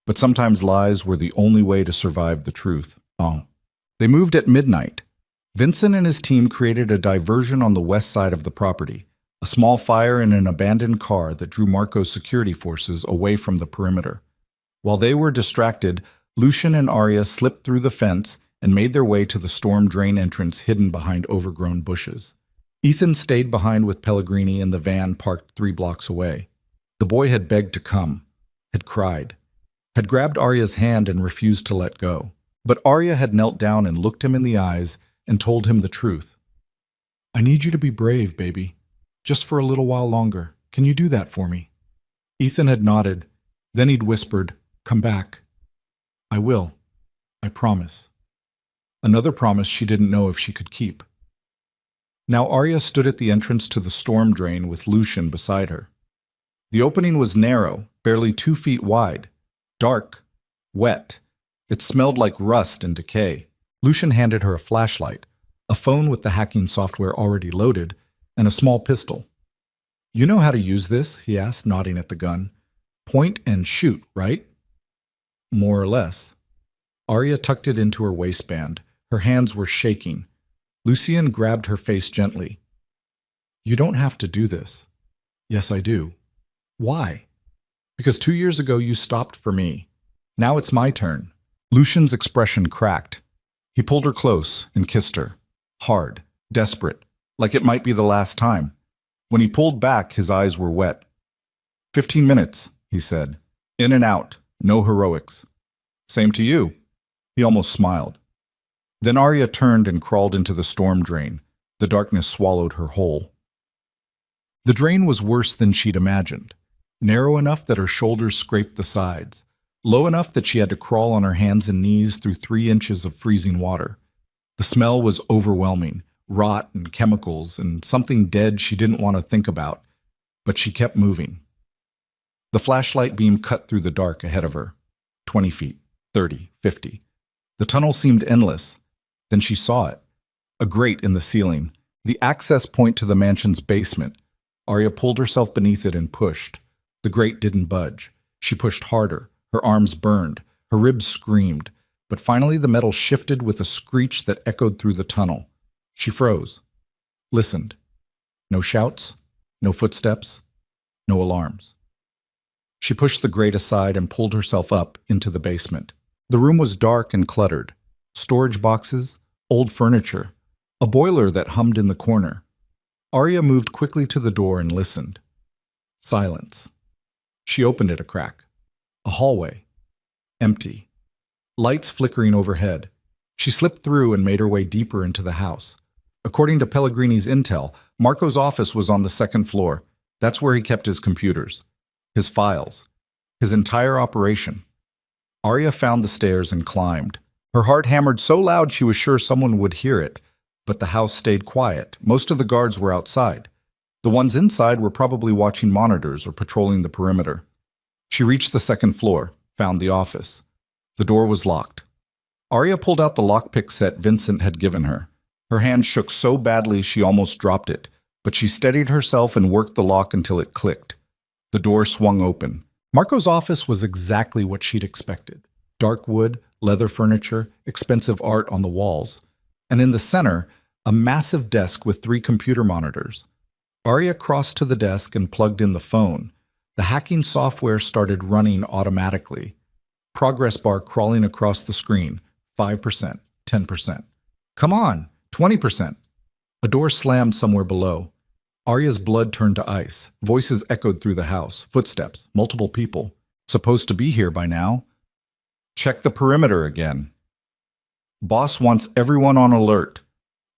But sometimes lies were the only way to survive the truth. Oh. They moved at midnight. Vincent and his team created a diversion on the west side of the property, a small fire in an abandoned car that drew Marco's security forces away from the perimeter. While they were distracted, Lucian and Arya slipped through the fence and made their way to the storm drain entrance hidden behind overgrown bushes. Ethan stayed behind with Pellegrini in the van parked 3 blocks away. The boy had begged to come, had cried, had grabbed Arya's hand and refused to let go. But Arya had knelt down and looked him in the eyes and told him the truth. I need you to be brave, baby. Just for a little while longer. Can you do that for me? Ethan had nodded. Then he'd whispered, Come back. I will. I promise. Another promise she didn't know if she could keep. Now Arya stood at the entrance to the storm drain with Lucian beside her. The opening was narrow, barely 2 feet wide, dark, wet. It smelled like rust and decay. Lucian handed her a flashlight, a phone with the hacking software already loaded, and a small pistol. You know how to use this? He asked, nodding at the gun. Point and shoot, right? More or less. Arya tucked it into her waistband. Her hands were shaking. Lucian grabbed her face gently. You don't have to do this. Yes, I do. Why? Because 2 years ago you stopped for me. Now it's my turn. Lucian's expression cracked. He pulled her close and kissed her. Hard, desperate, like it might be the last time. When he pulled back, his eyes were wet. 15 minutes, he said. In and out, no heroics. Same to you. He almost smiled. Then Arya turned and crawled into the storm drain. The darkness swallowed her whole. The drain was worse than she'd imagined. Narrow enough that her shoulders scraped the sides. Low enough that she had to crawl on her hands and knees through 3 inches of freezing water. The smell was overwhelming, rot and chemicals and something dead she didn't want to think about, but she kept moving. The flashlight beam cut through the dark ahead of her. 20 feet, 30, 50. The tunnel seemed endless. Then she saw it. A grate in the ceiling, the access point to the mansion's basement. Arya pulled herself beneath it and pushed. The grate didn't budge. She pushed harder. Her arms burned. Her ribs screamed. But finally the metal shifted with a screech that echoed through the tunnel. She froze. Listened. No shouts. No footsteps. No alarms. She pushed the grate aside and pulled herself up into the basement. The room was dark and cluttered. Storage boxes, old furniture, a boiler that hummed in the corner. Arya moved quickly to the door and listened. Silence. She opened it a crack. A hallway. Empty. Lights flickering overhead. She slipped through and made her way deeper into the house. According to Pellegrini's intel, Marco's office was on the 2nd floor. That's where he kept his computers, his files, his entire operation. Arya found the stairs and climbed. Her heart hammered so loud she was sure someone would hear it, but the house stayed quiet. Most of the guards were outside. The ones inside were probably watching monitors or patrolling the perimeter. She reached the second floor, found the office. The door was locked. Arya pulled out the lockpick set Vincent had given her. Her hand shook so badly she almost dropped it, but she steadied herself and worked the lock until it clicked. The door swung open. Marco's office was exactly what she'd expected. Dark wood, leather furniture, expensive art on the walls. And in the center, a massive desk with 3 computer monitors. Arya crossed to the desk and plugged in the phone. The hacking software started running automatically. Progress bar crawling across the screen. 5%, 10%. Come on, 20%. A door slammed somewhere below. Arya's blood turned to ice. Voices echoed through the house. Footsteps. Multiple people. Supposed to be here by now. Check the perimeter again. Boss wants everyone on alert.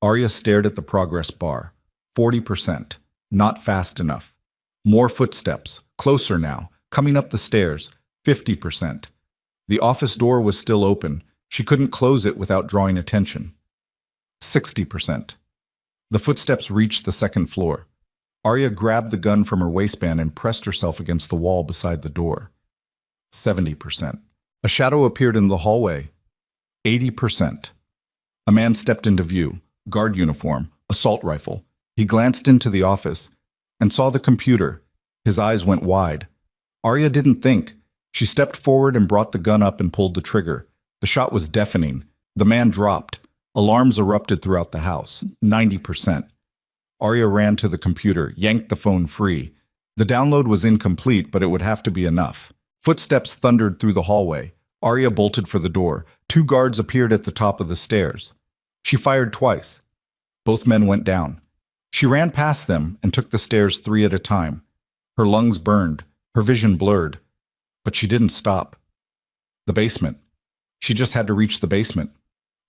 Arya stared at the progress bar. 40%. Not fast enough. More footsteps. Closer now. Coming up the stairs. 50%. The office door was still open. She couldn't close it without drawing attention. 60%. The footsteps reached the second floor. Arya grabbed the gun from her waistband and pressed herself against the wall beside the door. 70%. A shadow appeared in the hallway. 80%. A man stepped into view. Guard uniform. Assault rifle. He glanced into the office and saw the computer. His eyes went wide. Arya didn't think. She stepped forward and brought the gun up and pulled the trigger. The shot was deafening. The man dropped. Alarms erupted throughout the house. 90%. Arya ran to the computer, yanked the phone free. The download was incomplete, but it would have to be enough. Footsteps thundered through the hallway. Arya bolted for the door. 2 guards appeared at the top of the stairs. She fired twice. Both men went down. She ran past them and took the stairs 3 at a time. Her lungs burned, her vision blurred. But she didn't stop. The basement. She just had to reach the basement.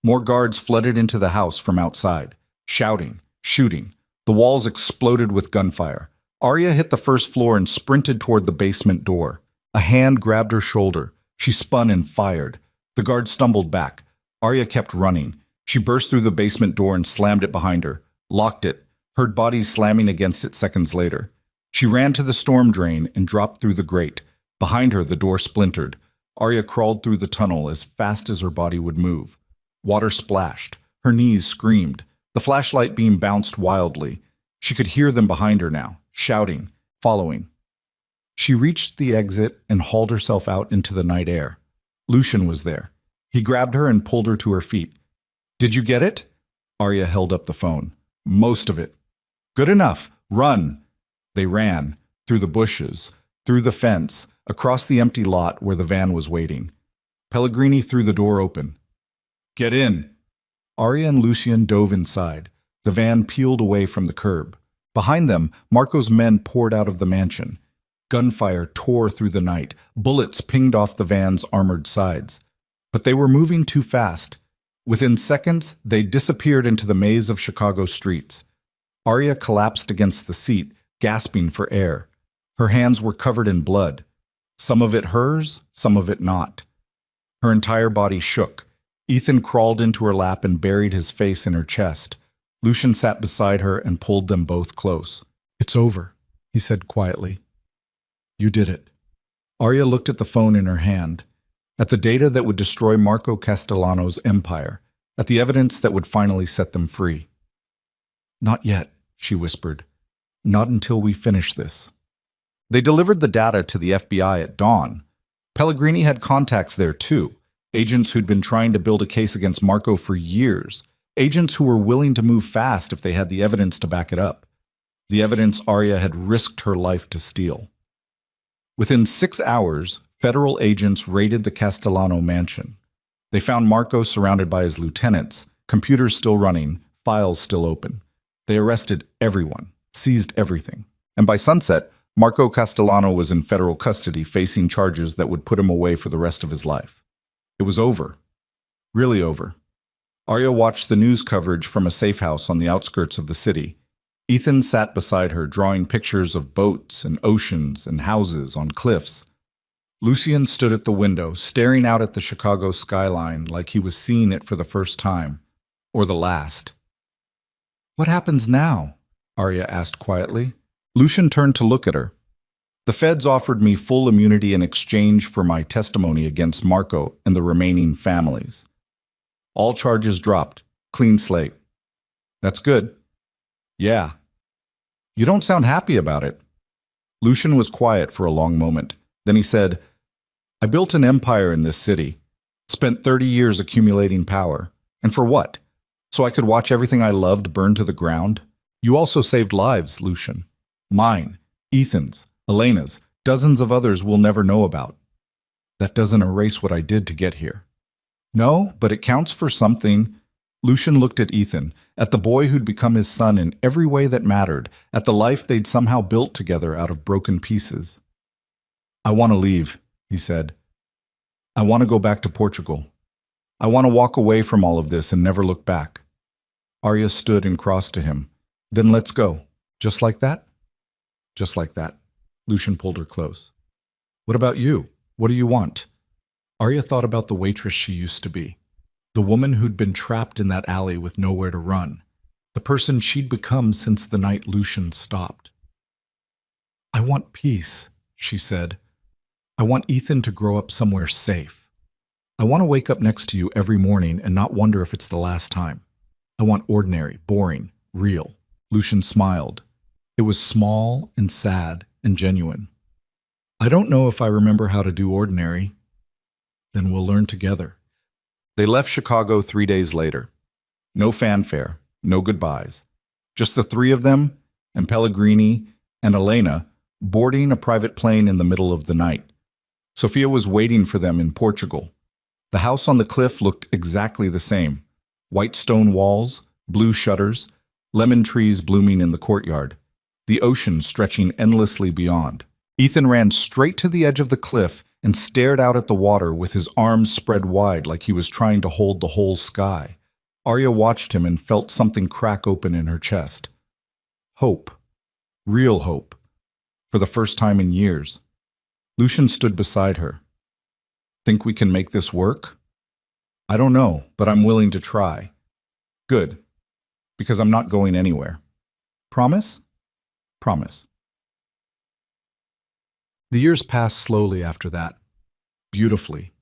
More guards flooded into the house from outside, shouting, shooting. The walls exploded with gunfire. Arya hit the first floor and sprinted toward the basement door. A hand grabbed her shoulder. She spun and fired. The guard stumbled back. Arya kept running. She burst through the basement door and slammed it behind her, locked it, heard bodies slamming against it seconds later. She ran to the storm drain and dropped through the grate. Behind her, the door splintered. Arya crawled through the tunnel as fast as her body would move. Water splashed. Her knees screamed. The flashlight beam bounced wildly. She could hear them behind her now, shouting, following. She reached the exit and hauled herself out into the night air. Lucian was there. He grabbed her and pulled her to her feet. "Did you get it?" Arya held up the phone. "Most of it." "Good enough. Run." They ran, through the bushes, through the fence, across the empty lot where the van was waiting. Pellegrini threw the door open. "Get in." Arya and Lucian dove inside. The van peeled away from the curb. Behind them, Marco's men poured out of the mansion. Gunfire tore through the night. Bullets pinged off the van's armored sides. But they were moving too fast. Within seconds, they disappeared into the maze of Chicago streets. Arya collapsed against the seat, gasping for air. Her hands were covered in blood. Some of it hers, some of it not. Her entire body shook. Ethan crawled into her lap and buried his face in her chest. Lucian sat beside her and pulled them both close. "It's over," he said quietly. "You did it." Arya looked at the phone in her hand, at the data that would destroy Marco Castellano's empire, at the evidence that would finally set them free. "Not yet," she whispered. "Not until we finish this." They delivered the data to the FBI at dawn. Pellegrini had contacts there too, agents who'd been trying to build a case against Marco for years, agents who were willing to move fast if they had the evidence to back it up, the evidence Arya had risked her life to steal. Within 6 hours, federal agents raided the Castellano mansion. They found Marco surrounded by his lieutenants, computers still running, files still open. They arrested everyone, seized everything. And by sunset, Marco Castellano was in federal custody facing charges that would put him away for the rest of his life. It was over. Really over. Arya watched the news coverage from a safe house on the outskirts of the city. Ethan sat beside her, drawing pictures of boats and oceans and houses on cliffs. Lucian stood at the window, staring out at the Chicago skyline like he was seeing it for the first time, or the last. "What happens now?" Arya asked quietly. Lucian turned to look at her. The feds offered me full immunity in exchange for my testimony against Marco and the remaining families. All charges dropped. Clean slate. That's good. Yeah. You don't sound happy about it. Lucian was quiet for a long moment. Then he said, I built an empire in this city. Spent 30 years accumulating power. And for what? So I could watch everything I loved burn to the ground? You also saved lives, Lucian. Mine, Ethan's, Elena's, dozens of others we'll never know about. That doesn't erase what I did to get here. No, but it counts for something. Lucian looked at Ethan, at the boy who'd become his son in every way that mattered, at the life they'd somehow built together out of broken pieces. I want to leave, he said. I want to go back to Portugal. I want to walk away from all of this and never look back. Arya stood and crossed to him. Then let's go. Just like that? Just like that. Lucian pulled her close. What about you? What do you want? Arya thought about the waitress she used to be. The woman who'd been trapped in that alley with nowhere to run. The person she'd become since the night Lucian stopped. I want peace, she said. I want Ethan to grow up somewhere safe. I want to wake up next to you every morning and not wonder if it's the last time. I want ordinary, boring, real. Lucian smiled. It was small and sad and genuine. I don't know if I remember how to do ordinary. Then we'll learn together. They left Chicago 3 days later. No fanfare, no goodbyes. Just the three of them and Pellegrini and Elena boarding a private plane in the middle of the night. Sophia was waiting for them in Portugal. The house on the cliff looked exactly the same. White stone walls, blue shutters, lemon trees blooming in the courtyard, the ocean stretching endlessly beyond. Ethan ran straight to the edge of the cliff and stared out at the water with his arms spread wide like he was trying to hold the whole sky. Arya watched him and felt something crack open in her chest. Hope. Real hope. For the first time in years. Lucian stood beside her. Think we can make this work? I don't know, but I'm willing to try. Good. Because I'm not going anywhere. Promise? Promise. The years passed slowly after that. Beautifully,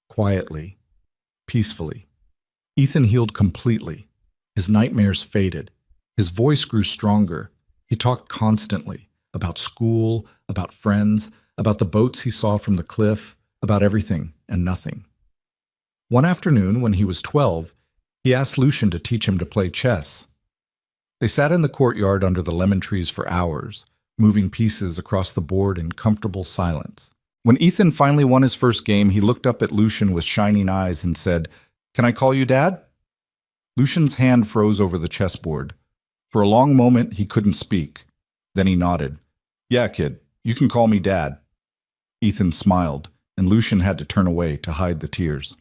quietly, peacefully. Ethan healed completely. His nightmares faded. His voice grew stronger. He talked constantly about school, about friends, about the boats he saw from the cliff, about everything and nothing. One afternoon, when he was 12, he asked Lucian to teach him to play chess. They sat in the courtyard under the lemon trees for hours, moving pieces across the board in comfortable silence. When Ethan finally won his first game, he looked up at Lucian with shining eyes and said, Can I call you Dad? Lucian's hand froze over the chessboard. For a long moment, he couldn't speak. Then he nodded. Yeah, kid, you can call me Dad. Ethan smiled, and Lucian had to turn away to hide the tears.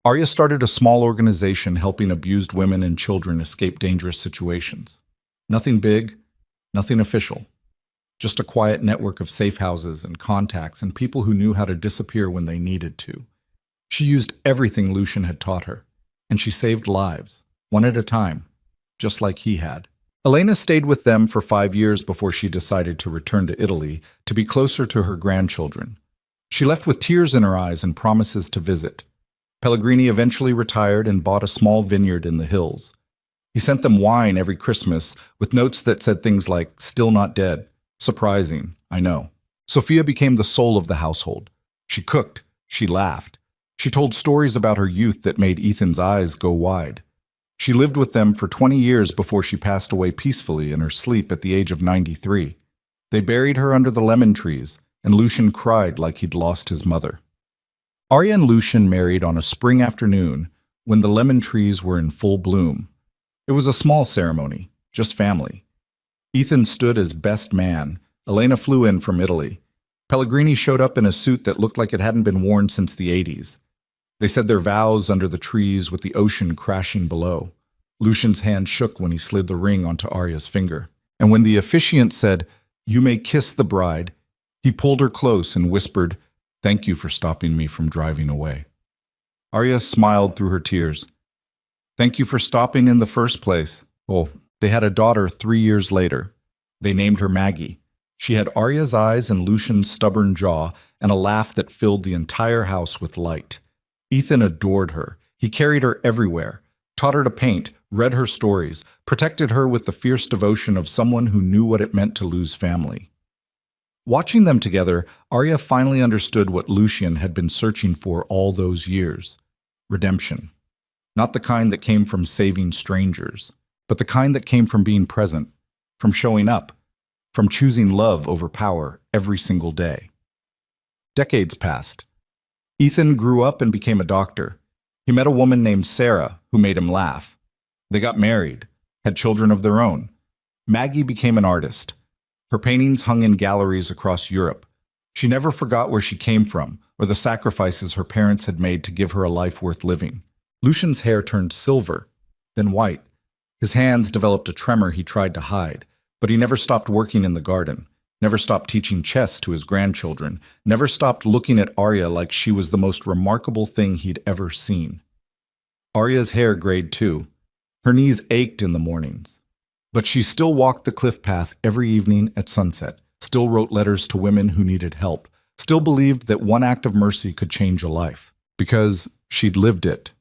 Arya started a small organization helping abused women and children escape dangerous situations. Nothing big, nothing official. Just a quiet network of safe houses and contacts and people who knew how to disappear when they needed to. She used everything Lucian had taught her, and she saved lives, one at a time, just like he had. Elena stayed with them for 5 years before she decided to return to Italy to be closer to her grandchildren. She left with tears in her eyes and promises to visit. Pellegrini eventually retired and bought a small vineyard in the hills. He sent them wine every Christmas with notes that said things like, Still not dead. Surprising, I know. Sophia became the soul of the household. She cooked. She laughed. She told stories about her youth that made Ethan's eyes go wide. She lived with them for 20 years before she passed away peacefully in her sleep at the age of 93. They buried her under the lemon trees, and Lucian cried like he'd lost his mother. Arya and Lucian married on a spring afternoon when the lemon trees were in full bloom. It was a small ceremony, just family. Ethan stood as best man. Elena flew in from Italy. Pellegrini showed up in a suit that looked like it hadn't been worn since the 80s. They said their vows under the trees with the ocean crashing below. Lucian's hand shook when he slid the ring onto Arya's finger. And when the officiant said, You may kiss the bride, he pulled her close and whispered, Thank you for stopping me from driving away. Arya smiled through her tears. Thank you for stopping in the first place. Oh, they had a daughter 3 years later. They named her Maggie. She had Arya's eyes and Lucian's stubborn jaw and a laugh that filled the entire house with light. Ethan adored her. He carried her everywhere, taught her to paint, read her stories, protected her with the fierce devotion of someone who knew what it meant to lose family. Watching them together, Arya finally understood what Lucian had been searching for all those years. Redemption. Not the kind that came from saving strangers, but the kind that came from being present, from showing up, from choosing love over power every single day. Decades passed. Ethan grew up and became a doctor. He met a woman named Sarah who made him laugh. They got married, had children of their own. Maggie became an artist. Her paintings hung in galleries across Europe. She never forgot where she came from or the sacrifices her parents had made to give her a life worth living. Lucian's hair turned silver, then white. His hands developed a tremor he tried to hide, but he never stopped working in the garden, never stopped teaching chess to his grandchildren, never stopped looking at Arya like she was the most remarkable thing he'd ever seen. Arya's hair grayed too. Her knees ached in the mornings. But she still walked the cliff path every evening at sunset, still wrote letters to women who needed help, still believed that one act of mercy could change a life, because she'd lived it.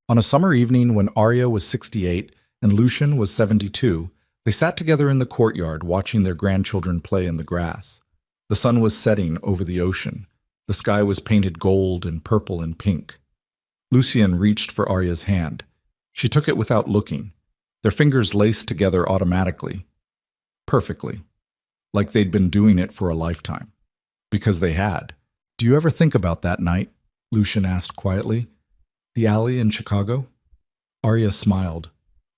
On a summer evening when Arya was 68 and Lucian was 72, they sat together in the courtyard watching their grandchildren play in the grass. The sun was setting over the ocean. The sky was painted gold and purple and pink. Lucian reached for Arya's hand. She took it without looking. Their fingers laced together automatically. Perfectly. Like they'd been doing it for a lifetime. Because they had. "Do you ever think about that night?" Lucian asked quietly. "The alley in Chicago?" Arya smiled.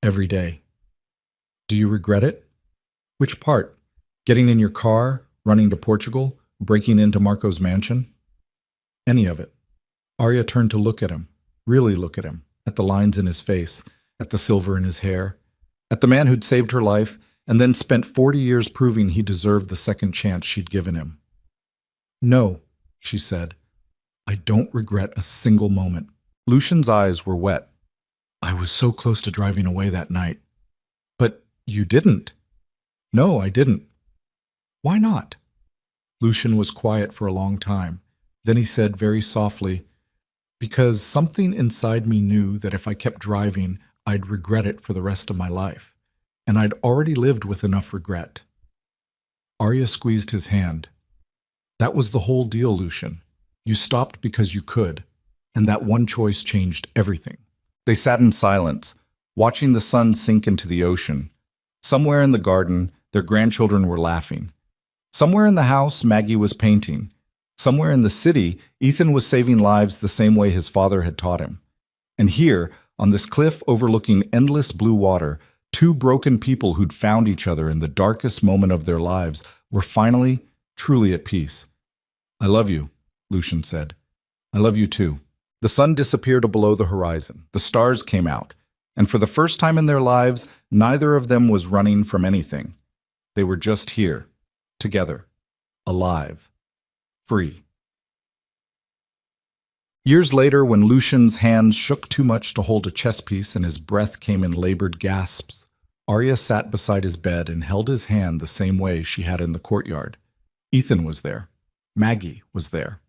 "Every day." "Do you regret it?" "Which part? Getting in your car, running to Portugal, breaking into Marco's mansion?" "Any of it." Arya turned to look at him, really look at him, at the lines in his face, at the silver in his hair, at the man who'd saved her life and then spent 40 years proving he deserved the second chance she'd given him. "No," she said. "I don't regret a single moment." Lucian's eyes were wet. "I was so close to driving away that night." "But you didn't." "No, I didn't." "Why not?" Lucian was quiet for a long time. Then he said very softly, "Because something inside me knew that if I kept driving, I'd regret it for the rest of my life. And I'd already lived with enough regret." Arya squeezed his hand. "That was the whole deal, Lucian. You stopped because you could, and that one choice changed everything." They sat in silence, watching the sun sink into the ocean. Somewhere in the garden, their grandchildren were laughing. Somewhere in the house, Maggie was painting. Somewhere in the city, Ethan was saving lives the same way his father had taught him. And here, on this cliff overlooking endless blue water, two broken people who'd found each other in the darkest moment of their lives were finally, truly at peace. "I love you," Lucian said. "I love you too." The sun disappeared below the horizon. The stars came out. And for the first time in their lives, neither of them was running from anything. They were just here, together, alive. Free. Years later, when Lucian's hands shook too much to hold a chess piece and his breath came in labored gasps, Arya sat beside his bed and held his hand the same way she had in the courtyard. Ethan was there. Maggie was there.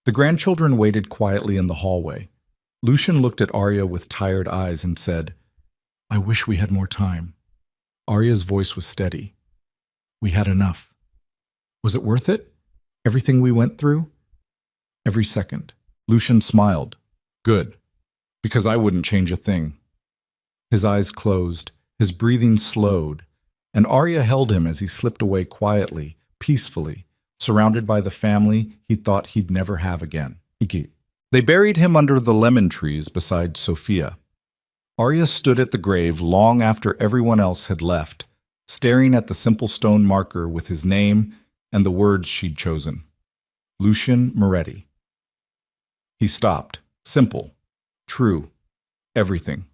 The grandchildren waited quietly in the hallway. Lucian looked at Arya with tired eyes and said, "I wish we had more time." Arya's voice was steady. "We had enough." "Was it worth it? Everything we went through?" "Every second." Lucian smiled. "Good. Because I wouldn't change a thing." His eyes closed, his breathing slowed, and Arya held him as he slipped away quietly, peacefully, surrounded by the family he thought he'd never have again. They buried him under the lemon trees beside Sophia. Arya stood at the grave long after everyone else had left, staring at the simple stone marker with his name and the words she'd chosen. Lucian Moretti. He stopped. Simple. True. Everything.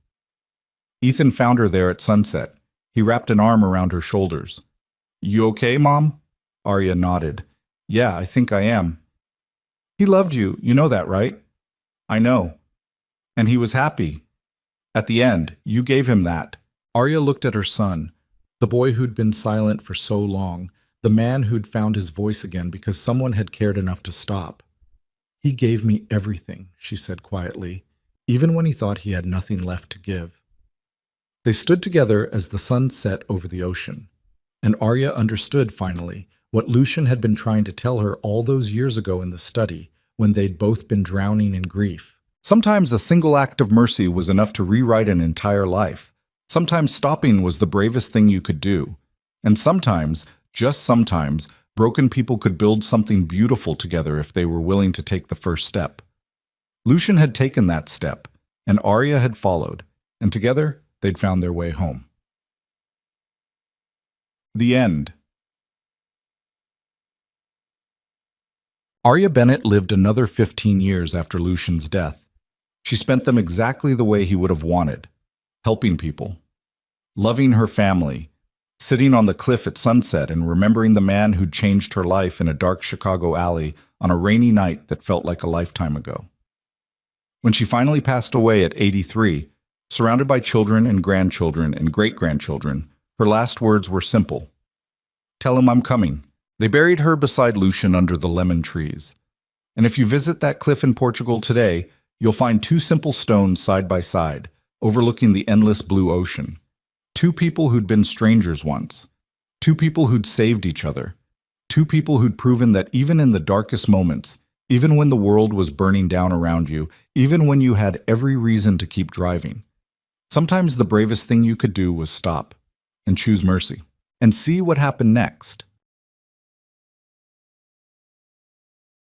Ethan found her there at sunset. He wrapped an arm around her shoulders. "You okay, Mom?" Arya nodded. "Yeah, I think I am." "He loved you, you know that, right?" "I know." "And he was happy. At the end, you gave him that." Arya looked at her son, the boy who'd been silent for so long, the man who'd found his voice again because someone had cared enough to stop. He gave me everything, she said quietly, even when he thought he had nothing left to give. They stood together as the sun set over the ocean, and Arya understood finally what Lucian had been trying to tell her all those years ago in the study when they'd both been drowning in grief. Sometimes a single act of mercy was enough to rewrite an entire life. Sometimes stopping was the bravest thing you could do. And sometimes, just sometimes, broken people could build something beautiful together if they were willing to take the first step. Lucian had taken that step, and Arya had followed, and together they'd found their way home. The end. Arya Bennett lived another 15 years after Lucian's death. She spent them exactly the way he would have wanted, helping people, loving her family, sitting on the cliff at sunset and remembering the man who'd changed her life in a dark Chicago alley on a rainy night that felt like a lifetime ago. When she finally passed away at 83, surrounded by children and grandchildren and great-grandchildren, her last words were simple. "Tell him I'm coming." They buried her beside Lucian under the lemon trees. And if you visit that cliff in Portugal today, you'll find two simple stones side by side, overlooking the endless blue ocean. Two people who'd been strangers once. Two people who'd saved each other. Two people who'd proven that even in the darkest moments, even when the world was burning down around you, even when you had every reason to keep driving, sometimes the bravest thing you could do was stop and choose mercy and see what happened next.